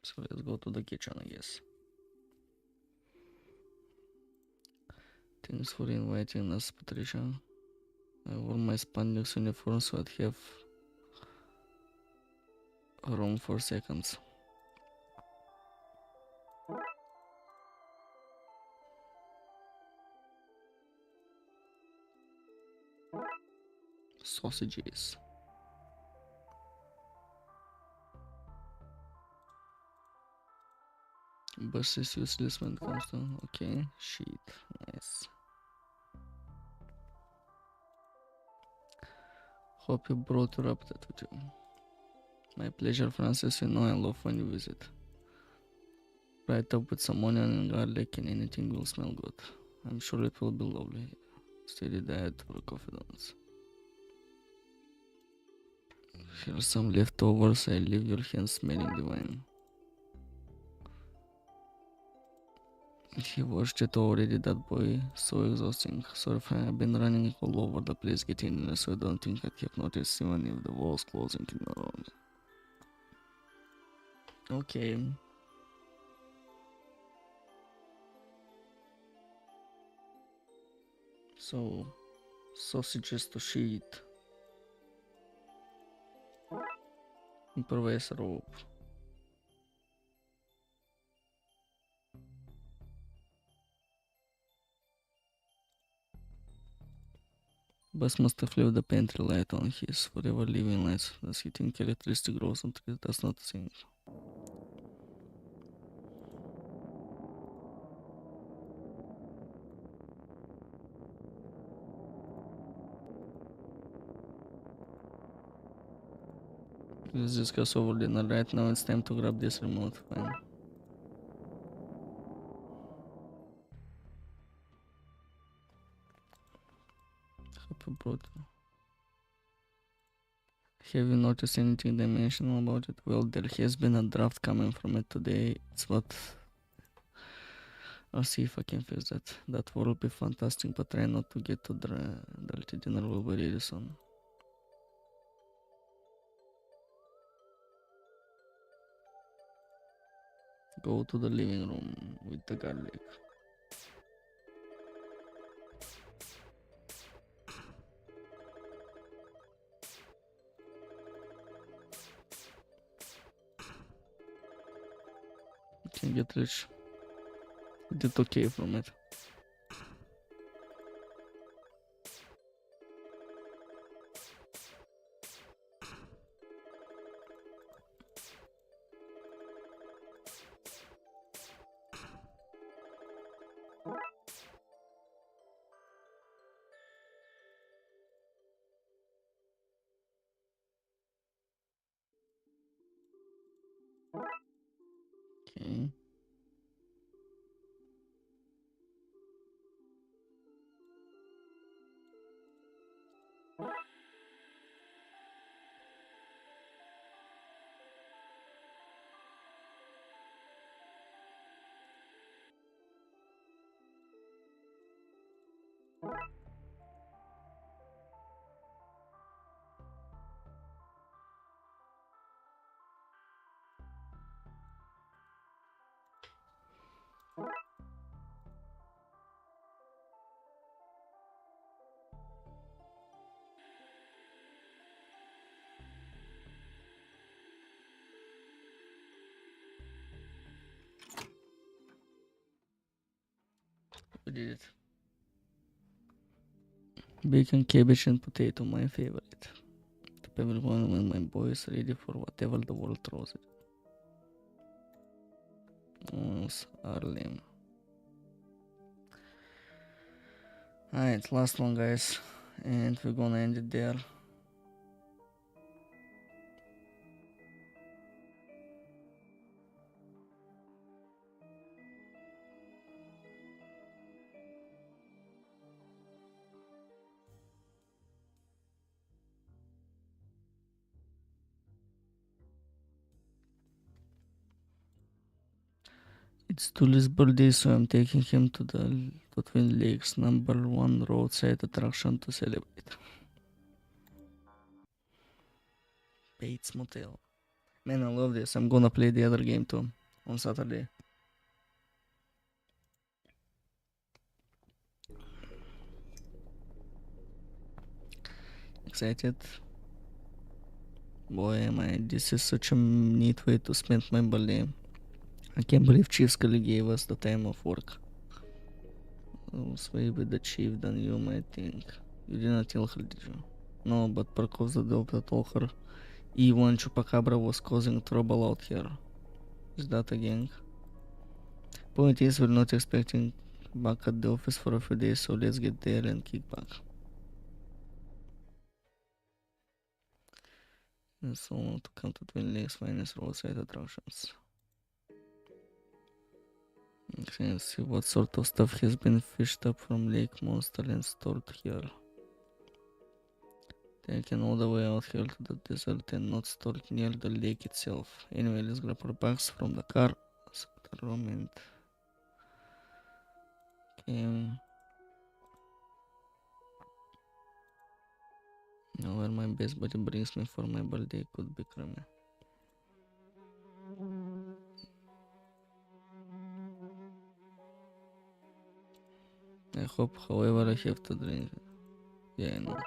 So let's go to the kitchen, I guess. Thanks for inviting us, Patricia. I wore my spandex uniform so I'd have room for seconds. Sausages. Bus is useless when it comes to... Okay, shit, nice. Hope you brought your appetite with you. My pleasure, Francis, you know I love when you visit. Right up with some onion and garlic and anything will smell good. I'm sure it will be lovely. Steady diet for confidence. Here's some leftovers, I leave your hands smelling divine. He watched it already, that boy, so exhausting. Sorry, I've been running all over the place getting in, so I don't think I'd have noticed even if the walls closing in around me. Okay. So, sausages to sheet. Improvise rope. Bus must have left the pantry light on his forever living lights. Does he think electricity grows on trees? That's not a thing. Let's discuss over dinner. Right now it's time to grab this remote. Fine. Happy birthday. Have you noticed anything dimensional about it? Well, there has been a draft coming from it today. It's what... I'll see if I can fix that. That will be fantastic, but try not to get to dirty. Dinner will be ready soon. Go to the living room with the garlic. You can get rich. We did okay from it. Okay. We did it. Bacon, cabbage, and potato, my favorite. Everyone when my boy is ready for whatever the world throws it. Arlem. Alright, last one, guys. And we're gonna end it there. It's Tuli's birthday, so I'm taking him to the Twin Lakes #1 roadside attraction to celebrate. Bates Motel. Man, I love this. I'm gonna play the other game too on Saturday. Excited? Boy, am I. This is such a neat way to spend my birthday. I can't believe Chiefs really gave us the time of work. I was way with the chief than you might think. You didn't tell her, did you? No, but Parkov's the doctor told her E1 Chupacabra was causing trouble out here. Is that a gang? Point is, we're not expecting back at the office for a few days, so let's get there and kick back. It's all to come to Twin Lakes finest roadside attractions. Okay, let's see what sort of stuff has been fished up from Lake Monster and stored here. Taken all the way out here to the desert and not stored near the lake itself. Anyway, let's grab our bags from the car, the room, and okay. Now where my best buddy brings me for my birthday could be creamy. I hope, however, I have to drink it. Yeah, I know.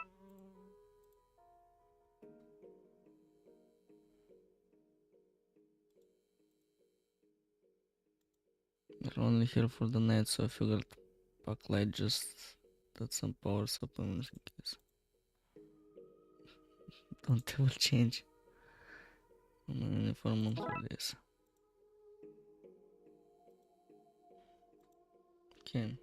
We're only here for the night, so I figured pack light just that some power supplements in case. Don't ever change. I'm in uniform for this. Okay.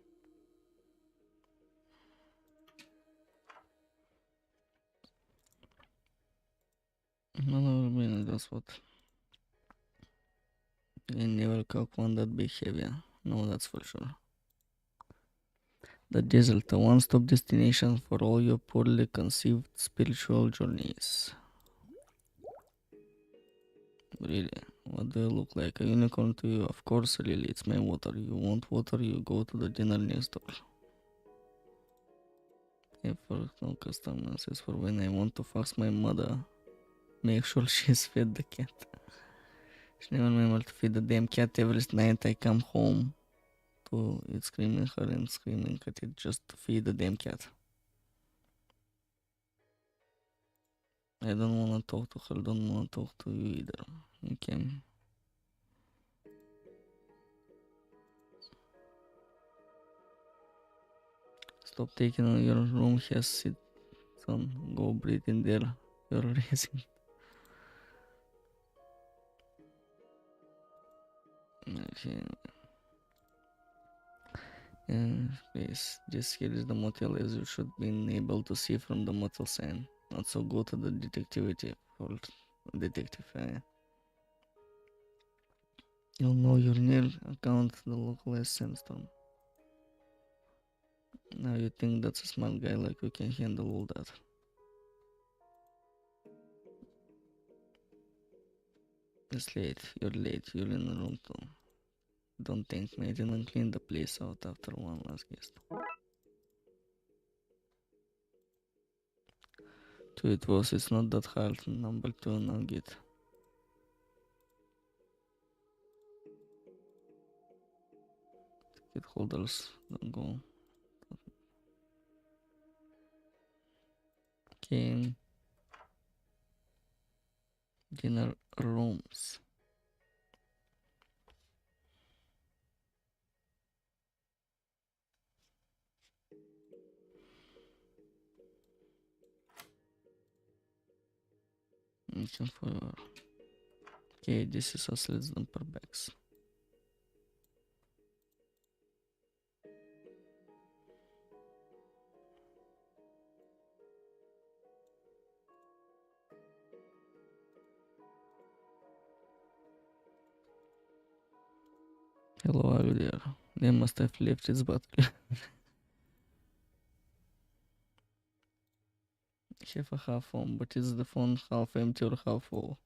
Another minute, that's what. I never cook one that big heavy. No, that's for sure. The desert, a one-stop destination for all your poorly conceived spiritual journeys. Really? What do I look like? A unicorn to you? Of course, really, it's my water. You want water, you go to the dinner next door. If for no customers is for when I want to fax my mother. Make sure she's fed the cat. She never remember to feed the damn cat every night I come home to it screaming her and screaming at it just to feed the damn cat. I don't wanna talk to her, don't wanna talk to you either. Okay. Stop taking on your room has sit on. Go breathe in there. You're raising. Okay. Please. This here is the motel as you should be able to see from the motel sign. Not so go to the detective. You'll know your near account the localized sandstorm. Now you think that's a smart guy like you can handle all that. It's late. You're late. You're in the room too. Don't think me. I didn't clean the place out after one last guest. Two it was. It's not that hard. Number two, now get. Ticket holders don't go. Okay. Dinner rooms. Mission for. Okay, this is us. Let's dump our bags. Hello, are you there? They must have left its battery. Have a half phone, but is the phone half empty or half full?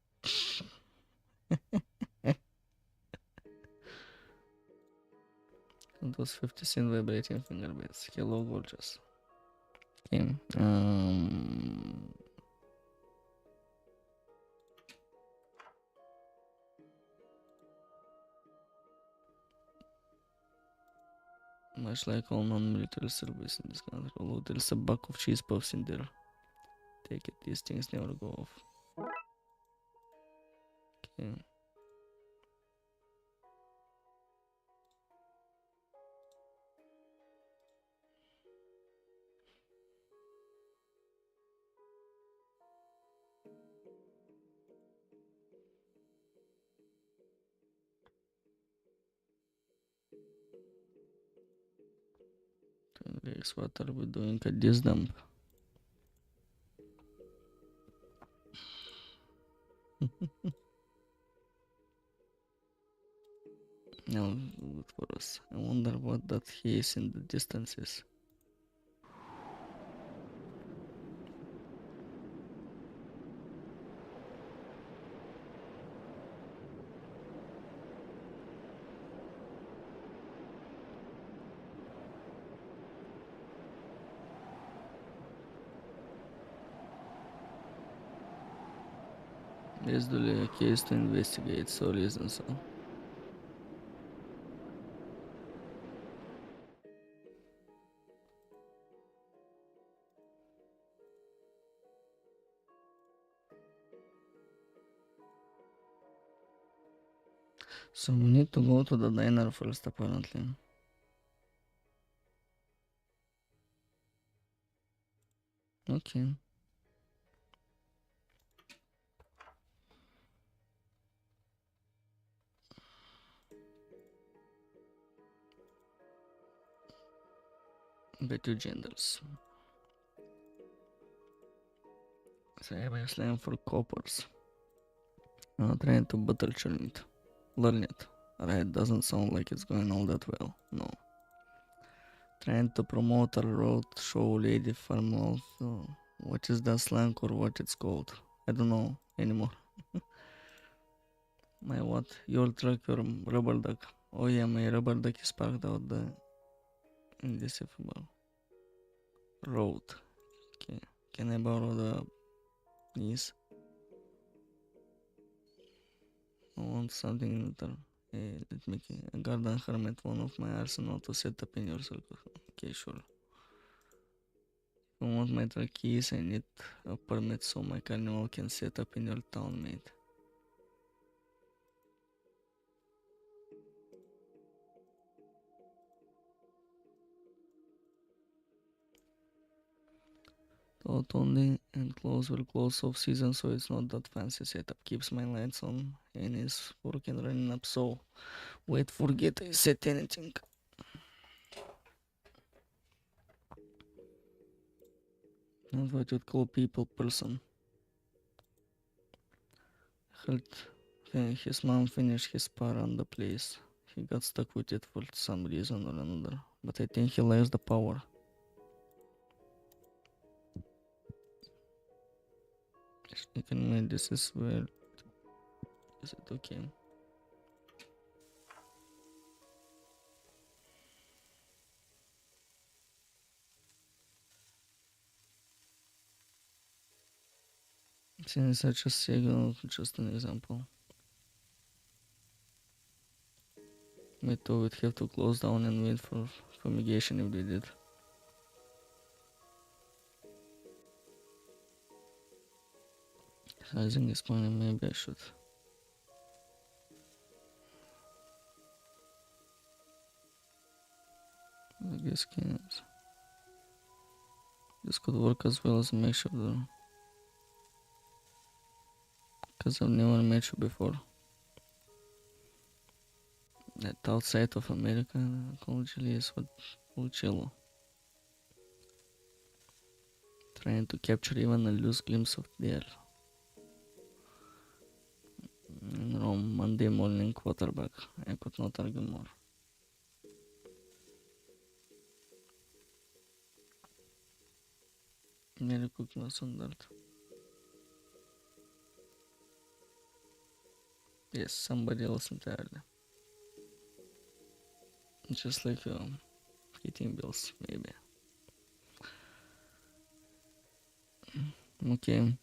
Those 50 cent vibrating finger bits. Hello, gorgeous. Okay. Much like all non-military service in this country, although there's a buck of cheese puffs in there. Take it, these things never go off. Okay. Relax, what are we doing at this dump? Now, good for us. I wonder what that haze in the distance is. Let's do a case to investigate, so listen so. So we need to go to the diner first apparently. Okay. Better genders. So I'm slang for coppers. I'm trying to battle churn it. Learn it. Right, doesn't sound like it's going all that well. No. Trying to promote a road show lady farm. What is that slang or what it's called? I don't know anymore. My what? Your truck, your rubber duck. Oh yeah, my rubber duck is parked out the in this road. Okay. Can I borrow the knees? I want something in return. Let me a garden hermit, one of my arsenal to set up in your circle. Okay, sure. If you want my truck keys, I need a permit so my carnival can set up in your town, mate. Thought only and close will close off season, so it's not that fancy setup. Keeps my lights on and is working running up, so wait, forget I said anything. Not what you'd call people person. Heard his mom finished his par on the place. He got stuck with it for some reason or another, but I think he likes the power. I can make this is where is it okay? Since such a signal, just an example. Me too would have to close down and wait for fumigation if they did. Sizing is funny, maybe I should. I guess can't. This could work as well as a makeshift door. Cause I've never met you before. That outside of America, Conchili is what Ulcello. Trying to capture even a loose glimpse of the air. In Rome, Monday morning quarterback. I could not argue more. Nearly cooked was on that. Yes, somebody else entirely. Just like heating bills, maybe. Okay.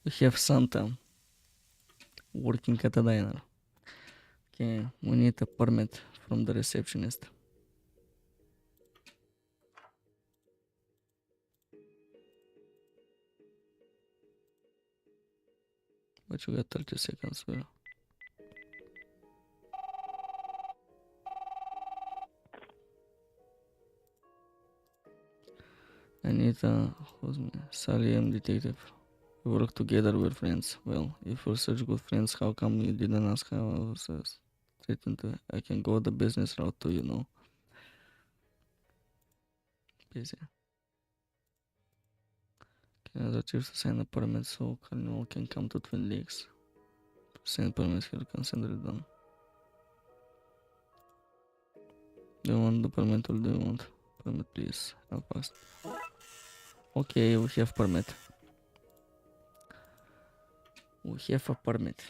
We have Santa working at a diner. Okay, we need a permit from the receptionist. But you got 30 seconds, well. Anita, who's me? Sally, I'm detective. We work together, we're friends. Well, if we're such good friends, how come you didn't ask how I was threatened to? I can go the business route too, you know. Busy. Can I choose to sign a permit so Carnival can come to Twin Lakes? Sign permit here, consider it done. Do you want the permit or do you want permit, please? Help us. Okay, we have permit. We have a permit.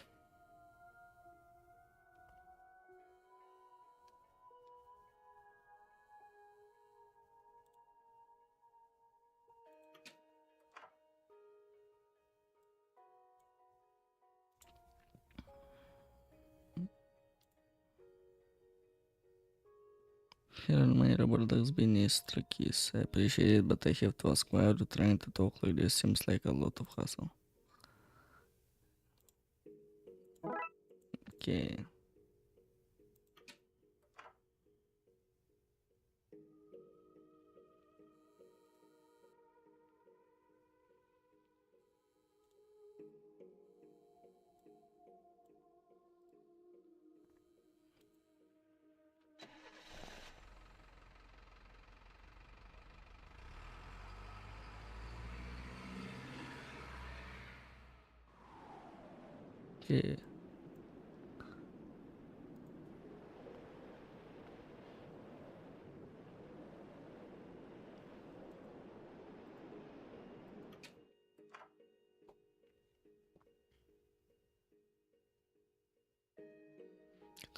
Here are my rubber ducks beneath the keys. I appreciate it, but I have to ask, why are you trying to talk like this? Seems like a lot of hassle. Okay. Okay.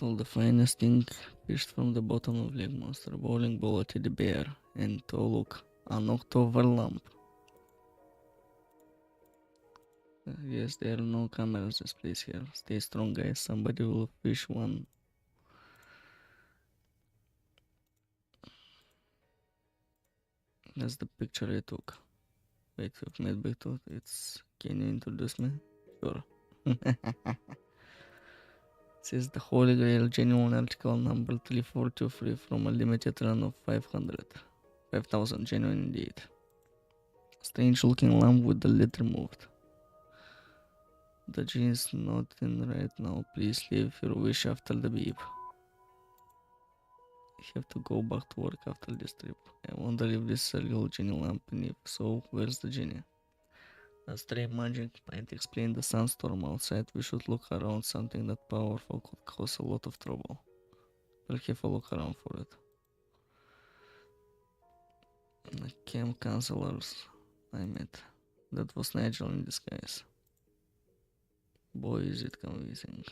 All the finest thing fished from the bottom of Lake Monster, bowling ball, a teddy bear, and oh look, an October lamp. Yes, there are no cameras displayed here. Stay strong, guys. Somebody will fish one. That's the picture I took. Wait, you've made big tooth. It's. Can you introduce me? Sure. Says the Holy Grail genuine article number 3423 from a limited run of 5,000 genuine indeed. Strange looking lamp with the lid removed. The genie is not in right now. Please leave your wish after the beep. I have to go back to work after this trip. I wonder if this is a real genie lamp, and if so, where's the genie? A stray magic might explain the sandstorm outside. We should look around. Something that powerful could cause a lot of trouble. We'll have a look around for it. The camp counselors I met. That was Nigel in disguise. Boy, is it convincing.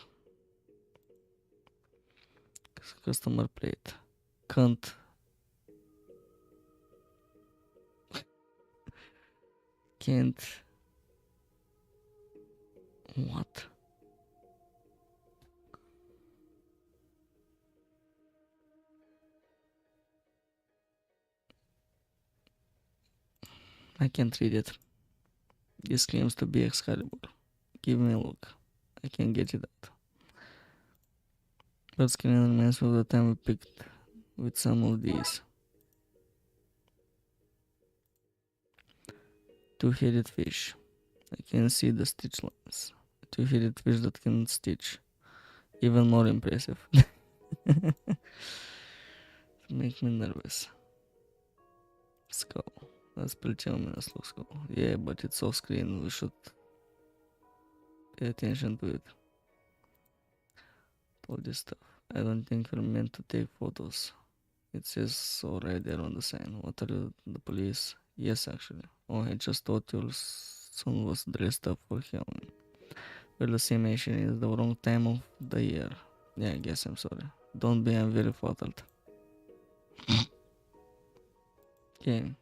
Customer plate. Can't. Can't. What? I can't read it. This claims to be Excalibur. Give me a look. I can't get it out. But screen reminds me of the time we picked with some of these. Two-headed fish. I can see the stitch lines. Two-headed fish that can stitch. Even more impressive. Make me nervous. Skull. That's pretty ominous look skull. Yeah, but it's off screen. We should pay attention to it. All this stuff. I don't think we're meant to take photos. It says so right there on the sign. What are you, the police? Yes, actually. Oh, I just thought your son was dressed up for Halloween. We're the same age, it's the wrong time of the year. Yeah, I guess I'm sorry. Don't be, I'm very flattered. Okay.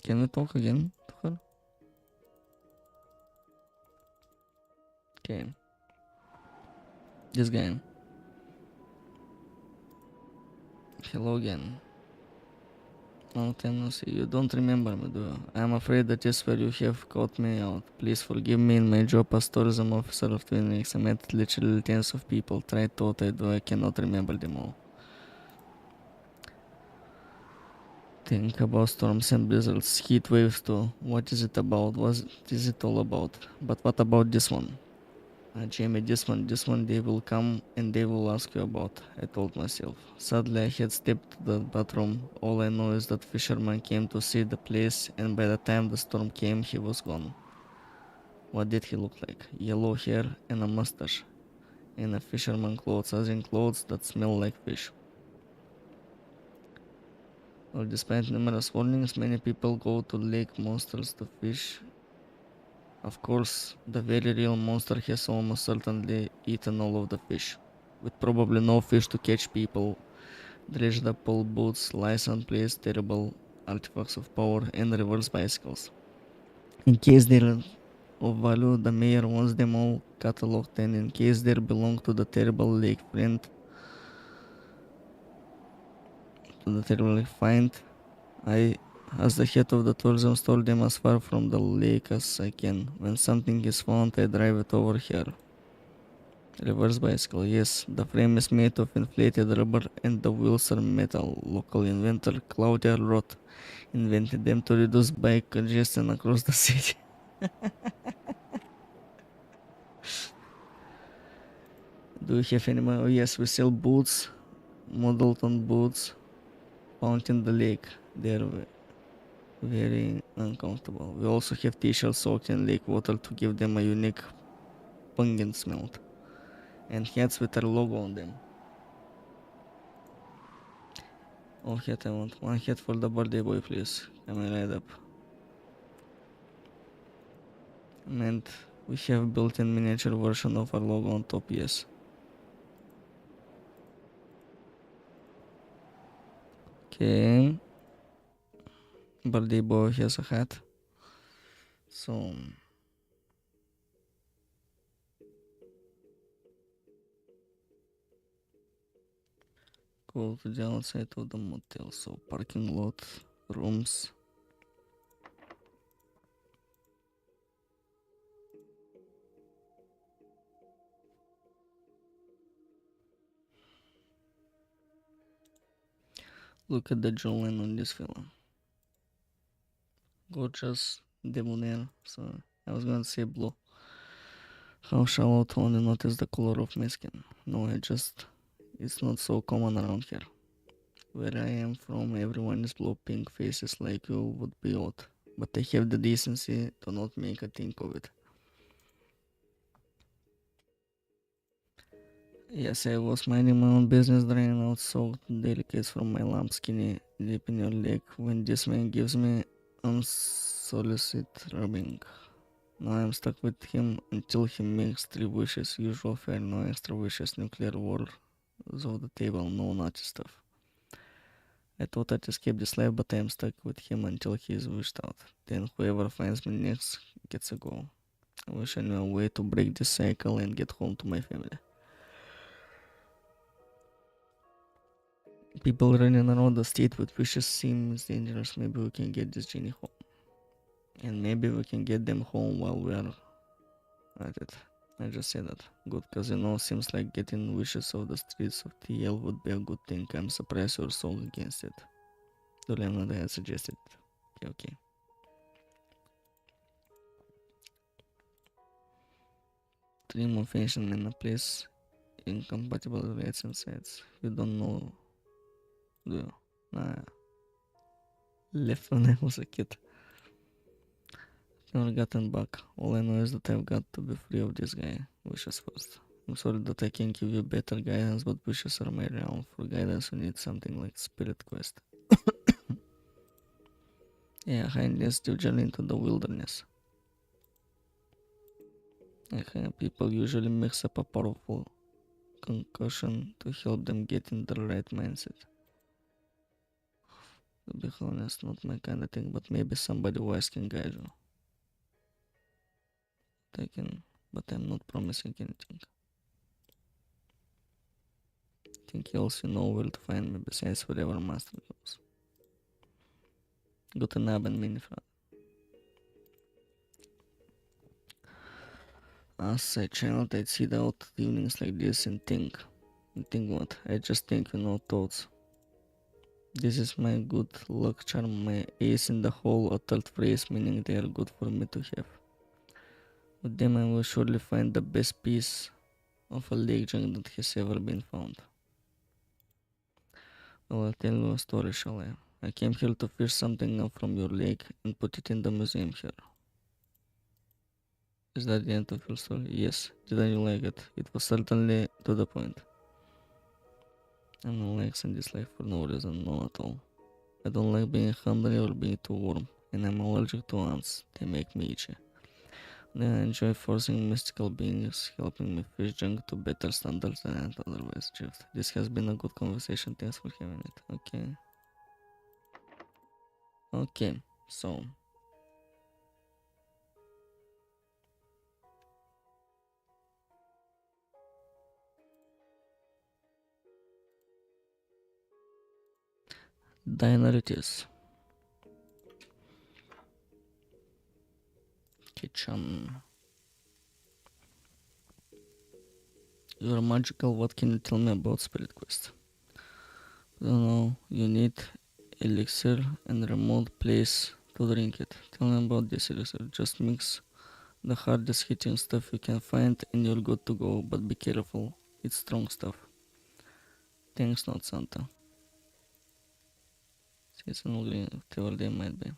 Can we talk again to her? Okay. This guy. Hello again. Long time no see. You don't remember me, do you? I'm afraid that is where you have caught me out. Please forgive me in my job as tourism officer of Twin Lakes. I met literally tens of people. Try thought I do. I cannot remember them all. Think about storms and blizzards, heat waves too. What is it about? What is it all about? But what about this one? Jamie, this one they will come and they will ask you about, I told myself. Suddenly I had stepped to the bathroom. All I know is that fisherman came to see the place, and by the time the storm came, he was gone. What did he look like? Yellow hair and a mustache. And a fisherman clothes, as in clothes that smell like fish. Well, despite numerous warnings, many people go to lake monsters to fish. Of course, the very real monster has almost certainly eaten all of the fish, with probably no fish to catch people, dredged up old boats, license plates, terrible artifacts of power, and reverse bicycles. In case they're of value, the mayor wants them all catalogued, and in case they belong to the terrible lake friend, I, as the head of the tourism, store them as far from the lake as I can. When something is found, I drive it over here. Reverse bicycle, yes. The frame is made of inflated rubber and the wheels are metal. Local inventor Claudia Roth invented them to reduce bike congestion across the city. Do you have any money? Oh, yes, we sell boots, modeled on boots, found in the lake. They're very uncomfortable. We also have t-shirts soaked in lake water to give them a unique pungent smell. And hats with our logo on them. Oh, hat I want. One hat for the birthday boy, please. Come right up. And we have built-in miniature version of our logo on top, yes. Okay. Birthday boy has a hat. So go to the outside of the motel. So parking lot, rooms. Look at the jawline on this fella. Gorgeous, debonair. So I was gonna say blue. How shall I only notice the color of my skin? No, it's not so common around here. Where I am from, everyone is blue pink faces like you would be odd. But I have the decency to not make a thing of it. Yes, I was minding my own business, drying out soaked delicates from my lamb skinny deep in your leg when this man gives me unsolicited rubbing. Now I'm stuck with him until he makes 3 wishes, usual fare, no extra wishes, nuclear war of the table, no naughty stuff. I thought I'd escape this life, but I am stuck with him until he is wished out. Then whoever finds me next gets a go. I wish I knew a way to break this cycle and get home to my family. People running around the state with wishes seems dangerous. Maybe we can get this genie home. And maybe we can get them home while we are at it. I just said that. Good, cause seems like getting wishes off the streets of TL would be a good thing. I'm surprised you're so against it. Leonard had suggested. Okay. Dream of ancient in a place incompatible with rights and sides. You don't know, do you? Nah. Left when I was a kid. Never gotten back. All I know is that I've got to be free of this guy. Wishes first. I'm sorry that I can't give you better guidance, but wishes are my realm. For guidance, you need something like Spirit Quest. Yeah, highness to journey into the wilderness. People usually mix up a powerful concussion to help them get in the right mindset. To be honest, not my kind of thing, but maybe somebody wise can guide you. But I'm not promising anything. Think else you know where to find me besides wherever master goes. Guten Abend, meine Frau. As I channeled, I'd sit out evenings like this and think. Think what? I just think, thoughts. This is my good luck charm, my ace in the hole, a third phrase meaning they are good for me to have. With them I will surely find the best piece of a lake junk that has ever been found. Well, I'll tell you a story, shall I? I came here to fish something up from your lake and put it in the museum here. Is that the end of your story? Yes. Didn't you like it? It was certainly to the point. I'm not likes in this life for no reason, none at all. I don't like being hungry or being too warm, and I'm allergic to ants. They make me itchy. Then I enjoy forcing mystical beings helping me fish junk to better standards than I'd otherwise achieved. This has been a good conversation. Thanks for having it. Okay, so diner it is. Kitchen. You're magical. What can you tell me about Spirit Quest? I don't know. You need elixir and remote place to drink it. Tell me about this elixir. Just mix the hardest hitting stuff you can find and you're good to go, but be careful. It's strong stuff. Thanks, not Santa. Seasonal green, whatever they might be.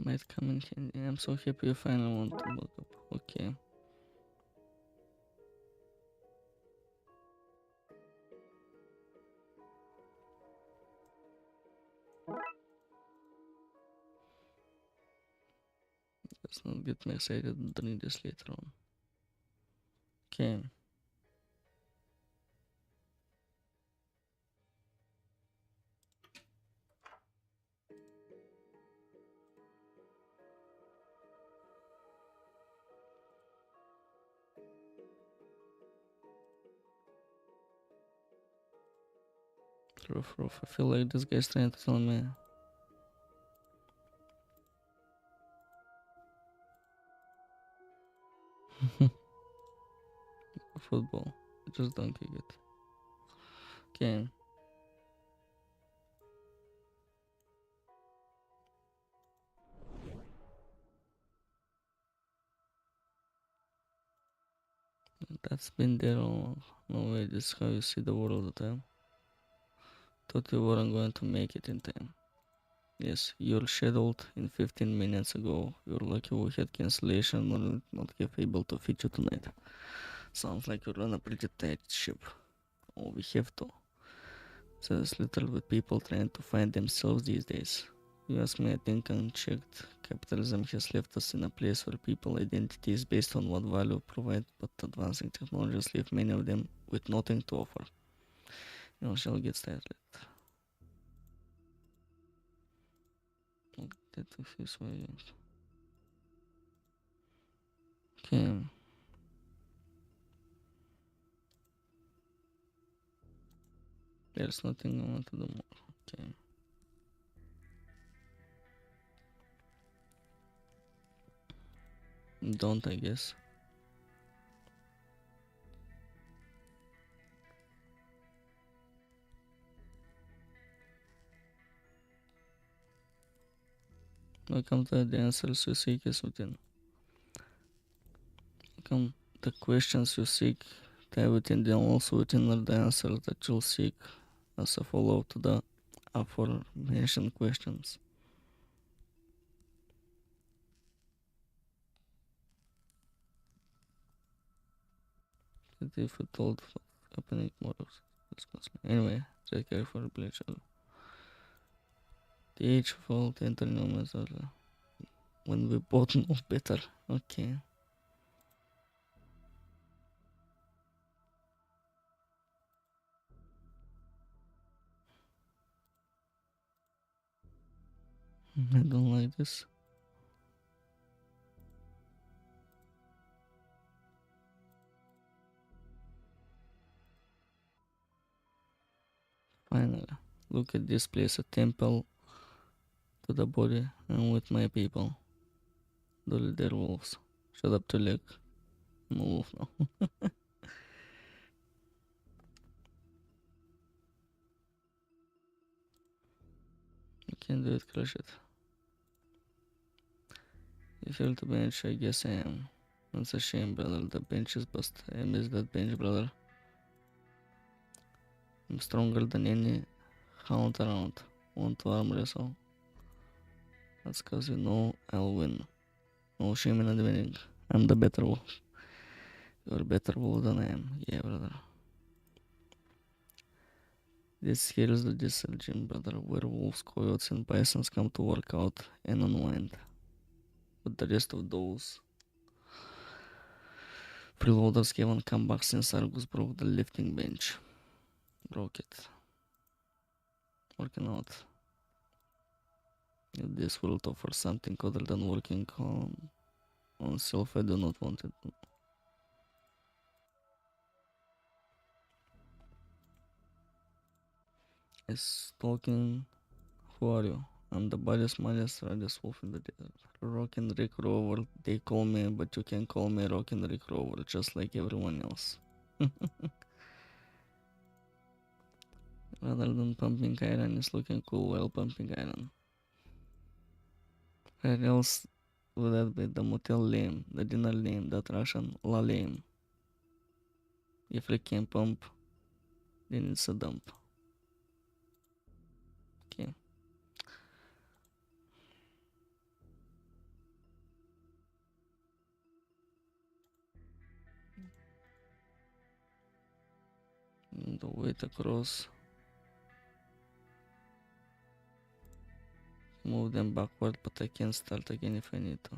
Might come in handy. I'm so happy you finally want to look up. Okay. Let's not get me excited and drink this later on. Okay. Roof. I feel like this guy's trying to tell me. Football. I just don't kick it. Okay. That's been there all along. No way, this is how you see the world all the time. Thought you weren't going to make it in time. Yes, you're scheduled in 15 minutes ago. You're lucky we had cancellation or not able to fit you tonight. Sounds like you're on a pretty tight ship. Oh, we have to. There's little with people trying to find themselves these days. You ask me, I think unchecked capitalism has left us in a place where people identity is based on what value provide, but advancing technologies leave many of them with nothing to offer. You shall get started. That is way. Okay. There's nothing I want to do more. Okay. Don't, I guess. Welcome to the answers you seek is within. Welcome the questions you seek, they within them also within are the answers that you'll seek as a follow to the aforementioned questions. That if we told what's happening tomorrow, anyway, take care for each other. The age of all the internet when we both know better. Okay. I don't like this. Finally, look at this place, a temple to the body and with my people. The little wolves. Shut up to leg. I'm a wolf now. You can do it, crush it. You feel the bench, I guess I am. It's a shame, brother. The bench is bust. I miss that bench, brother. I'm stronger than any hound around. Want to arm wrestle? That's cause you know I'll win. No shame in admitting I'm the better wolf. You're a better wolf than I am. Yeah, brother. This here is the diesel gym, brother, where wolves, coyotes, and bisons come to work out and unwind. But the rest of those freeloaders haven't come back since Argus broke the lifting bench. Broke it. Working out. If this world offers something other than working on self, I do not want it. Is talking. Who are you? I'm the baddest, raddest wolf in the desert. Rock and Rick Rover, they call me, but you can call me Rock and Rick Rover, just like everyone else. Rather than pumping iron is looking cool while pumping iron. Where else would that be? The motel lame, the dinner lame, that Russian la lame. If I can pump, then it's a dump. Okay. The weight across. Move them backward, but I can start again if I need to.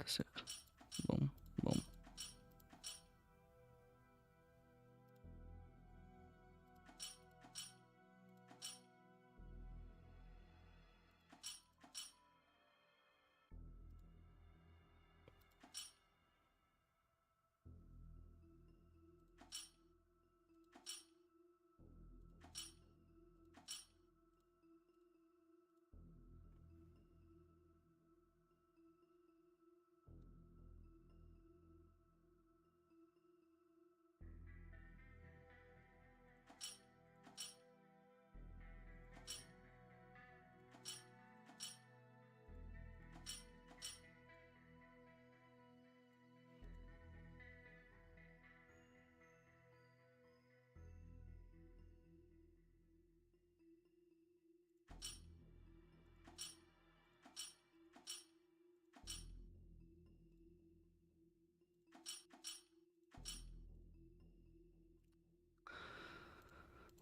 a sec. Boom, boom.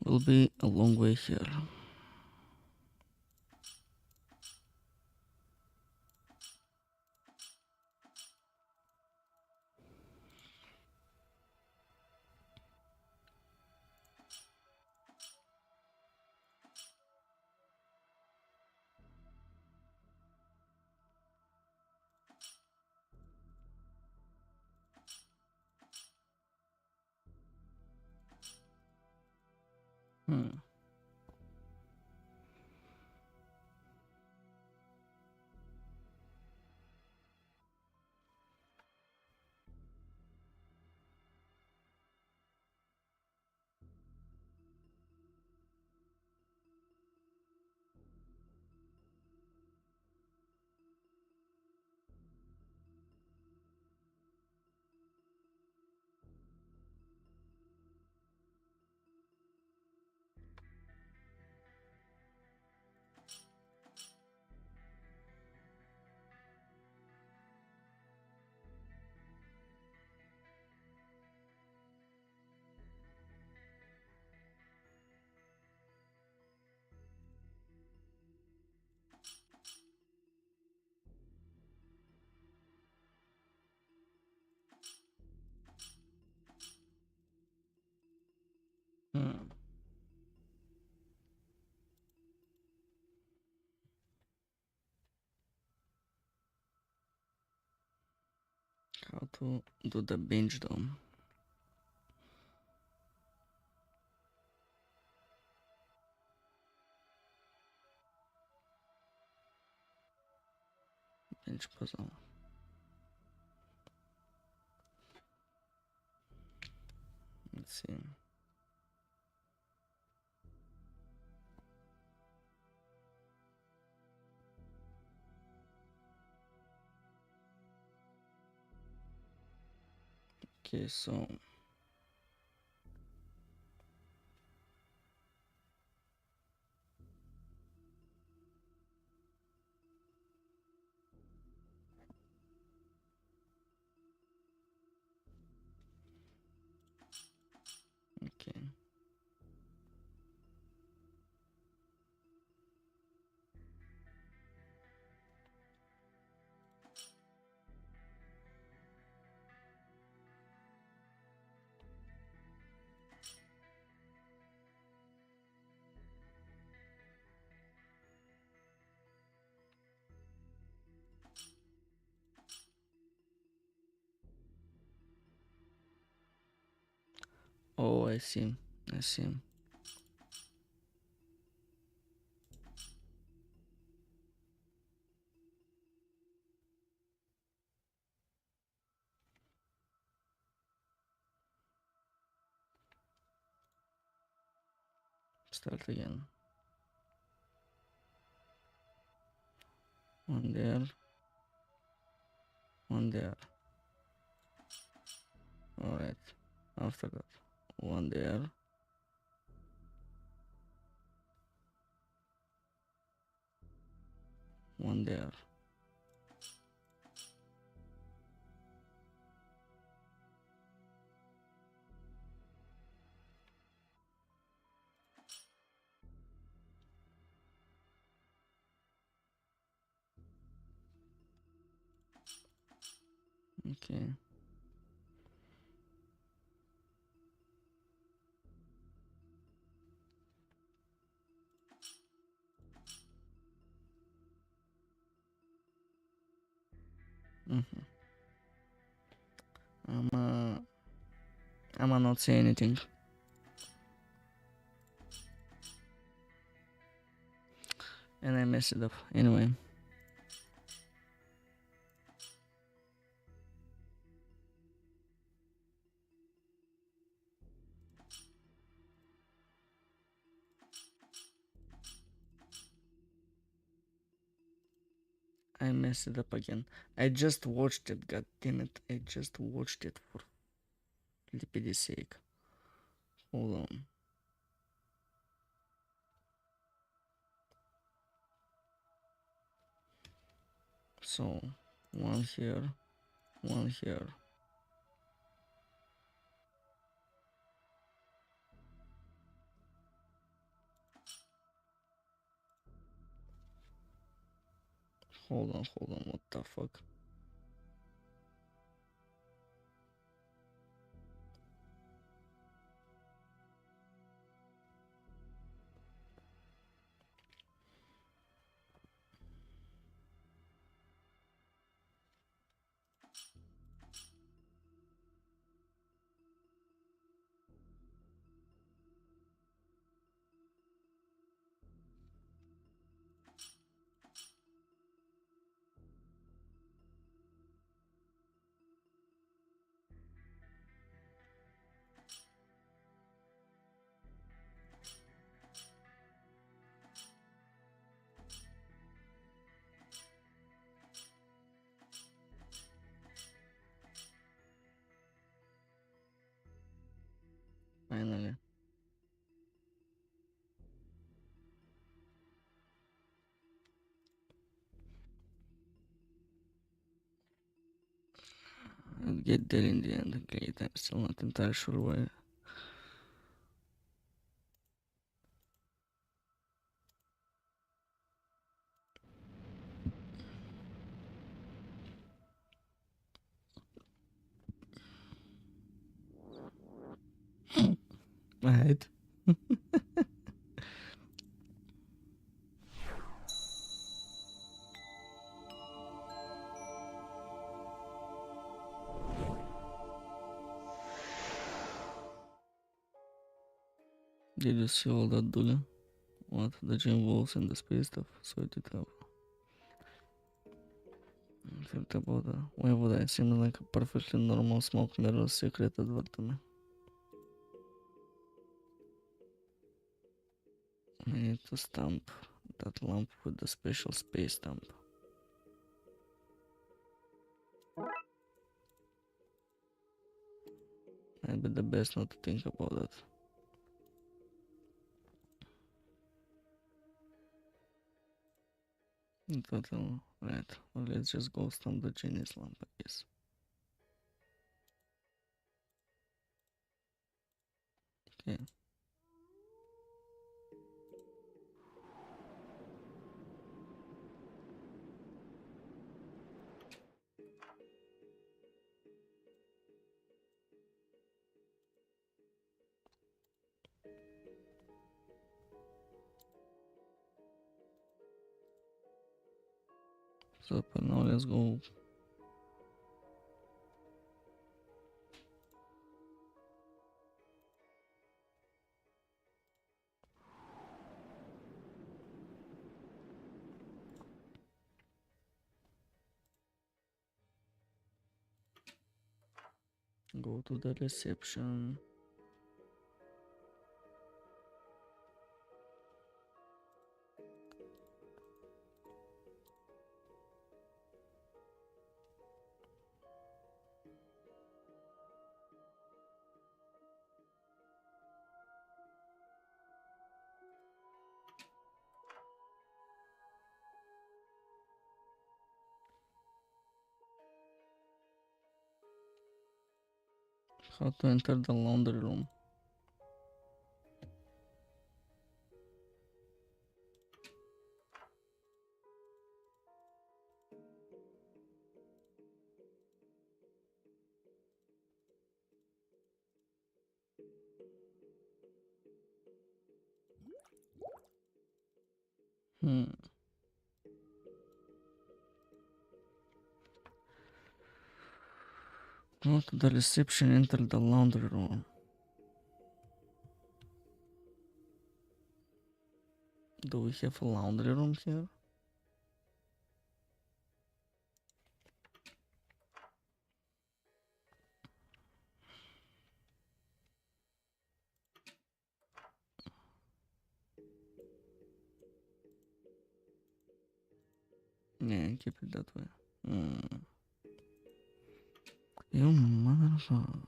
Will be a long way here. Hmm. Hmm. How to do the binge though? Binge puzzle. Let's see. Okay, so okay. Oh, I see. I see. Start again. One there. One there. Alright. After that. One there. One there. Okay. Mm-hmm. I'm I'ma not say anything. And I messed it up. Anyway. I messed it up again. I just watched it, god damn it. I just watched it for lipidy's sake. Hold on. So, one here, one here. Hold on, what the fuck? Finally. I'll get there in the end. Great, I'm still not entirely sure why. Right. Did you see all that, Dula? What? The gym walls and the space stuff? So it did have. I felt about that. Why would I seem like a perfectly normal smoke mirror secret advert to me? I need to stamp that lamp with the special space stamp. Might be the best not to think about that. Total. Right. Well, let's just go stamp the genius lamp, I guess. Okay. So now let's go. Go to the reception. How to enter the laundry room? Go to the reception, enter the laundry room. Do we have a laundry room here? Yeah, keep it that way. You motherfucker.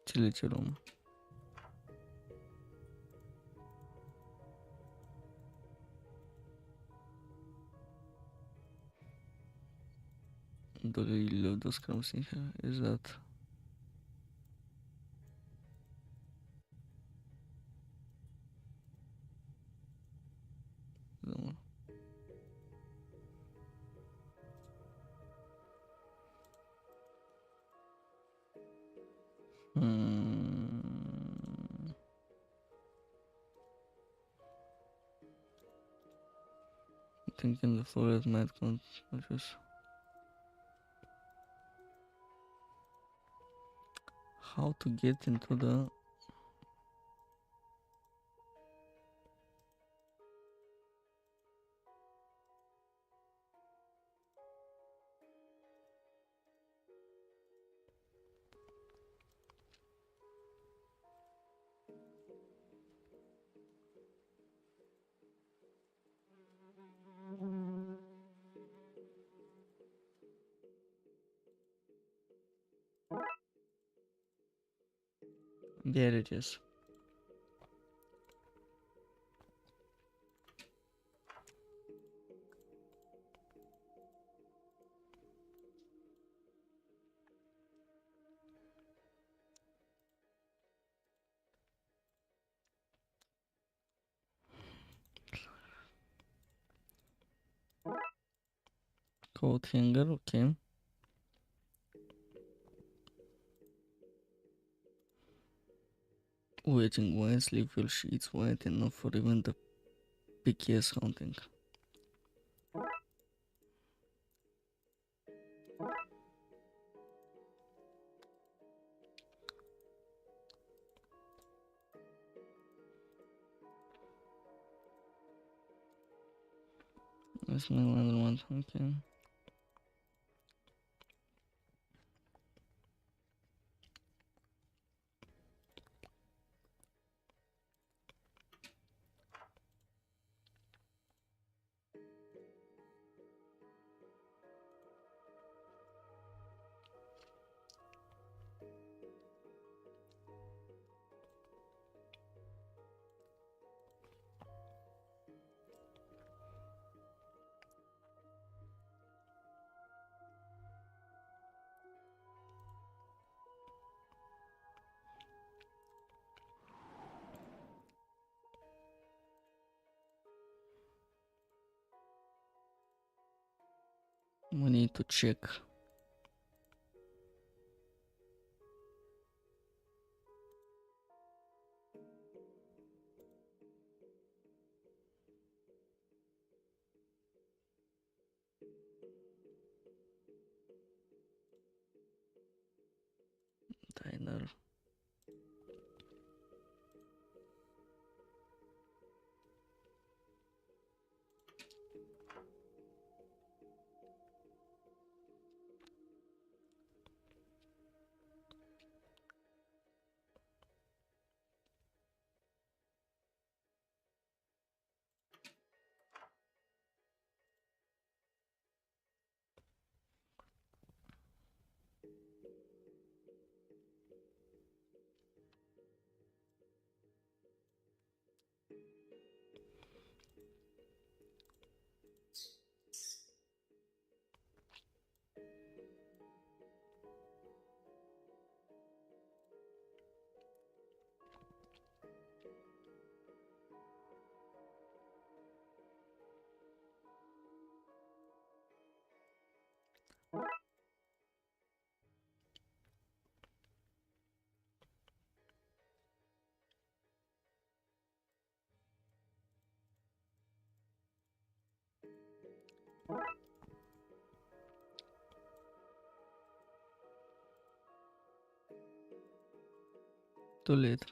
Utility room. Do they leave those crumbs in here? Is that... No. Thinking the fluoride might conscious. How to get into the... There it is. Coat hanger, okay. Waiting wisely, fill sheets wide enough for even the pickiest hunting. That's my another one, okay. We need to check. Diner. Too late.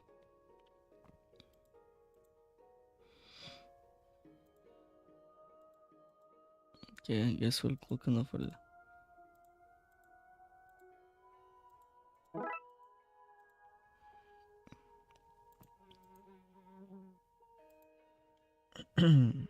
Okay, I guess we'll cook enough for that. Mhm.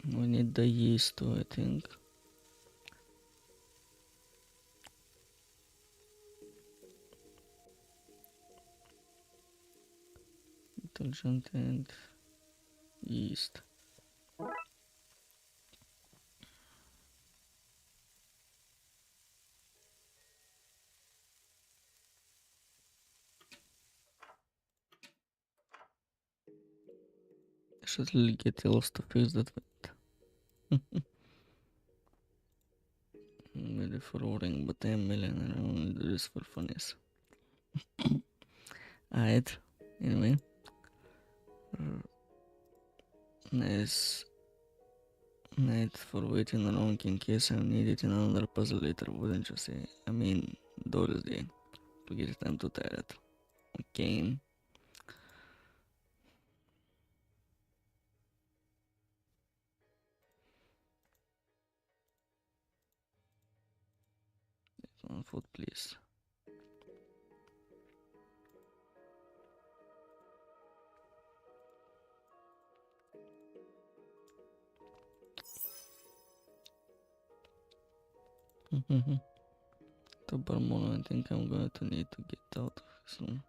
We need the yeast too, I think. Detergent and yeast. I should really get else to fix that vent. Maybe for ordering, but I'm millionaire. I only do this for funnies. Alright. Anyway. Nice night for waiting around in case I need it in another puzzle later, wouldn't you say? I mean, Thursday. To get time to tell it. Okay. One food, please. The Barmona, I think I'm going to need to get out of soon.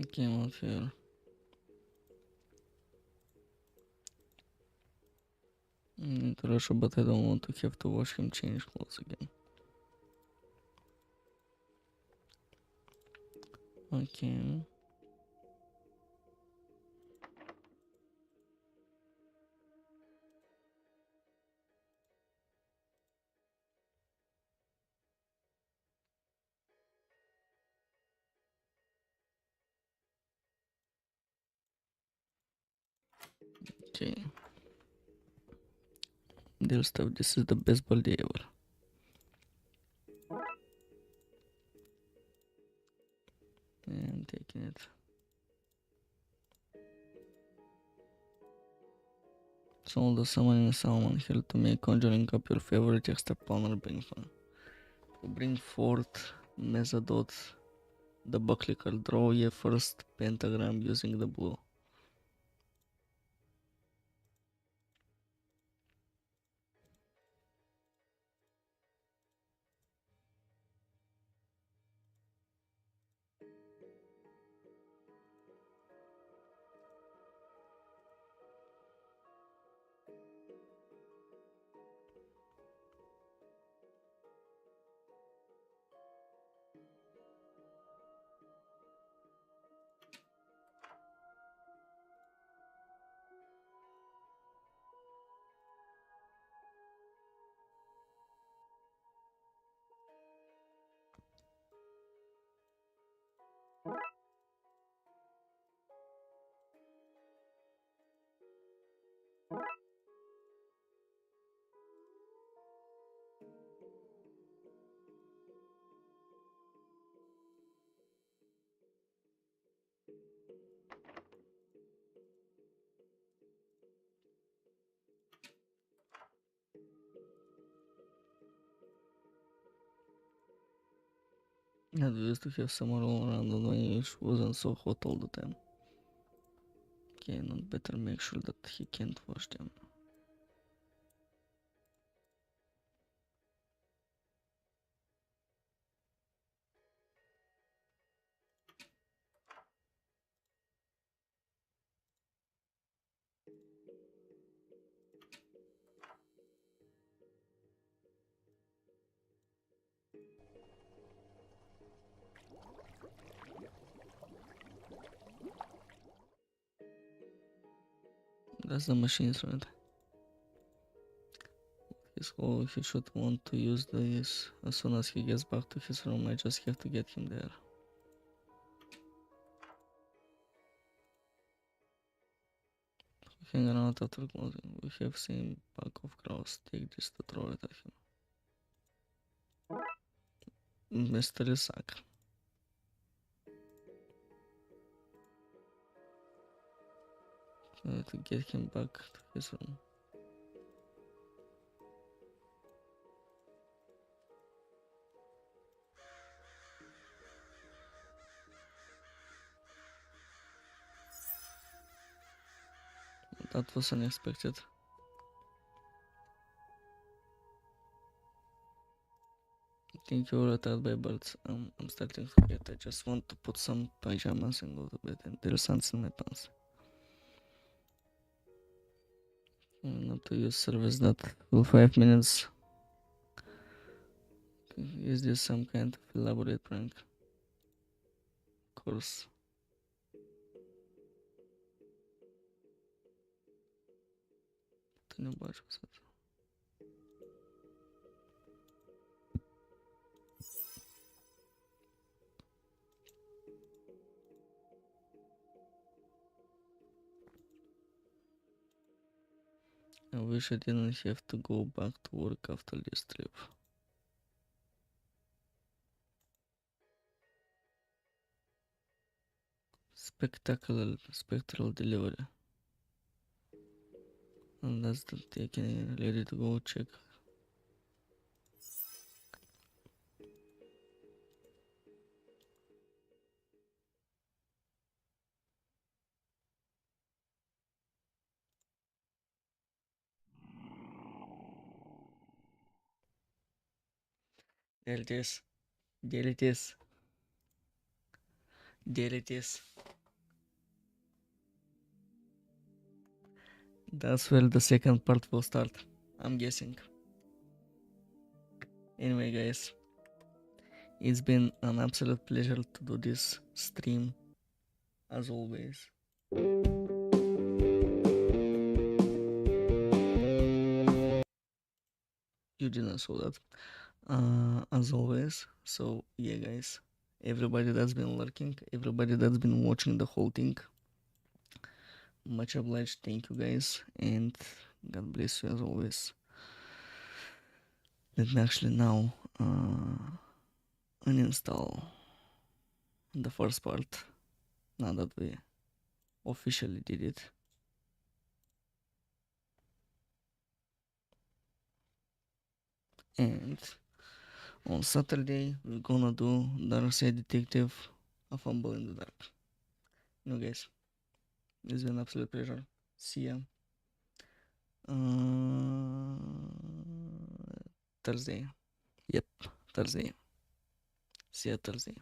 I came out here. I need to rush, but I don't want to have to watch him change clothes again. Okay. Okay. Deal stuff, this is the best baldi ever. Yeah, I'm taking it. So the summon in salmon here to make conjuring up your favorite extra planner bring fun. To bring forth Mezzadot, the bucklicker, draw your first pentagram using the blue. And we used to have summer all around when it wasn't so hot all the time. Okay, not better make sure that he can't wash them. That's the machines, right? He should want to use this as soon as he gets back to his room. I just have to get him there. Hang around after closing. We have same pack of crows. Take this to throw it at him. Mr. Isaac. To get him back to his room. That was unexpected. Think you're attacked by birds. I'm starting to forget. I just want to put some pajamas and go to bed, and there's ants in my pants. Not to use service that will 5 minutes. Is this some kind of elaborate prank? Of course. Ты не бачив все це. I wish I didn't have to go back to work after this trip. Spectral delivery. And that's the taking ready to go check. There it is. There it is. There it is. That's where the second part will start, I'm guessing. Anyway, guys, it's been an absolute pleasure to do this stream, as always. You didn't saw that. As always. So yeah, guys, everybody that's been lurking, everybody that's been watching the whole thing, much obliged. Thank you, guys, and God bless you as always. Let me actually now uninstall the first part now that we officially did it. And on Saturday we're gonna do Darkseid Detective: A Fumble in the Dark. You know, guys, it's been an absolute pleasure. See ya. Thursday. Yep, Thursday. See ya Thursday.